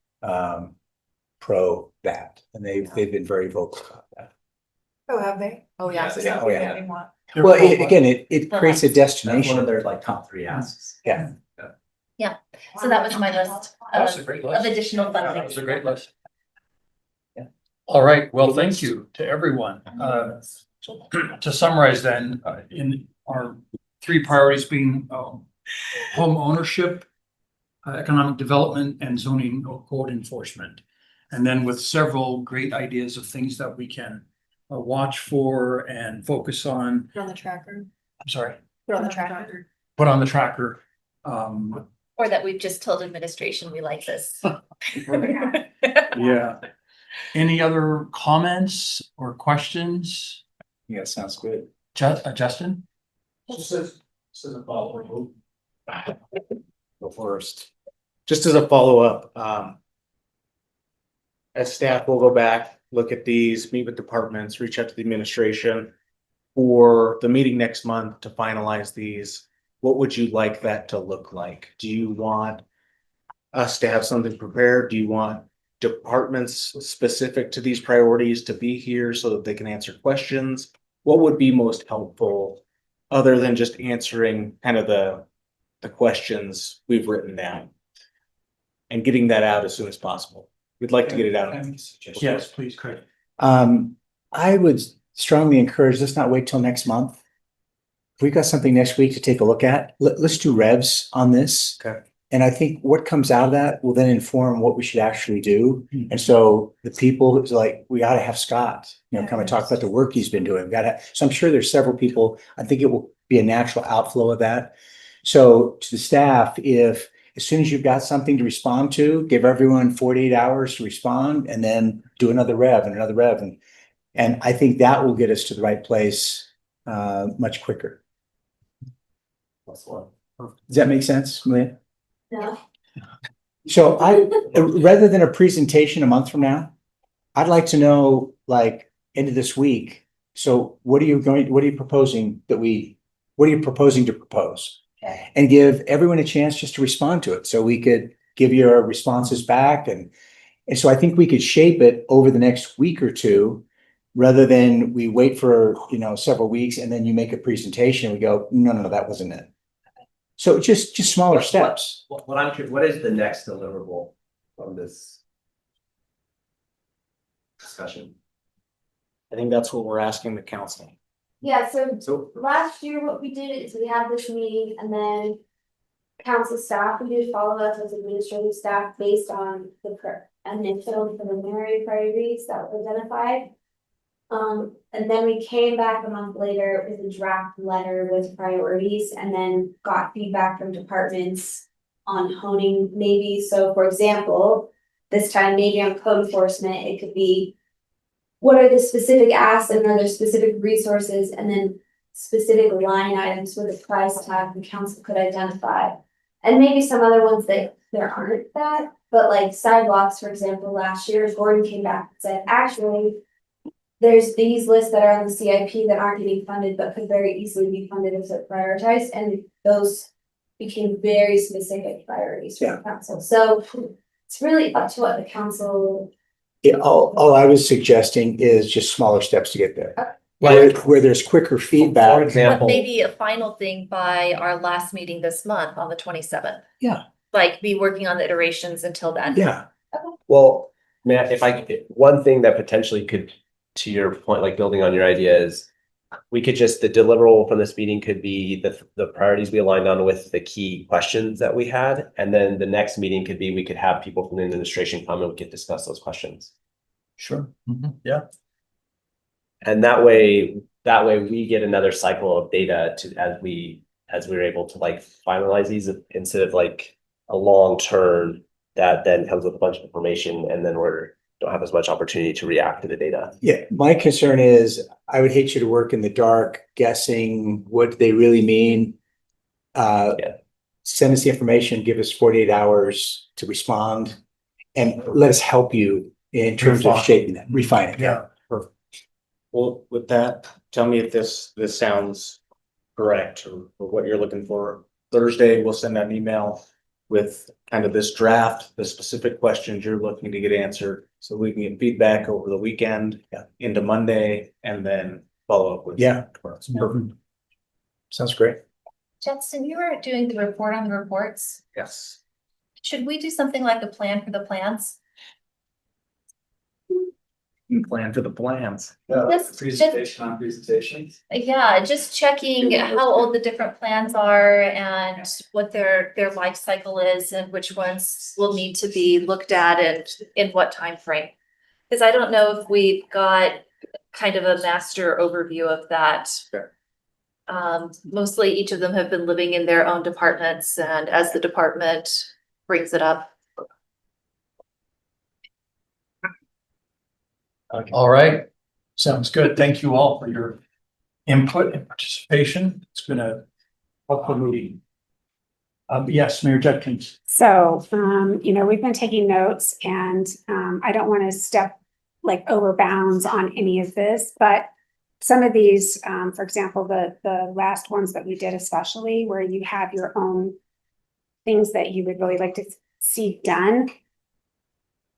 pro that, and they've been very vocal about that. Oh, have they? Oh, yeah. Yeah, oh, yeah. They want. Well, again, it creates a That's one of destination. their like top 3 asks. Yeah. So that was my list That's a of great list. additional That funding. was a great list. All right, well, thank you to everyone. To summarize then, in our 3 priorities being home ownership, economic development, and zoning code enforcement. And then with several great ideas of things that we can watch for and focus on. Put on the tracker. I'm sorry, Put on the tracker. put on the tracker. Or that we've just told administration we like this. Yeah. Any other comments or questions? Yeah, sounds good. Justin? This is a follow-up. Go first. Just as a follow-up, as staff will go back, look at these, meet with departments, reach out to the administration for the meeting next month to finalize these. What would you like that to look like? Do you want us to have something prepared? Do you want departments specific to these priorities to be here so that they can answer questions? What would be most helpful, other than just answering kind of the questions we've written down? And getting that out as soon as possible. We'd like to get it out. Yes, please, Craig. I would strongly encourage, let's not wait till next month. If we got something next week to take a look at, let's do revs on this. Okay. And I think what comes out of that will then inform what we should actually do. And so the people who's like, we ought to have Scott, come and talk about the work he's been doing. So I'm sure there's several people, I think it will be a natural outflow of that. So to the staff, if as soon as you've got something to respond to, give everyone 48 hours to respond and then do another rev and another rev. And I think that will get us to the right place much quicker. Does that make sense, Malia? No. So rather than a presentation a month from now, I'd like to know, like, end of this week. So what are you proposing to propose? And give everyone a chance just to respond to it. So we could give your responses back. And so I think we could shape it over the next week or two, rather than we wait for, several weeks and then you make a presentation and we go, no, that wasn't it. So just smaller steps. What is the next deliverable from this discussion? I think that's what we're asking the council. Yeah, so last year what we did is we had this meeting and then council staff, we did follow up as administrative staff based on the initial preliminary priorities that were identified. And then we came back a month later with a draft letter with priorities and then got feedback from departments on honing maybe. So for example, this time maybe on code enforcement, it could be what are the specific asks and are there specific resources and then specific line items with a price tag the council could identify. And maybe some other ones that there aren't that, but like sidewalks, for example, last year, Gordon came back and said, actually, there's these lists that are on the CIP that aren't getting funded, but could very easily be funded if they're prioritized, and those became very specific priorities for the council. So it's really up to what the council. Yeah, all I was suggesting is just smaller steps to get there. Where there's quicker feedback. For example. But maybe a final thing by our last meeting this month on the 27th. Yeah. Like be working on the iterations until then. Yeah. Well, Matt, if one thing that potentially could, to your point, like building on your idea, is we could just, the deliverable from this meeting could be the priorities we aligned on with the key questions that we had. And then the next meeting could be, we could have people from the administration come and we could discuss those questions. Sure. Yeah. And that way we get another cycle of data as we're able to like finalize these, instead of like a long term that then comes with a bunch of information and then don't have as much opportunity to react to the data. Yeah, my concern is I would hate you to work in the dark guessing what they really mean. Send us the information, give us 48 hours to respond, and let us help you in terms of shaping that, refining. Yeah. Perfect. Well, with that, tell me if this sounds correct or what you're looking for. Thursday, we'll send out an email with kind of this draft, the specific questions you're looking to get answered, so we can get feedback over the weekend into Monday and then follow up with. Yeah. Perfect. Sounds great. Justin, you were doing the report on the reports. Yes. Should we do something like a plan for the plans? Plan for the plans. Presentation on presentations. Yeah, just checking how old the different plans are and what their life cycle is and which ones will need to be looked at and in what time frame. Because I don't know if we've got kind of a master overview of that. Sure. Mostly each of them have been living in their own departments, and as the department brings it up. Okay. All right. Sounds good. Thank you all for your input and participation. It's been a helpful meeting. Yes, Mayor Judkins. So, we've been taking notes and, I don't want to step like over bounds on any of this, but some of these, for example, the last ones that we did, especially where you have your own things that you would really like to see done.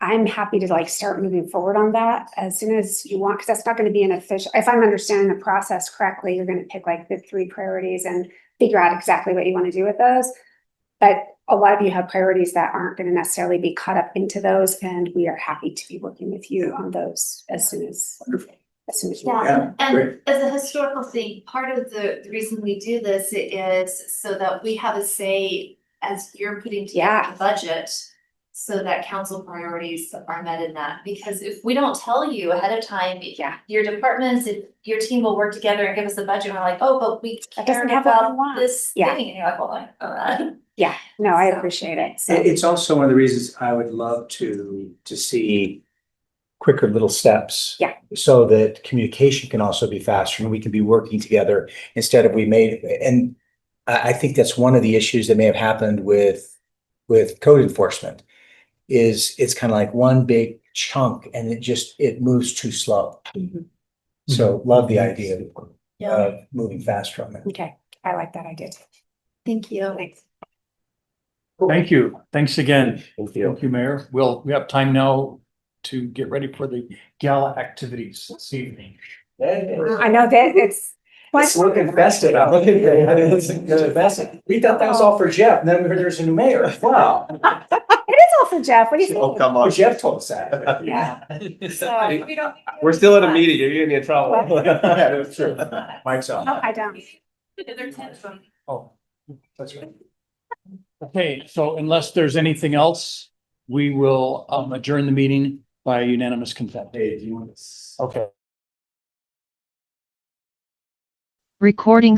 I'm happy to like start moving forward on that as soon as you want, because that's not going to be an official, if I'm understanding the process correctly, you're going to pick like the 3 priorities and figure out exactly what you want to do with those. But a lot of you have priorities that aren't going to necessarily be caught up into those, and we are happy to be working with you on those as soon as you Yeah, and as a historical thing, part of the reason we do this is so that we have a say as you're putting together the budget, so that council priorities are met in that. Because if we don't tell you ahead of time, your departments, if your team will work together and give us a budget, and we're like, oh, but we care about this thing, and you're like, well, yeah, no, I appreciate it. So. It's also one of the reasons I would love to see quicker little steps. Yeah. So that communication can also be faster and we can be working together instead of and I think that's one of the issues that may have happened with code enforcement is it's kind of like one big chunk and it moves too slow. So love the idea of moving faster on it. Okay, I like that idea. Thank you. Thanks. Thank you. Thanks again. Thank you. Thank you, Mayor. We have time now to get ready for the gala activities this evening. I know that it's. It's looking festive. I'm looking festive. We thought that was all for Jeff, and then we heard there's a new mayor. Wow. It is all for Jeff. What do you think? Oh, come Oh, on. Jeff told us that. Yeah. So we don't. We're still at a meeting, you're getting in trouble. Yeah, that's true. Mike's on. No, I don't. Oh, that's right. Okay, so unless there's anything else, we will adjourn the meeting by unanimous consent. Okay. Recording